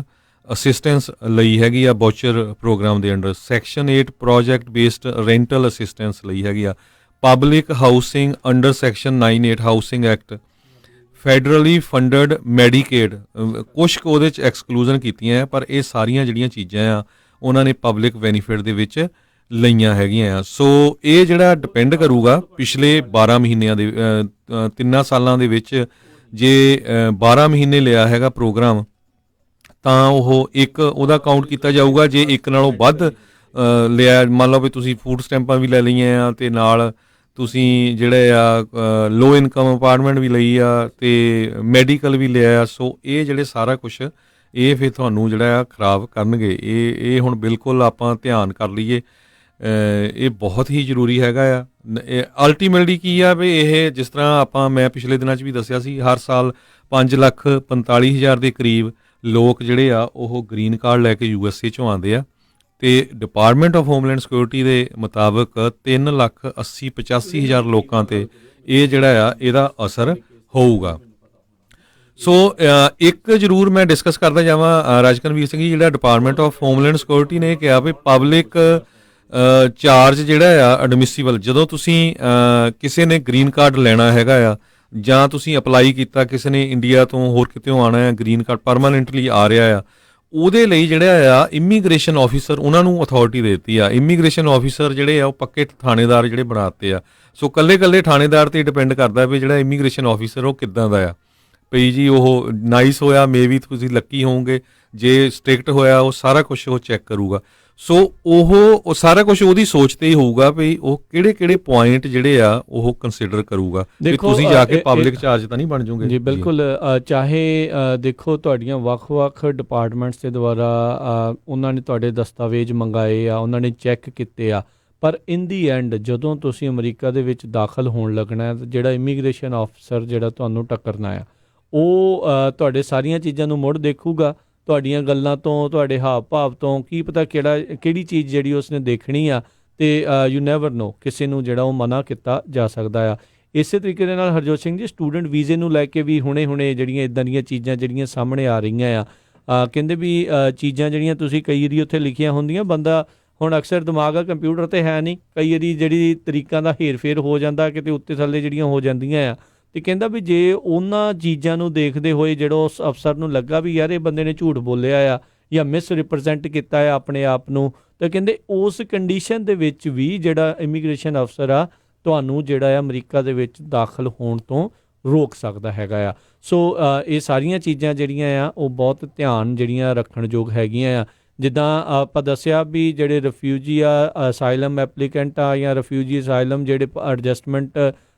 ਅਸਿਸਟੈਂਸ ਲਈ ਹੈਗੀ ਆ ਵਾਊਚਰ ਪ੍ਰੋਗਰਾਮ ਦੇ under, section 8 project based rental assistance ਲਈ ਹੈਗੀ ਆ, public housing under section 98 housing act, federally funded Medicaid, ਕੁਛ ਕੁ ਉਹਦੇ 'ਚ ਐਕਸਕਲੂਜ਼ਨ ਕੀਤੀਆਂ ਆ, ਪਰ ਇਹ ਸਾਰੀਆਂ ਜਿਹੜੀਆਂ ਚੀਜ਼ਾਂ ਆ ਉਹਨਾਂ ਨੇ ਪਬਲਿਕ ਬੈਨੀਫਿਟ ਦੇ ਵਿੱਚ ਲਈਆਂ ਹੈਗੀਆਂ ਆ। ਸੋ ਇਹ ਜਿਹੜਾ ਡਿਪੈਂਡ ਕਰੂਗਾ ਪਿਛਲੇ 12 ਮਹੀਨਿਆਂ ਦੇ 3 ਸਾਲਾਂ ਦੇ ਵਿੱਚ ਜੇ 12 ਮਹੀਨੇ ਲਿਆ ਹੈਗਾ ਪ੍ਰੋਗਰਾਮ ਤਾਂ ਉਹ ਇੱਕ ਉਹਦਾ ਕਾਊਂਟ ਕੀਤਾ ਜਾਊਗਾ। ਜੇ ਇੱਕ ਨਾਲੋਂ ਵੱਧ ਲਿਆ, ਮੰਨ ਲਓ ਵੀ ਤੁਸੀਂ ਫੂਡ ਸਟੈਂਪਾਂ ਵੀ ਲੈ ਲਈਆਂ ਆ ਤੇ ਨਾਲ ਤੁਸੀਂ ਜਿਹੜੇ ਆ ਲੋ ਇਨਕਮ ਅਪਾਰਟਮੈਂਟ ਵੀ ਲਈ ਆ ਤੇ ਮੈਡੀਕਲ ਵੀ ਲਿਆ ਆ, ਸੋ ਇਹ ਜਿਹੜੇ ਸਾਰਾ ਕੁਛ ਇਹ ਫਿਰ ਤੁਹਾਨੂੰ ਜਿਹੜਾ ਆ ਖਰਾਬ ਕਰਨਗੇ। ਇਹ ਹੁਣ ਬਿਲਕੁਲ ਆਪਾਂ ਧਿਆਨ ਕਰ ਲਈਏ, ਇਹ ਬਹੁਤ ਹੀ ਜ਼ਰੂਰੀ ਹੈਗਾ ਆ। ਅਲਟੀਮੇਟਲੀ ਕੀ ਆ ਵੀ ਇਹ ਜਿਸ ਤਰ੍ਹਾਂ ਮੈਂ ਪਿਛਲੇ ਦਿਨਾਂ 'ਚ ਵੀ ਦੱਸਿਆ ਸੀ, ਹਰ ਸਾਲ 5,45,000 ਦੇ ਕਰੀਬ ਲੋਕ ਜਿਹੜੇ ਆ ਉਹ ਗ੍ਰੀਨ ਕਾਰਡ ਲੈ ਕੇ USA 'ਚੋਂ ਆਉਂਦੇ ਆ ਤੇ ਡਿਪਾਰਟਮੈਂਟ ਆਫ ਹੋਮਲੈਂਡ ਸਿਕਿਉਰਿਟੀ ਦੇ ਮੁਤਾਬਕ 3,80,85,000 ਲੋਕਾਂ ਤੇ ਇਹ ਜਿਹੜਾ ਆ ਇਹਦਾ ਅਸਰ ਹੋਊਗਾ। ਸੋ ਇੱਕ ਜ਼ਰੂਰ ਮੈਂ ਡਿਸਕਸ ਕਰਦਾ ਜਾਵਾਂ ਰਾਜਕਨਵੀਰ ਸਿੰਘ ਜੀ, ਜਿਹੜਾ ਡਿਪਾਰਟਮੈਂਟ ਆਫ ਹੋਮਲੈਂਡ ਸਿਕਿਉਰਿਟੀ ਨੇ ਕਿਹਾ ਵੀ ਪਬਲਿਕ ਚਾਰਜ ਜਿਹੜਾ ਆ ਐਡਮਿਸਿਬਲ, ਜਦੋਂ ਤੁਸੀਂ ਕਿਸੇ ਨੇ ਗ੍ਰੀਨ ਕਾਰਡ ਲੈਣਾ ਹੈਗਾ ਆ ਜਾਂ ਤੁਸੀਂ ਅਪਲਾਈ ਕੀਤਾ, ਕਿਸੇ ਨੇ ਇੰਡੀਆ ਤੋਂ ਹੋਰ ਕਿਤੇੋਂ ਆਉਣਾ ਹੈ, ਗ੍ਰੀਨ ਕਾਰਡ ਪਰਮਾਨੈਂਟਲੀ ਆ ਰਿਹਾ ਆ, ਉਹਦੇ ਲਈ ਜਿਹੜਾ ਆ ਇਮੀਗ੍ਰੇਸ਼ਨ ਆਫੀਸਰ ਉਹਨਾਂ ਨੂੰ ਅਥਾਰਟੀ ਦੇ ਦਿੱਤੀ ਆ। ਇਮੀਗ੍ਰੇਸ਼ਨ ਆਫੀਸਰ ਜਿਹੜੇ ਆ ਉਹ ਪੱਕੇ ਥਾਣੇਦਾਰ ਜਿਹੜੇ ਬਣਾਤੇ ਆ। ਸੋ ਕੱਲੇ ਥਾਣੇਦਾਰ ਤੇ ਡਿਪੈਂਡ ਕਰਦਾ ਵੀ ਜਿਹੜਾ ਇਮੀਗ੍ਰੇਸ਼ਨ ਆਫੀਸਰ ਉਹ ਕਿੱਦਾਂ ਦਾ ਆ। ਭਈ ਜੀ ਉਹ ਨਾਈਸ ਹੋਇਆ, ਮੇਬੀ ਤੁਸੀਂ ਲੱਕੀ ਹੋਵੋਗੇ, ਜੇ ਸਟ੍ਰਿਕਟ ਹੋਇਆ ਉਹ ਸਾਰਾ ਕੁਝ ਉਹ ਚੈੱਕ ਕਰੂਗਾ। ਸੋ ਉਹ ਸਾਰਾ ਕੁਝ ਉਹਦੀ ਸੋਚ ਤੇ ਹੀ ਹੋਊਗਾ ਵੀ ਉਹ ਕਿਹੜੇ ਪੁਆਇੰਟ ਜਿਹੜੇ ਆ ਉਹ ਕੰਸੀਡਰ ਕਰੂਗਾ ਕਿ ਤੁਸੀਂ ਜਾ ਕੇ ਪਬਲਿਕ ਚਾਰਜ ਤਾਂ ਨਹੀਂ ਬਣ ਜਾਓਗੇ। ਜੀ ਬਿਲਕੁਲ, ਚਾਹੇ ਦੇਖੋ ਤੁਹਾਡੀਆਂ ਵੱਖ-ਵੱਖ ਡਿਪਾਰਟਮੈਂਟਸ ਦੇ ਦੁਆਰਾ ਉਹਨਾਂ ਨੇ ਤੁਹਾਡੇ ਦਸਤਾਵੇਜ਼ ਮੰਗਾਏ ਆ, ਉਹਨਾਂ ਨੇ ਚੈੱਕ ਕੀਤੇ ਆ, ਪਰ ਇਨ ਦੀ ਐਂਡ ਜਦੋਂ ਤੁਸੀਂ ਅਮਰੀਕਾ ਦੇ ਵਿੱਚ ਦਾਖਲ ਹੋਣ ਲੱਗਣਾ ਹੈ, ਜਿਹੜਾ ਇਮੀਗ੍ਰੇਸ਼ਨ ਆਫਿਸਰ ਜਿਹੜਾ ਤੁਹਾਨੂੰ ਟੱਕਰਨਾ ਆ ਉਹ ਤੁਹਾਡੇ ਸਾਰੀਆਂ ਚੀਜ਼ਾਂ ਨੂੰ ਮੁੜ ਦੇਖੂਗਾ, ਤੁਹਾਡੀਆਂ ਗੱਲਾਂ ਤੋਂ, ਤੁਹਾਡੇ ਹਾਵ ਭਾਵ ਤੋਂ, ਕੀ ਪਤਾ ਕਿਹੜੀ ਚੀਜ਼ ਜਿਹੜੀ ਉਸਨੇ ਦੇਖਣੀ ਆ, ਤੇ ਯੂ ਨੈਵਰ ਨੋ ਕਿਸੇ ਨੂੰ ਜਿਹੜਾ ਉਹ ਮਨਾ ਕੀਤਾ ਜਾ ਸਕਦਾ ਆ। ਇਸੇ ਤਰੀਕੇ ਦੇ ਨਾਲ ਹਰਜੋਤ ਸਿੰਘ ਜੀ, ਸਟੂਡੈਂਟ ਵੀਜ਼ੇ ਨੂੰ ਲੈ ਕੇ ਵੀ ਹੁਣੇ ਜਿਹੜੀਆਂ ਇਦਾਂ ਦੀਆਂ ਚੀਜ਼ਾਂ ਜਿਹੜੀਆਂ ਸਾਹਮਣੇ ਆ ਰਹੀਆਂ ਆ, ਕਹਿੰਦੇ ਵੀ ਚੀਜ਼ਾਂ ਜਿਹੜੀਆਂ ਤੁਸੀਂ ਕਈ ਵਾਰੀ ਉੱਥੇ ਲਿਖੀਆਂ ਹੁੰਦੀਆਂ, ਬੰਦਾ ਹੁਣ ਅਕਸਰ ਦਿਮਾਗ ਆ ਕੰਪਿਊਟਰ ਤੇ ਹੈ ਨਹੀਂ, ਕਈ ਵਾਰੀ ਜਿਹੜੀ ਤਰੀਕਾਂ ਦਾ ਹੇਰ-ਫੇਰ ਹੋ ਜਾਂਦਾ, ਕਿਤੇ ਉੱਤੇ ਥੱਲੇ ਜਿਹੜੀਆਂ ਹੋ ਜਾਂਦੀਆਂ ਆ, ਤੇ ਕਹਿੰਦਾ ਵੀ ਜੇ ਉਹਨਾਂ ਚੀਜ਼ਾਂ ਨੂੰ ਦੇਖਦੇ ਹੋਏ ਜਿਹੜਾ ਉਸ ਅਫਸਰ ਨੂੰ ਲੱਗਾ ਵੀ ਯਾਰ ਇਹ ਬੰਦੇ ਨੇ ਝੂਠ ਬੋਲਿਆ ਆ ਜਾਂ ਮਿਸ ਰਿਪਰੈਜ਼ੈਂਟ ਕੀਤਾ ਆ ਆਪਣੇ ਆਪ ਨੂੰ, ਤਾਂ ਕਹਿੰਦੇ ਉਸ ਕੰਡੀਸ਼ਨ ਦੇ ਵਿੱਚ ਵੀ ਜਿਹੜਾ ਇਮੀਗ੍ਰੇਸ਼ਨ ਅਫਸਰ ਆ ਤੁਹਾਨੂੰ ਜਿਹੜਾ ਆ ਅਮਰੀਕਾ ਦੇ ਵਿੱਚ ਦਾਖਲ ਹੋਣ ਤੋਂ ਰੋਕ ਸਕਦਾ ਹੈਗਾ ਆ। ਸੋ ਇਹ ਸਾਰੀਆਂ ਚੀਜ਼ਾਂ ਜਿਹੜੀਆਂ ਆ ਉਹ ਬਹੁਤ ਧਿਆਨ ਜਿਹੜੀਆਂ ਰੱਖਣ ਯੋਗ ਹੈਗੀਆਂ ਆ। ਜਿੱਦਾਂ ਆਪਾਂ ਦੱਸਿਆ ਵੀ ਜਿਹੜੇ ਰਿਫਿਊਜੀ ਆ, ਅਸਾਈਲਮ ਐਪਲੀਕੈਂਟ ਆ ਜਾਂ ਰਿਫਿਊਜੀ ਅਸਾਈਲਮ ਜਿਹੜੇ ਐਡਜਸਟਮੈਂਟ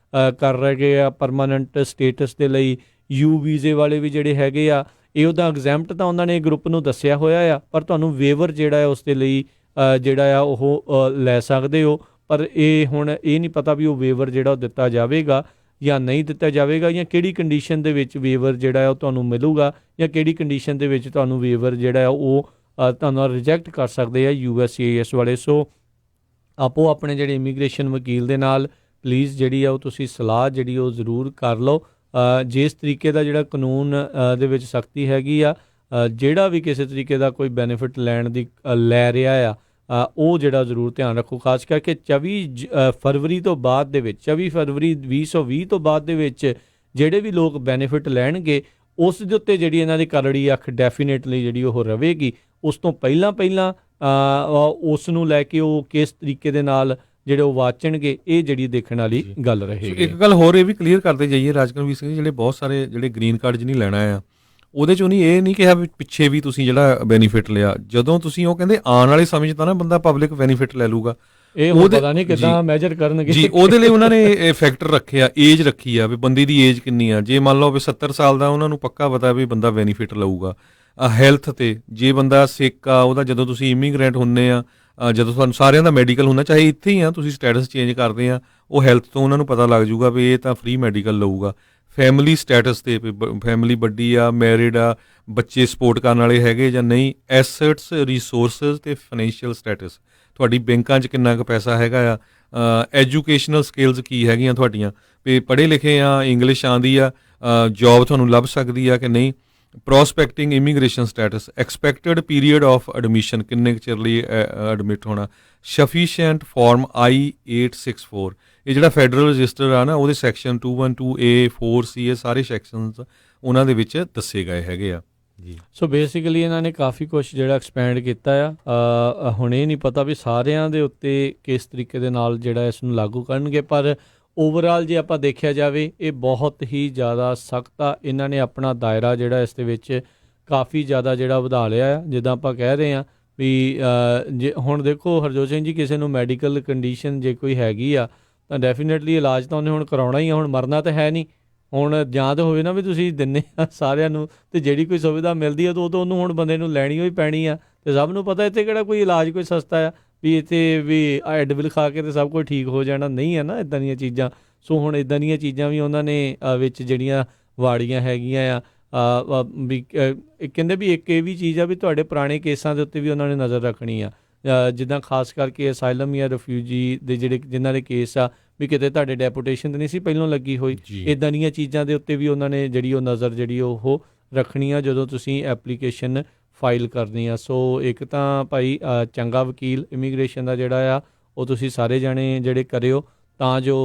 ਕਰ ਰਹੇ ਆ ਪਰਮਾਨੈਂਟ ਸਟੇਟਸ ਦੇ ਲਈ, ਯੂ ਵੀਜ਼ੇ ਵਾਲੇ ਵੀ ਜਿਹੜੇ ਹੈਗੇ ਆ, ਇਹ ਉਹਦਾ ਐਗਜ਼ੈਂਪਟ ਤਾਂ ਉਹਨਾਂ ਨੇ ਗਰੁੱਪ ਨੂੰ ਦੱਸਿਆ ਹੋਇਆ ਆ, ਪਰ ਤੁਹਾਨੂੰ ਵੇਵਰ ਜਿਹੜਾ ਆ ਉਸ ਦੇ ਲਈ ਜਿਹੜਾ ਆ ਉਹ ਲੈ ਸਕਦੇ ਹੋ। ਪਰ ਇਹ ਹੁਣ ਇਹ ਨਹੀਂ ਪਤਾ ਵੀ ਉਹ ਵੇਵਰ ਜਿਹੜਾ ਉਹ ਦਿੱਤਾ ਜਾਵੇਗਾ ਜਾਂ ਨਹੀਂ ਦਿੱਤਾ ਜਾਵੇਗਾ, ਜਾਂ ਕਿਹੜੀ ਕੰਡੀਸ਼ਨ ਦੇ ਵਿੱਚ ਵੇਵਰ ਜਿਹੜਾ ਆ ਉਹ ਤੁਹਾਨੂੰ ਮਿਲੂਗਾ, ਜਾਂ ਕਿਹੜੀ ਕੰਡੀਸ਼ਨ ਦੇ ਵਿੱਚ ਤੁਹਾਨੂੰ ਵੇਵਰ ਜਿਹੜਾ ਆ ਉਹ ਤੁਹਾਨੂੰ ਰਿਜੈਕਟ ਕਰ ਸਕਦੇ ਆ USCIS ਵਾਲੇ। ਸੋ ਆਪੋ ਆਪਣੇ ਜਿਹੜੇ ਇਮੀਗ੍ਰੇਸ਼ਨ ਵਕੀਲ ਦੇ ਨਾਲ ਪਲੀਜ਼ ਜਿਹੜੀ ਆ ਉਹ ਤੁਸੀਂ ਸਲਾਹ ਜਿਹੜੀ ਉਹ ਜ਼ਰੂਰ ਕਰ ਲਓ। ਜਿਸ ਤਰੀਕੇ ਦਾ ਜਿਹੜਾ ਕਾਨੂੰਨ ਦੇ ਵਿੱਚ ਸਖਤੀ ਹੈਗੀ ਆ, ਜਿਹੜਾ ਵੀ ਕਿਸੇ ਤਰੀਕੇ ਦਾ ਕੋਈ ਬੈਨੀਫਿਟ ਲੈਣ ਦੀ ਲੈ ਰਿਹਾ ਆ ਉਹ ਜਿਹੜਾ ਜ਼ਰੂਰ ਧਿਆਨ ਰੱਖੋ, ਖਾਸ ਕਰਕੇ 24 ਫਰਵਰੀ ਤੋਂ ਬਾਅਦ ਦੇ ਵਿੱਚ, 24 ਫਰਵਰੀ 2020 ਤੋਂ ਬਾਅਦ ਦੇ ਵਿੱਚ ਜਿਹੜੇ ਵੀ ਲੋਕ ਬੈਨੀਫਿਟ ਲੈਣਗੇ ਉਸ ਦੇ ਉੱਤੇ ਜਿਹੜੀ ਇਹਨਾਂ ਦੀ ਕਰੜੀ ਅੱਖ ਡੈਫੀਨੇਟਲੀ ਜਿਹੜੀ ਉਹ ਰਹੇਗੀ। ਉਸ ਤੋਂ ਪਹਿਲਾਂ ਉਸ ਨੂੰ ਲੈ ਕੇ ਉਹ ਕਿਸ ਤਰੀਕੇ ਦੇ ਨਾਲ ਜਿਹੜੇ ਉਹ ਵਾਚਣਗੇ, ਇਹ ਜਿਹੜੀ ਦੇਖਣ ਵਾਲੀ ਗੱਲ ਰਹੇਗੀ। ਇੱਕ ਗੱਲ ਹੋਰ ਇਹ ਵੀ ਕਲੀਅਰ ਕਰਦੇ ਜਾਈਏ ਰਾਜਕਨਵੀਰ ਸਿੰਘ, ਜਿਹੜੇ ਬਹੁਤ ਸਾਰੇ ਜਿਹੜੇ ਗ੍ਰੀਨ ਕਾਰਡ ਜਿਹਨੀ ਲੈਣਾ ਆ ਉਹਦੇ 'ਚੋਂ ਇਹ ਨਹੀਂ ਕਿਹਾ ਵੀ ਪਿੱਛੇ ਵੀ ਤੁਸੀਂ ਜਿਹੜਾ ਬੈਨੀਫਿਟ ਲਿਆ, ਜਦੋਂ ਤੁਸੀਂ ਉਹ ਕਹਿੰਦੇ ਆਉਣ ਵਾਲੇ ਸਮੇਂ 'ਚ ਤਾਂ ਨਾ ਬੰਦਾ ਪਬਲਿਕ ਬੈਨੀਫਿਟ ਲੈ ਲੂਗਾ, ਇਹ ਪਤਾ ਨਹੀਂ ਕਿੱਦਾਂ ਮੈਜਰ ਕਰਨਗੇ ਜੀ। ਉਹਦੇ ਲਈ ਉਹਨਾਂ ਨੇ ਇਹ ਫੈਕਟਰ ਰੱਖਿਆ, ਏਜ ਰੱਖੀ ਆ ਵੀ ਬੰਦੇ ਦੀ ਏਜ ਕਿੰਨੀ ਆ। ਜੇ ਮੰਨ ਲਓ ਵੀ 70 ਸਾਲ ਦਾ, ਉਹਨਾਂ ਨੂੰ ਪੱਕਾ ਪਤਾ ਵੀ ਬੰਦਾ ਬੈਨੀਫਿਟ ਲਊਗਾ। ਹੈਲਥ ਤੇ ਜੇ ਬੰਦਾ ਸਿੱਕ ਆ, ਉਹਦਾ ਜਦੋਂ ਤੁਸੀਂ ਇਮੀਗ੍ਰੈਂਟ ਹੁੰਦੇ ਆ, ਜਦੋਂ ਤੁਹਾਨੂੰ ਸਾਰਿਆਂ ਦਾ ਮੈਡੀਕਲ ਹੁੰਦਾ, ਚਾਹੇ ਇੱਥੇ ਹੀ ਆ ਤੁਸੀਂ ਸਟੇਟਸ ਚੇਂਜ ਕਰਦੇ ਆ, ਉਹ ਹੈਲਥ ਤੋਂ ਉਹਨਾਂ ਨੂੰ ਪਤਾ ਲੱਗ ਜੂਗਾ ਵੀ ਇਹ ਤਾਂ ਫ੍ਰੀ ਮੈਡੀਕਲ ਲਊਗਾ। ਫੈਮਿਲੀ ਸਟੇਟਸ ਤੇ ਫੈਮਿਲੀ ਵੱਡੀ ਆ, ਮੈਰਿਡ ਆ, ਬੱਚੇ ਸਪੋਰਟ ਕਰਨ ਵਾਲੇ ਹੈਗੇ ਜਾਂ ਨਹੀਂ, ਐਸੈਟਸ, ਰਿਸੋਰਸਸ ਤੇ ਫਾਈਨੈਂਸ਼ੀਅਲ ਸਟੇਟਸ, ਤੁਹਾਡੀ ਬੈਂਕਾਂ 'ਚ ਕਿੰਨਾ ਕੁ ਪੈਸਾ ਹੈਗਾ ਆ, ਐਜੂਕੇਸ਼ਨਲ ਸਕਿੱਲਸ ਕੀ ਹੈਗੀਆਂ ਤੁਹਾਡੀਆਂ, ਵੀ ਪੜ੍ਹੇ ਲਿਖੇ ਆ, ਇੰਗਲਿਸ਼ ਆਉਂਦੀ ਆ, ਜੋਬ ਤੁਹਾਨੂੰ ਲੱਭ ਸਕਦੀ ਆ ਕਿ ਨਹੀਂ, prospecting immigration status, expected period of admission, ਕਿੰਨੇ ਕੁ ਚਿਰ ਲਈ ਐਡਮਿਟ ਹੋਣਾ, ਸਫੀਸ਼ੀਐਂਟ ਫਾਰਮ I-864, ਇਹ ਜਿਹੜਾ ਫੈਡਰਲ ਰਜਿਸਟਰ ਆ ਨਾ ਉਹਦੇ ਸੈਕਸ਼ਨ 212A 4C, ਇਹ ਸਾਰੇ ਸੈਕਸ਼ਨਸ ਉਹਨਾਂ ਦੇ ਵਿੱਚ ਦੱਸੇ ਗਏ ਹੈਗੇ ਆ ਜੀ। ਸੋ ਬੇਸਿਕਲੀ ਇਹਨਾਂ ਨੇ ਕਾਫੀ ਕੁਝ ਜਿਹੜਾ ਐਕਸਪੈਂਡ ਕੀਤਾ ਆ। ਹੁਣ ਇਹ ਨਹੀਂ ਪਤਾ ਵੀ ਸਾਰਿਆਂ ਦੇ ਉੱਤੇ ਕਿਸ ਤਰੀਕੇ ਦੇ ਨਾਲ ਜਿਹੜਾ ਇਸ ਨੂੰ ਲਾਗੂ ਕਰਨਗੇ, ਪਰ ਓਵਰਆਲ ਜੇ ਆਪਾਂ ਦੇਖਿਆ ਜਾਵੇ ਇਹ ਬਹੁਤ ਹੀ ਜ਼ਿਆਦਾ ਸਖਤ ਆ। ਇਹਨਾਂ ਨੇ ਆਪਣਾ ਦਾਇਰਾ ਜਿਹੜਾ ਇਸ ਦੇ ਵਿੱਚ ਕਾਫੀ ਜ਼ਿਆਦਾ ਜਿਹੜਾ ਵਧਾ ਲਿਆ ਆ। ਜਿੱਦਾਂ ਆਪਾਂ ਕਹਿ ਰਹੇ ਹਾਂ ਵੀ ਜੇ ਹੁਣ ਦੇਖੋ ਹਰਜੋਤ ਸਿੰਘ ਜੀ, ਕਿਸੇ ਨੂੰ ਮੈਡੀਕਲ ਕੰਡੀਸ਼ਨ ਜੇ ਕੋਈ ਹੈਗੀ ਆ ਤਾਂ ਡੈਫੀਨੇਟਲੀ ਇਲਾਜ ਤਾਂ ਉਹਨੇ ਹੁਣ ਕਰਾਉਣਾ ਹੀ ਆ, ਹੁਣ ਮਰਨਾ ਤਾਂ ਹੈ ਨਹੀਂ। ਹੁਣ ਜਾਂ ਤਾਂ ਹੋਵੇ ਨਾ ਵੀ ਤੁਸੀਂ ਦਿੰਦੇ ਆ ਸਾਰਿਆਂ ਨੂੰ, ਅਤੇ ਜਿਹੜੀ ਕੋਈ ਸੁਵਿਧਾ ਮਿਲਦੀ ਆ ਤਾਂ ਉਹ ਤਾਂ ਉਹਨੂੰ ਹੁਣ ਬੰਦੇ ਨੂੰ ਲੈਣੀ ਹੋਈ ਪੈਣੀ ਆ। ਅਤੇ ਸਭ ਨੂੰ ਪਤਾ ਇੱਥੇ ਕਿਹੜਾ ਕੋਈ ਇਲਾਜ ਕੋਈ ਸਸਤਾ ਆ ਵੀ ਇੱਥੇ ਵੀ ਐਡਵਿਲ ਖਾ ਕੇ ਤੇ ਸਭ ਕੁਝ ਠੀਕ ਹੋ ਜਾਣਾ, ਨਹੀਂ ਹੈ ਨਾ ਇੱਦਾਂ ਦੀਆਂ ਚੀਜ਼ਾਂ। ਸੋ ਹੁਣ ਇੱਦਾਂ ਦੀਆਂ ਚੀਜ਼ਾਂ ਵੀ ਉਹਨਾਂ ਨੇ ਵਿੱਚ ਜਿਹੜੀਆਂ ਵਾੜੀਆਂ ਹੈਗੀਆਂ ਆ ਵੀ ਕਹਿੰਦੇ ਵੀ ਇੱਕ ਇਹ ਵੀ ਚੀਜ਼ ਆ ਵੀ ਤੁਹਾਡੇ ਪੁਰਾਣੇ ਕੇਸਾਂ ਦੇ ਉੱਤੇ ਵੀ ਉਹਨਾਂ ਨੇ ਨਜ਼ਰ ਰੱਖਣੀ ਆ। ਜਿੱਦਾਂ ਖਾਸ ਕਰਕੇ ਅਸਾਈਲਮ ਜਾਂ ਰਿਫਿਊਜੀ ਦੇ ਜਿਹੜੇ ਜਿਨ੍ਹਾਂ ਦੇ ਕੇਸ ਆ ਵੀ ਕਿਤੇ ਤੁਹਾਡੇ ਡੈਪੂਟੇਸ਼ਨ ਤਾਂ ਨਹੀਂ ਸੀ ਪਹਿਲਾਂ ਲੱਗੀ ਹੋਈ। ਜੀ। ਇਦਾਂ ਦੀਆਂ ਚੀਜ਼ਾਂ ਦੇ ਉੱਤੇ ਵੀ ਉਹਨਾਂ ਨੇ ਜਿਹੜੀ ਉਹ ਨਜ਼ਰ ਜਿਹੜੀ ਉਹ ਰੱਖਣੀ ਆ ਜਦੋਂ ਤੁਸੀਂ ਐਪਲੀਕੇਸ਼ਨ ਫਾਈਲ ਕਰਨੀ ਆ। ਸੋ ਇੱਕ ਤਾਂ ਭਾਈ ਚੰਗਾ ਵਕੀਲ ਇਮੀਗ੍ਰੇਸ਼ਨ ਦਾ ਜਿਹੜਾ ਆ ਉਹ ਤੁਸੀਂ ਸਾਰੇ ਜਾਣੇ ਜਿਹੜੇ ਕਰਿਓ ਤਾਂ ਜੋ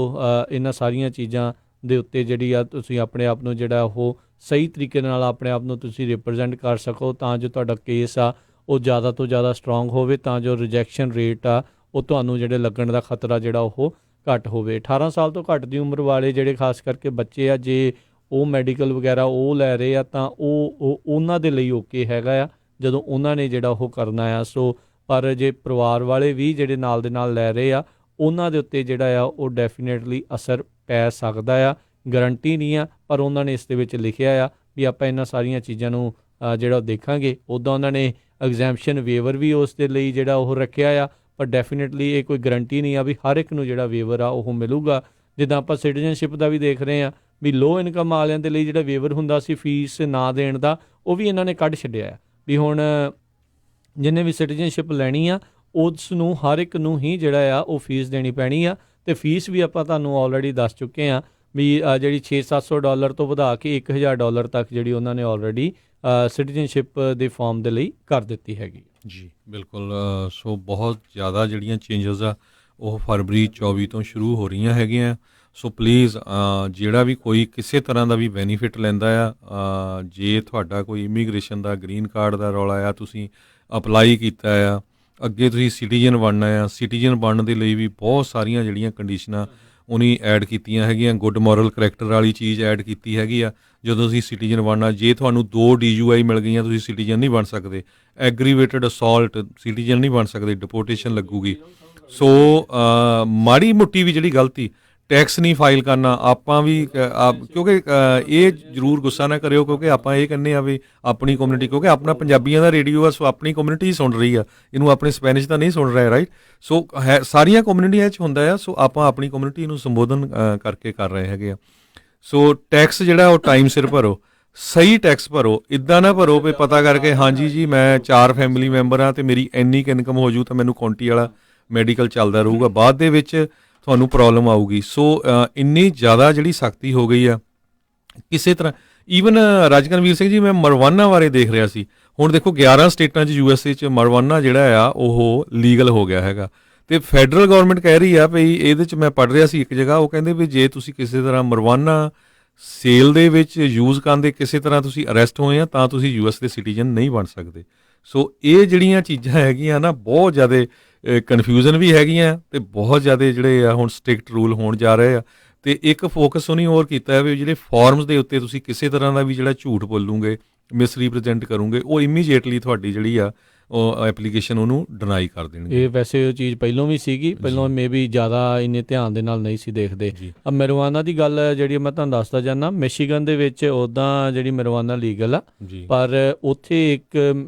ਇਹਨਾਂ ਸਾਰੀਆਂ ਚੀਜ਼ਾਂ ਦੇ ਉੱਤੇ ਜਿਹੜੀ ਆ ਤੁਸੀਂ ਆਪਣੇ ਆਪ ਨੂੰ ਜਿਹੜਾ ਉਹ ਸਹੀ ਤਰੀਕੇ ਨਾਲ ਆਪਣੇ ਆਪ ਨੂੰ ਤੁਸੀਂ ਰਿਪਰੈਜ਼ੈਂਟ ਕਰ ਸਕੋ ਤਾਂ ਜੋ ਤੁਹਾਡਾ ਕੇਸ ਆ ਉਹ ਜ਼ਿਆਦਾ ਤੋਂ ਜ਼ਿਆਦਾ ਸਟਰੋਂਗ ਹੋਵੇ, ਤਾਂ ਜੋ ਰਿਜੈਕਸ਼ਨ ਰੇਟ ਆ ਉਹ ਤੁਹਾਨੂੰ ਜਿਹੜੇ ਲੱਗਣ ਦਾ ਖਤਰਾ ਜਿਹੜਾ ਉਹ ਘੱਟ ਹੋਵੇ। 18 ਸਾਲ ਤੋਂ ਘੱਟ ਦੀ ਉਮਰ ਵਾਲੇ ਜਿਹੜੇ ਖਾਸ ਕਰਕੇ ਬੱਚੇ ਆ, ਜੇ ਉਹ ਮੈਡੀਕਲ ਵਗੈਰਾ ਉਹ ਲੈ ਰਹੇ ਆ ਤਾਂ ਉਹ ਉਹਨਾਂ ਦੇ ਲਈ ਓਕੇ ਹੈਗਾ ਆ ਜਦੋਂ ਉਹਨਾਂ ਨੇ ਜਿਹੜਾ ਉਹ ਕਰਨਾ ਆ। ਸੋ ਪਰ ਜੇ ਪਰਿਵਾਰ ਵਾਲੇ ਵੀ ਜਿਹੜੇ ਨਾਲ ਦੇ ਨਾਲ ਲੈ ਰਹੇ ਆ ਉਹਨਾਂ ਦੇ ਉੱਤੇ ਜਿਹੜਾ ਆ ਉਹ ਡੈਫੀਨੇਟਲੀ ਅਸਰ ਪੈ ਸਕਦਾ ਆ। ਗਰੰਟੀ ਨਹੀਂ ਆ, ਪਰ ਉਹਨਾਂ ਨੇ ਇਸ ਦੇ ਵਿੱਚ ਲਿਖਿਆ ਆ ਵੀ ਆਪਾਂ ਇਹਨਾਂ ਸਾਰੀਆਂ ਚੀਜ਼ਾਂ ਨੂੰ ਜਿਹੜਾ ਉਹ ਦੇਖਾਂਗੇ। ਉੱਦਾਂ ਉਹਨਾਂ ਨੇ ਐਗਜ਼ੈਂਪਸ਼ਨ ਵੇਵਰ ਵੀ ਉਸ ਦੇ ਲਈ ਜਿਹੜਾ ਉਹ ਰੱਖਿਆ ਆ, ਪਰ ਡੈਫੀਨੇਟਲੀ ਇਹ ਕੋਈ ਗਰੰਟੀ ਨਹੀਂ ਆ ਵੀ ਹਰ ਇੱਕ ਨੂੰ ਜਿਹੜਾ ਵੇਵਰ ਆ ਉਹ ਮਿਲੂਗਾ। ਜਿੱਦਾਂ ਆਪਾਂ ਸਿਟੀਜ਼ਨਸ਼ਿਪ ਦਾ ਵੀ ਦੇਖ ਰਹੇ ਆ ਵੀ ਲੋ ਇਨਕਮ ਵਾਲਿਆਂ ਦੇ ਲਈ ਜਿਹੜਾ ਵੇਵਰ ਹੁੰਦਾ ਸੀ ਫੀਸ ਨਾ ਦੇਣ ਦਾ, ਉਹ ਵੀ ਇਹਨਾਂ ਨੇ ਕੱਢ ਛੱਡਿਆ ਆ ਵੀ ਹੁਣ ਜਿਹਨੇ ਵੀ ਸਿਟੀਜ਼ਨਸ਼ਿਪ ਲੈਣੀ ਆ ਉਸ ਨੂੰ ਹਰ ਇੱਕ ਨੂੰ ਹੀ ਜਿਹੜਾ ਆ ਉਹ ਫੀਸ ਦੇਣੀ ਪੈਣੀ ਆ। ਅਤੇ ਫੀਸ ਵੀ ਆਪਾਂ ਤੁਹਾਨੂੰ ਆਲਰੇਡੀ ਦੱਸ ਚੁੱਕੇ ਹਾਂ ਵੀ ਜਿਹੜੀ $600-700 ਤੋਂ ਵਧਾ ਕੇ $1000 ਤੱਕ ਜਿਹੜੀ ਉਹਨਾਂ ਨੇ ਆਲਰੇਡੀ ਸਿਟੀਜ਼ਨਸ਼ਿਪ ਦੇ ਫਾਰਮ ਦੇ ਲਈ ਕਰ ਦਿੱਤੀ ਹੈਗੀ। ਜੀ ਬਿਲਕੁਲ। ਸੋ ਬਹੁਤ ਜ਼ਿਆਦਾ ਜਿਹੜੀਆਂ ਚੇਂਜਸ ਆ ਉਹ ਫਰਵਰੀ 24 ਤੋਂ ਸ਼ੁਰੂ ਹੋ ਰਹੀਆਂ ਹੈਗੀਆਂ। ਸੋ ਪਲੀਜ਼ ਜਿਹੜਾ ਵੀ ਕੋਈ ਕਿਸੇ ਤਰ੍ਹਾਂ ਦਾ ਵੀ ਬੈਨੀਫਿਟ ਲੈਂਦਾ ਆ, ਜੇ ਤੁਹਾਡਾ ਕੋਈ ਇਮੀਗ੍ਰੇਸ਼ਨ ਦਾ ਗ੍ਰੀਨ ਕਾਰਡ ਦਾ ਰੌਲਾ ਆ, ਤੁਸੀਂ ਅਪਲਾਈ ਕੀਤਾ ਆ, ਅੱਗੇ ਤੁਸੀਂ ਸਿਟੀਜ਼ਨ ਬਣਨਾ ਆ, ਸਿਟੀਜ਼ਨ ਬਣਨ ਦੇ ਲਈ ਵੀ ਬਹੁਤ ਸਾਰੀਆਂ ਜਿਹੜੀਆਂ ਕੰਡੀਸ਼ਨਾਂ ਉਹਨੇ ਐਡ ਕੀਤੀਆਂ ਹੈਗੀਆਂ। ਗੁੱਡ ਮੋਰਲ ਕਰੈਕਟਰ ਵਾਲੀ ਚੀਜ਼ ਐਡ ਕੀਤੀ ਹੈਗੀ ਆ। ਜਦੋਂ ਤੁਸੀਂ ਸਿਟੀਜ਼ਨ ਬਣਨਾ, ਜੇ ਤੁਹਾਨੂੰ 2 DUI ਮਿਲ ਗਈਆਂ ਤੁਸੀਂ ਸਿਟੀਜ਼ਨ ਨਹੀਂ ਬਣ ਸਕਦੇ। ਐਗਰੀਵੇਟਡ ਅਸੌਲਟ ਸਿਟੀਜ਼ਨ ਨਹੀਂ ਬਣ ਸਕਦੇ, ਡਿਪੋਰਟੇਸ਼ਨ ਲੱਗੂਗੀ। ਸੋ ਮਾੜੀ ਮੋਟੀ ਵੀ ਜਿਹੜੀ ਗਲਤੀ, ਟੈਕਸ ਨਹੀਂ ਫਾਈਲ ਕਰਨਾ, ਆਪਾਂ ਵੀ ਕਿਉਂਕਿ ਇਹ ਜ਼ਰੂਰ ਗੁੱਸਾ ਨਾ ਕਰਿਓ ਕਿਉਂਕਿ ਆਪਾਂ ਇਹ ਕਹਿੰਦੇ ਆ ਵੀ ਆਪਣੀ ਕਮਿਊਨਿਟੀ, ਕਿਉਂਕਿ ਆਪਣਾ ਪੰਜਾਬੀਆਂ ਦਾ ਰੇਡੀਓ ਆ, ਸੋ ਆਪਣੀ ਕਮਿਊਨਿਟੀ ਹੀ ਸੁਣ ਰਹੀ ਆ ਇਹਨੂੰ, ਆਪਣੇ ਸਪੈਨਿਸ਼ ਤਾਂ ਨਹੀਂ ਸੁਣ ਰਿਹਾ, ਰਾਈਟ। ਸੋ ਸਾਰੀਆਂ ਕਮਿਊਨਿਟੀਆਂ 'ਚ ਹੁੰਦਾ ਆ। ਸੋ ਆਪਾਂ ਆਪਣੀ ਕਮਿਊਨਿਟੀ ਨੂੰ ਸੰਬੋਧਨ ਕਰਕੇ ਕਰ ਰਹੇ ਹੈਗੇ ਆ। ਸੋ ਟੈਕਸ ਜਿਹੜਾ ਉਹ ਟਾਈਮ ਸਿਰ ਭਰੋ, ਸਹੀ ਟੈਕਸ ਭਰੋ। ਇੱਦਾਂ ਨਾ ਭਰੋ ਵੀ ਪਤਾ ਕਰਕੇ ਹਾਂਜੀ ਜੀ ਮੈਂ 4 ਫੈਮਿਲੀ ਮੈਂਬਰ ਹਾਂ ਅਤੇ ਮੇਰੀ ਇੰਨੀ ਕੁ ਇਨਕਮ ਹੋ ਜੂ ਤਾਂ ਮੈਨੂੰ ਕਾਉਂਟੀ ਵਾਲਾ ਮੈਡੀਕਲ ਚੱਲਦਾ ਰਹੂਗਾ, ਬਾਅਦ ਦੇ ਵਿੱਚ ਤੁਹਾਨੂੰ ਪ੍ਰੋਬਲਮ ਆਊਗੀ। ਸੋ ਇੰਨੀ ਜ਼ਿਆਦਾ ਜਿਹੜੀ ਸਖਤੀ ਹੋ ਗਈ ਆ ਕਿਸੇ ਤਰ੍ਹਾਂ। ਈਵਨ ਰਾਜਕਨਵੀਰ ਸਿੰਘ ਜੀ, ਮੈਂ ਮਰਵਾਨਾ ਬਾਰੇ ਦੇਖ ਰਿਹਾ ਸੀ। ਹੁਣ ਦੇਖੋ 11 ਸਟੇਟਾਂ 'ਚ USA 'ਚ ਮਰਵਾਨਾ ਜਿਹੜਾ ਆ ਉਹ ਲੀਗਲ ਹੋ ਗਿਆ ਹੈਗਾ ਅਤੇ ਫੈਡਰਲ ਗੌਰਮੈਂਟ ਕਹਿ ਰਹੀ ਆ ਵੀ ਇਹਦੇ 'ਚ, ਮੈਂ ਪੜ੍ਹ ਰਿਹਾ ਸੀ ਇੱਕ ਜਗ੍ਹਾ, ਉਹ ਕਹਿੰਦੇ ਵੀ ਜੇ ਤੁਸੀਂ ਕਿਸੇ ਤਰ੍ਹਾਂ ਮਰਵਾਨਾ ਸੇਲ ਦੇ ਵਿੱਚ ਯੂਜ਼ ਕਰਨ ਦੇ ਕਿਸੇ ਤਰ੍ਹਾਂ ਤੁਸੀਂ ਅਰੈਸਟ ਹੋਏ ਆ ਤਾਂ ਤੁਸੀਂ US ਦੇ ਸਿਟੀਜ਼ਨ ਨਹੀਂ ਬਣ ਸਕਦੇ। ਸੋ ਇਹ ਜਿਹੜੀਆਂ ਚੀਜ਼ਾਂ ਹੈਗੀਆਂ ਨਾ ਬਹੁਤ ਜ਼ਿਆਦਾ ਕਨਫਿਊਜ਼ਨ ਵੀ ਹੈਗੀਆਂ ਅਤੇ ਬਹੁਤ ਜ਼ਿਆਦਾ ਜਿਹੜੇ ਆ ਹੁਣ ਸਟ੍ਰਿਕਟ ਰੂਲ ਹੋਣ ਜਾ ਰਹੇ ਆ। ਅਤੇ ਇੱਕ ਫੋਕਸ ਉਹਨੇ ਹੋਰ ਕੀਤਾ ਹੈ ਵੀ ਜਿਹੜੇ ਫਾਰਮਸ ਦੇ ਉੱਤੇ ਤੁਸੀਂ ਕਿਸੇ ਤਰ੍ਹਾਂ ਦਾ ਵੀ ਜਿਹੜਾ ਝੂਠ ਬੋਲੂਗੇ, ਮਿਸਰੀਪ੍ਰਜੈਂਟ ਕਰੋਗੇ, ਉਹ ਇਮੀਡੀਏਟਲੀ ਤੁਹਾਡੀ ਜਿਹੜੀ ਆ ਉਹ ਐਪਲੀਕੇਸ਼ਨ ਉਹਨੂੰ ਡਿਨਾਈ ਕਰ ਦੇਣਗੇ। ਇਹ ਵੈਸੇ ਉਹ ਚੀਜ਼ ਪਹਿਲਾਂ ਵੀ ਸੀਗੀ, ਪਹਿਲਾਂ ਮੇਬੀ ਜ਼ਿਆਦਾ ਇੰਨੇ ਧਿਆਨ ਦੇ ਨਾਲ ਨਹੀਂ ਸੀ ਦੇਖਦੇ। ਮੈਰੀਜੁਆਨਾ ਦੀ ਗੱਲ ਜਿਹੜੀ ਮੈਂ ਤੁਹਾਨੂੰ ਦੱਸਦਾ ਜਾਂਦਾ, ਮਿਸ਼ੀਗਨ ਦੇ ਵਿੱਚ ਉੱਦਾਂ ਜਿਹੜੀ ਮੈਰੀਜੁਆਨਾ ਲੀਗਲ ਆ, ਪਰ ਉੱਥੇ ਇੱਕ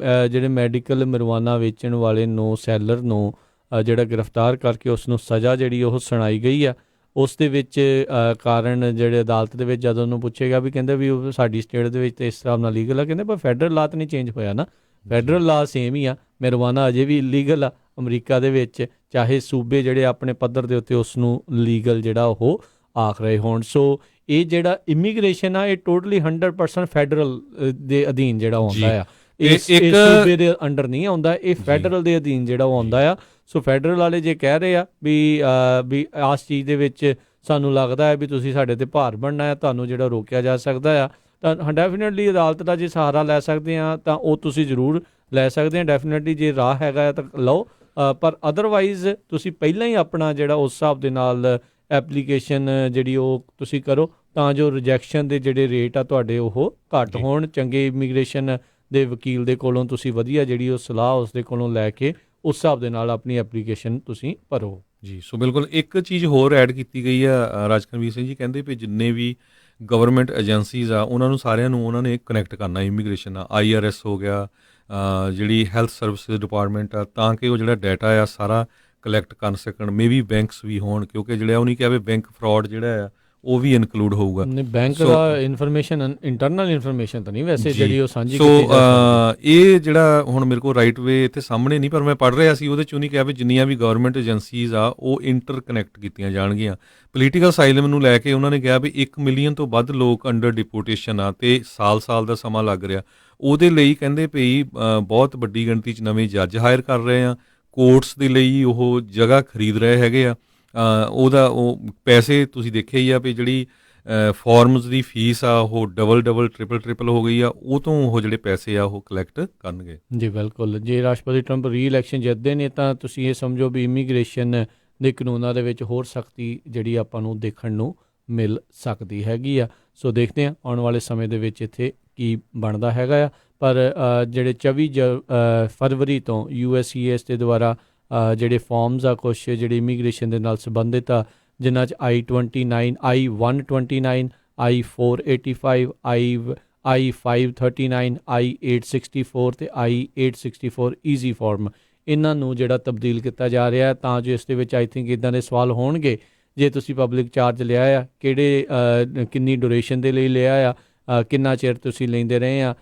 ਜਿਹੜੇ ਮੈਡੀਕਲ ਮੈਰੀਜੁਆਨਾ ਵੇਚਣ ਵਾਲੇ ਨੂੰ, ਸੈਲਰ ਨੂੰ ਜਿਹੜਾ ਗ੍ਰਿਫਤਾਰ ਕਰਕੇ ਉਸ ਨੂੰ ਸਜ਼ਾ ਜਿਹੜੀ ਉਹ ਸੁਣਾਈ ਗਈ ਆ। ਉਸ ਦੇ ਵਿੱਚ ਕਾਰਨ ਜਿਹੜੇ ਅਦਾਲਤ ਦੇ ਵਿੱਚ ਜਦੋਂ ਉਹਨੂੰ ਪੁੱਛੇਗਾ ਵੀ ਕਹਿੰਦੇ ਵੀ ਉਹ ਸਾਡੀ ਸਟੇਟ ਦੇ ਵਿੱਚ ਤਾਂ ਇਸ ਹਿਸਾਬ ਨਾਲ ਲੀਗਲ ਆ, ਕਹਿੰਦੇ ਪਰ ਫੈਡਰਲ ਲਾ ਤਾਂ ਨਹੀਂ ਚੇਂਜ ਹੋਇਆ ਨਾ, ਫੈਡਰਲ ਲਾ ਸੇਮ ਹੀ ਆ, ਮੈਰੀਜੁਆਨਾ ਅਜੇ ਵੀ ਲੀਗਲ ਆ ਅਮਰੀਕਾ ਦੇ ਵਿੱਚ, ਚਾਹੇ ਸੂਬੇ ਜਿਹੜੇ ਆਪਣੇ ਪੱਧਰ ਦੇ ਉੱਤੇ ਉਸ ਨੂੰ ਲੀਗਲ ਜਿਹੜਾ ਉਹ ਆਖ ਰਹੇ ਹੋਣ। ਸੋ ਇਹ ਜਿਹੜਾ ਇਮੀਗ੍ਰੇਸ਼ਨ ਆ ਇਹ ਟੋਟਲੀ 100% ਫੈਡਰਲ ਦੇ ਅਧੀਨ ਜਿਹੜਾ ਆਉਂਦਾ ਆ, ਇਸ ਸੂਬੇ ਦੇ ਅੰਡਰ ਨਹੀਂ ਆਉਂਦਾ, ਇਹ ਫੈਡਰਲ ਦੇ ਅਧੀਨ ਜਿਹੜਾ ਉਹ ਆਉਂਦਾ ਆ। ਸੋ ਫੈਡਰਲ ਵਾਲੇ ਜੇ ਕਹਿ ਰਹੇ ਆ ਵੀ ਆਸ ਚੀਜ਼ ਦੇ ਵਿੱਚ ਸਾਨੂੰ ਲੱਗਦਾ ਹੈ ਵੀ ਤੁਸੀਂ ਸਾਡੇ 'ਤੇ ਭਾਰ ਬਣਨਾ ਹੈ, ਤੁਹਾਨੂੰ ਜਿਹੜਾ ਰੋਕਿਆ ਜਾ ਸਕਦਾ ਆ, ਤਾਂ ਡੈਫੀਨੇਟਲੀ ਅਦਾਲਤ ਦਾ ਜੇ ਸਹਾਰਾ ਲੈ ਸਕਦੇ ਆ ਤਾਂ ਉਹ ਤੁਸੀਂ ਜ਼ਰੂਰ ਲੈ ਸਕਦੇ ਆ। ਡੈਫੀਨੇਟਲੀ ਜੇ ਰਾਹ ਹੈਗਾ ਤਾਂ ਲਓ, ਪਰ ਅਦਰਵਾਈਜ਼ ਤੁਸੀਂ ਪਹਿਲਾਂ ਹੀ ਆਪਣਾ ਜਿਹੜਾ ਉਸ ਹਿਸਾਬ ਦੇ ਨਾਲ ਐਪਲੀਕੇਸ਼ਨ ਜਿਹੜੀ ਉਹ ਤੁਸੀਂ ਕਰੋ ਤਾਂ ਜੋ ਰਿਜੈਕਸ਼ਨ ਦੇ ਜਿਹੜੇ ਰੇਟ ਆ ਤੁਹਾਡੇ ਉਹ ਘੱਟ ਹੋਣ। ਚੰਗੇ ਇਮੀਗ੍ਰੇਸ਼ਨ ਦੇ ਵਕੀਲ ਦੇ ਕੋਲੋਂ ਤੁਸੀਂ ਵਧੀਆ ਜਿਹੜੀ ਉਹ ਸਲਾਹ ਉਸ ਦੇ ਕੋਲੋਂ ਲੈ ਕੇ ਉਸ ਹਿਸਾਬ ਦੇ ਨਾਲ ਆਪਣੀ ਐਪਲੀਕੇਸ਼ਨ ਤੁਸੀਂ ਭਰੋ। ਜੀ ਸੋ ਬਿਲਕੁਲ। ਇੱਕ ਚੀਜ਼ ਹੋਰ ਐਡ ਕੀਤੀ ਗਈ ਆ ਰਾਜਕਨਵੀਰ ਸਿੰਘ ਜੀ, ਕਹਿੰਦੇ ਵੀ ਜਿੰਨੇ ਵੀ ਗਵਰਨਮੈਂਟ ਏਜੰਸੀਜ਼ ਆ ਉਹਨਾਂ ਨੂੰ ਸਾਰਿਆਂ ਨੂੰ ਉਹਨਾਂ ਨੇ ਕਨੈਕਟ ਕਰਨਾ ਇਮੀਗ੍ਰੇਸ਼ਨ ਨਾਲ। IRS ਹੋ ਗਿਆ, ਜਿਹੜੀ ਹੈਲਥ ਸਰਵਿਸਿਜ਼ ਡਿਪਾਰਟਮੈਂਟ ਆ, ਤਾਂ ਕਿ ਉਹ ਜਿਹੜਾ ਡਾਟਾ ਆ ਸਾਰਾ ਕਲੈਕਟ ਕਰ ਸਕਣ। ਮੇਬੀ ਬੈਂਕਸ ਵੀ ਹੋਣ, ਕਿਉਂਕਿ ਜਿਹੜਾ ਉਹ ਨਹੀਂ ਕਿਹਾ ਵੀ ਬੈਂਕ ਫਰਾਡ ਜਿਹੜਾ ਆ ਉਹ ਵੀ ਇਨਕਲੂਡ ਹੋਊਗਾ। ਨਹੀਂ, ਬੈਂਕ So- ਦਾ ਇਨਫੋਰਮੇਸ਼ਨ ਇੰਟਰਨਲ ਇਨਫੋਰਮੇਸ਼ਨ ਤਾਂ ਨਹੀਂ ਵੈਸੇ ਜੀ। ਜਿਹੜੀ ਉਹ ਸਾਂਝੀ ਸੋ ਕੀਤੀ ਜਾ ਸਕਦੀ। ਇਹ ਜਿਹੜਾ ਹੁਣ ਮੇਰੇ ਕੋਲ ਰਾਈਟ ਵੇ ਇੱਥੇ ਸਾਹਮਣੇ ਨਹੀਂ, ਪਰ ਮੈਂ ਪੜ੍ਹ ਰਿਹਾ ਸੀ ਉਹਦੇ 'ਚ ਉਹਨੇ ਕਿਹਾ ਵੀ ਜਿੰਨੀਆਂ ਵੀ ਗਵਰਨਮੈਂਟ ਏਜੰਸੀਜ਼ ਆ ਉਹ ਇੰਟਰਕਨੈਕਟ ਕੀਤੀਆਂ ਜਾਣਗੀਆਂ। ਪੋਲੀਟੀਕਲ ਅਸਾਈਲਮ ਨੂੰ ਲੈ ਕੇ ਉਹਨਾਂ ਨੇ ਕਿਹਾ ਵੀ 1 ਮਿਲੀਅਨ ਤੋਂ ਵੱਧ ਲੋਕ ਅੰਡਰ ਡਿਪੋਰਟੇਸ਼ਨ ਆ ਤੇ ਸਾਲ ਦਾ ਸਮਾਂ ਲੱਗ ਰਿਹਾ। ਉਹਦੇ ਲਈ ਕਹਿੰਦੇ ਪਈ ਬਹੁਤ ਵੱਡੀ ਗਿਣਤੀ 'ਚ ਨਵੇਂ ਜੱਜ ਹਾਇਰ ਕਰ ਰਹੇ ਆ, ਕੋਰਟਸ ਦੇ ਲਈ ਉਹ ਜਗ੍ਹਾ ਖਰੀਦ ਰਹੇ ਹੈਗੇ ਆ। ਉਹਦਾ ਉਹ ਪੈਸੇ ਤੁਸੀਂ ਦੇਖਿਆ ਹੀ ਆ ਵੀ ਜਿਹੜੀ ਫਾਰਮਸ ਦੀ ਫੀਸ ਆ ਉਹ ਡਬਲ ਟ੍ਰਿਪਲ ਹੋ ਗਈ ਆ, ਉਹ ਤੋਂ ਉਹ ਜਿਹੜੇ ਪੈਸੇ ਆ ਉਹ ਕਲੈਕਟ ਕਰਨਗੇ। ਜੀ ਬਿਲਕੁਲ, ਜੇ ਰਾਸ਼ਟਰਪਤੀ ਟਰੰਪ ਰੀ-ਇਲੈਕਸ਼ਨ ਜਿੱਤਦੇ ਨੇ ਤਾਂ ਤੁਸੀਂ ਇਹ ਸਮਝੋ ਵੀ ਇਮੀਗ੍ਰੇਸ਼ਨ ਦੇ ਕਾਨੂੰਨਾਂ ਦੇ ਵਿੱਚ ਹੋਰ ਸਖਤੀ ਜਿਹੜੀ ਆਪਾਂ ਨੂੰ ਦੇਖਣ ਨੂੰ ਮਿਲ ਸਕਦੀ ਹੈਗੀ ਆ। ਸੋ ਦੇਖਦੇ ਹਾਂ ਆਉਣ ਵਾਲੇ ਸਮੇਂ ਦੇ ਵਿੱਚ ਇੱਥੇ ਕੀ ਬਣਦਾ ਹੈਗਾ ਆ। ਪਰ ਜਿਹੜੇ 24 ਫਰਵਰੀ ਤੋਂ USCIS ਦੇ ਦੁਆਰਾ ਜਿਹੜੇ ਫਾਰਮਸ ਆ ਕੁਛ ਜਿਹੜੇ ਇਮੀਗ੍ਰੇਸ਼ਨ ਦੇ ਨਾਲ ਸੰਬੰਧਿਤ ਆ, ਜਿਨ੍ਹਾਂ 'ਚ I-29, I-129, I-485, I-539, I-864 ਤੇ I-864 ਈਜ਼ੀ ਫਾਰਮ, ਇਹਨਾਂ ਨੂੰ ਜਿਹੜਾ ਤਬਦੀਲ ਕੀਤਾ ਜਾ ਰਿਹਾ ਤਾਂ ਜੋ ਇਸ ਦੇ ਵਿੱਚ ਆਈ ਥਿੰਕ ਇੱਦਾਂ ਦੇ ਸਵਾਲ ਹੋਣਗੇ ਜੇ ਤੁਸੀਂ ਪਬਲਿਕ ਚਾਰਜ ਲਿਆ ਆ, ਕਿਹੜੇ ਕਿੰਨੀ ਡਿਊਰੇਸ਼ਨ ਦੇ ਲਈ ਲਿਆ ਆ, ਕਿੰਨਾ ਚਿਰ ਤੁਸੀਂ ਲੈਂਦੇ ਰਹੇ ਆ,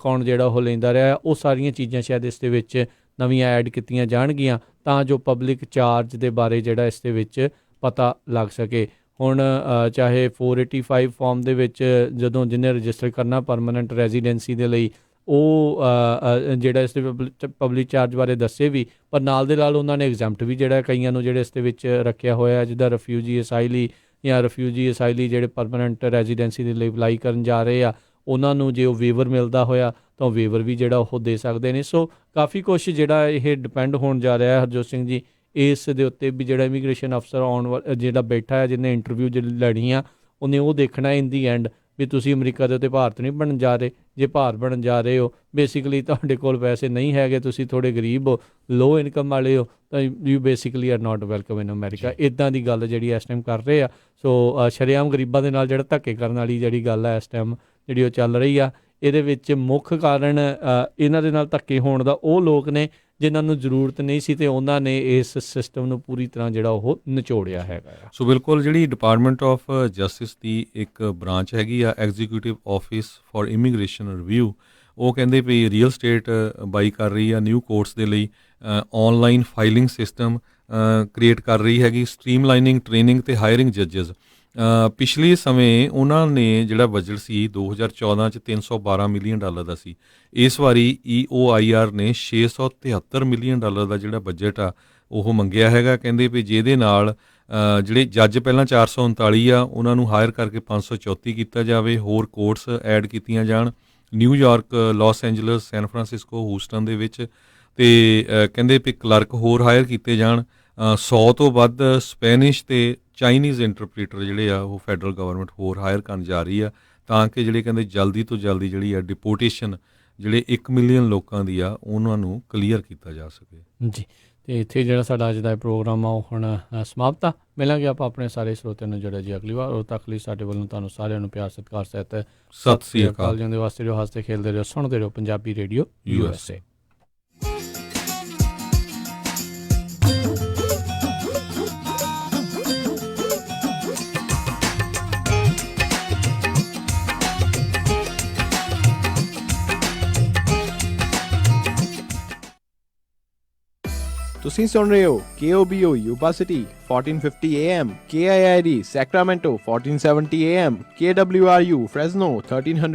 ਕੌਣ ਜਿਹੜਾ ਉਹ ਲੈਂਦਾ ਰਿਹਾ, ਉਹ ਸਾਰੀਆਂ ਚੀਜ਼ਾਂ ਸ਼ਾਇਦ ਇਸ ਦੇ ਵਿੱਚ ਨਵੀਆਂ ਐਡ ਕੀਤੀਆਂ ਜਾਣਗੀਆਂ ਤਾਂ ਜੋ ਪਬਲਿਕ ਚਾਰਜ ਦੇ ਬਾਰੇ ਜਿਹੜਾ ਇਸ ਦੇ ਵਿੱਚ ਪਤਾ ਲੱਗ ਸਕੇ। ਹੁਣ ਚਾਹੇ 485 ਫਾਰਮ ਦੇ ਵਿੱਚ ਜਦੋਂ ਜਿਹਨੇ ਰਜਿਸਟਰ ਕਰਨਾ ਪਰਮਾਨੈਂਟ ਰੈਜ਼ੀਡੈਂਸੀ ਦੇ ਲਈ, ਉਹ ਜਿਹੜਾ ਇਸ ਦੇ ਪਬਲਿਕ ਚਾਰਜ ਬਾਰੇ ਦੱਸੇ ਵੀ, ਪਰ ਨਾਲ ਦੇ ਨਾਲ ਉਹਨਾਂ ਨੇ ਐਗਜ਼ੈਂਪਟ ਵੀ ਜਿਹੜਾ ਕਈਆਂ ਨੂੰ ਜਿਹੜੇ ਇਸ ਦੇ ਵਿੱਚ ਰੱਖਿਆ ਹੋਇਆ, ਜਿੱਦਾਂ ਰਿਫਿਊਜੀ ਅਸਾਈਲੀ ਜਿਹੜੇ ਪਰਮਾਨੈਂਟ ਰੈਜ਼ੀਡੈਂਸੀ ਦੇ ਲਈ ਅਪਲਾਈ ਕਰਨ ਜਾ ਰਹੇ ਆ, ਉਹਨਾਂ ਨੂੰ ਜੇ ਉਹ ਵੇਵਰ ਮਿਲਦਾ ਹੋਇਆ ਤਾਂ ਉਹ ਵੇਵਰ ਵੀ ਜਿਹੜਾ ਉਹ ਦੇ ਸਕਦੇ ਨੇ। ਸੋ ਕਾਫੀ ਕੁਛ ਜਿਹੜਾ ਇਹ ਡਿਪੈਂਡ ਹੋਣ ਜਾ ਰਿਹਾ ਹੈ ਹਰਜੋਤ ਸਿੰਘ ਜੀ ਇਸ ਦੇ ਉੱਤੇ ਵੀ ਜਿਹੜਾ ਇਮੀਗ੍ਰੇਸ਼ਨ ਅਫਸਰ ਜਿਹੜਾ ਬੈਠਾ ਹੈ, ਜਿਹਨੇ ਇੰਟਰਵਿਊ ਜਿਹੜੀ ਲੈਣੀ ਆ, ਉਹਨੇ ਉਹ ਦੇਖਣਾ ਇਨ ਦੀ ਐਂਡ ਵੀ ਤੁਸੀਂ ਅਮਰੀਕਾ ਦੇ ਉੱਤੇ ਭਾਰਤ ਨਹੀਂ ਬਣਨ ਜਾ ਰਹੇ। ਜੇ ਭਾਰਤ ਬਣਨ ਜਾ ਰਹੇ ਹੋ, ਬੇਸਿਕਲੀ ਤੁਹਾਡੇ ਕੋਲ ਪੈਸੇ ਨਹੀਂ ਹੈਗੇ, ਤੁਸੀਂ ਥੋੜ੍ਹੇ ਗਰੀਬ ਹੋ, ਲੋ ਇਨਕਮ ਵਾਲੇ ਹੋ, ਤਾਂ you basically are not welcome in America. ਇੱਦਾਂ ਦੀ ਗੱਲ ਜਿਹੜੀ ਇਸ ਟਾਈਮ ਕਰ ਰਹੇ ਆ। ਸੋ ਸ਼ਰੇਆਮ ਗਰੀਬਾਂ ਦੇ ਨਾਲ ਜਿਹੜਾ ਧੱਕੇ ਕਰਨ ਵਾਲੀ ਜਿਹੜੀ ਗੱਲ ਹੈ ਇਸ ਟਾਈਮ ਜਿਹੜੀ ਉਹ ਚੱਲ ਰਹੀ ਆ, ਇਹਦੇ ਵਿੱਚ ਮੁੱਖ ਕਾਰਨ ਇਹਨਾਂ ਦੇ ਨਾਲ ਧੱਕੇ ਹੋਣ ਦਾ ਉਹ ਲੋਕ ਨੇ ਜਿਨ੍ਹਾਂ ਨੂੰ ਜ਼ਰੂਰਤ ਨਹੀਂ ਸੀ ਤੇ ਉਹਨਾਂ ਨੇ ਇਸ ਸਿਸਟਮ ਨੂੰ ਪੂਰੀ ਤਰ੍ਹਾਂ ਜਿਹੜਾ ਉਹ ਨਿਚੋੜਿਆ ਹੈਗਾ ਆ। ਸੋ ਬਿਲਕੁਲ, ਜਿਹੜੀ ਡਿਪਾਰਟਮੈਂਟ ਆਫ ਜਸਟਿਸ ਦੀ ਇੱਕ ਬ੍ਰਾਂਚ ਹੈਗੀ ਆ executive office for immigration review, ਉਹ ਕਹਿੰਦੇ ਵੀ ਰੀਅਲ ਸਟੇਟ ਬਾਈ ਕਰ ਰਹੀ ਆ ਨਿਊ ਕੋਰਟਸ ਦੇ ਲਈ ਆਨਲਾਈਨ ਫਾਈਲਿੰਗ ਸਿਸਟਮ ਕ੍ਰੀਏਟ ਕਰ ਰਹੀ ਹੈਗੀ, ਸਟ੍ਰੀਮਲਾਈਨਿੰਗ ਟ੍ਰੇਨਿੰਗ ਤੇ ਹਾਇਰਿੰਗ ਜੱਜਸ। ਪਿਛਲੇ ਸਮੇਂ ਉਹਨਾਂ ਨੇ ਜਿਹੜਾ ਬਜਟ ਸੀ 2014 'ਚ $312 ਮਿਲੀਅਨ ਦਾ ਸੀ, ਇਸ ਵਾਰੀ EOIR ਨੇ $673 ਮਿਲੀਅਨ ਦਾ ਜਿਹੜਾ ਬਜਟ ਆ ਉਹ ਮੰਗਿਆ ਹੈਗਾ। ਕਹਿੰਦੇ ਵੀ ਜਿਹਦੇ ਨਾਲ ਜਿਹੜੇ ਜੱਜ ਪਹਿਲਾਂ 439 ਆ ਉਹਨਾਂ ਨੂੰ ਹਾਇਰ ਕਰਕੇ 534 ਕੀਤਾ ਜਾਵੇ, ਹੋਰ ਕੋਰਟਸ ਐਡ ਕੀਤੀਆਂ ਜਾਣ New York, Los Angeles, San Francisco, Houston ਦੇ ਵਿੱਚ, ਤੇ ਕਹਿੰਦੇ ਵੀ ਕਲਰਕ ਹੋਰ ਹਾਇਰ ਕੀਤੇ ਜਾਣ। 100 ਤੋਂ ਵੱਧ ਸਪੈਨਿਸ਼ ਤੇ ਚਾਈਨੀਜ਼ ਇੰਟਰਪ੍ਰੀਟਰ ਜਿਹੜੇ ਆ ਉਹ ਫੈਡਰਲ ਗਵਰਨਮੈਂਟ ਹੋਰ ਹਾਇਰ ਕਰਨ ਜਾ ਰਹੀ ਆ ਤਾਂ ਕਿ ਜਿਹੜੇ ਕਹਿੰਦੇ ਜਲਦੀ ਤੋਂ ਜਲਦੀ ਜਿਹੜੀ ਆ ਡਿਪੋਰਟੇਸ਼ਨ ਜਿਹੜੇ 1 ਮਿਲੀਅਨ ਲੋਕਾਂ ਦੀ ਆ ਉਹਨਾਂ ਨੂੰ ਕਲੀਅਰ ਕੀਤਾ ਜਾ ਸਕੇ। ਜੀ, ਤੇ ਇੱਥੇ ਜਿਹੜਾ ਸਾਡਾ ਅੱਜ ਦਾ ਪ੍ਰੋਗਰਾਮ ਆ ਉਹ ਹੁਣ ਸਮਾਪਤ ਆ। ਮਿਲਾਂਗੇ ਆਪਾਂ ਆਪਣੇ ਸਾਰੇ ਸਰੋਤਿਆਂ ਨੂੰ ਜਿਹੜਾ ਜੀ ਅਗਲੀ ਵਾਰ। ਉਦੋਂ ਤੱਕ ਲਈ ਸਾਡੇ ਵੱਲੋਂ ਤੁਹਾਨੂੰ ਸਾਰਿਆਂ ਨੂੰ ਪਿਆਰ ਸਤਿਕਾਰ ਸਹਿਤ ਸਤਿ ਸ੍ਰੀ ਅਕਾਲ। ਜਿਉਂਦੇ ਵਾਸਤੇ ਰਹੋ, ਹੱਸਦੇ ਖੇਡਦੇ ਰਹੋ, ਸੁਣਦੇ ਰਹੋ ਪੰਜਾਬੀ ਰੇਡੀਓ USA। ਤੁਸੀਂ ਸੁਣ ਰਹੇ ਹੋ KOBO Yuba city 1450 AM, KIID Sacramento 1470 AM, KWRU Fresno 1300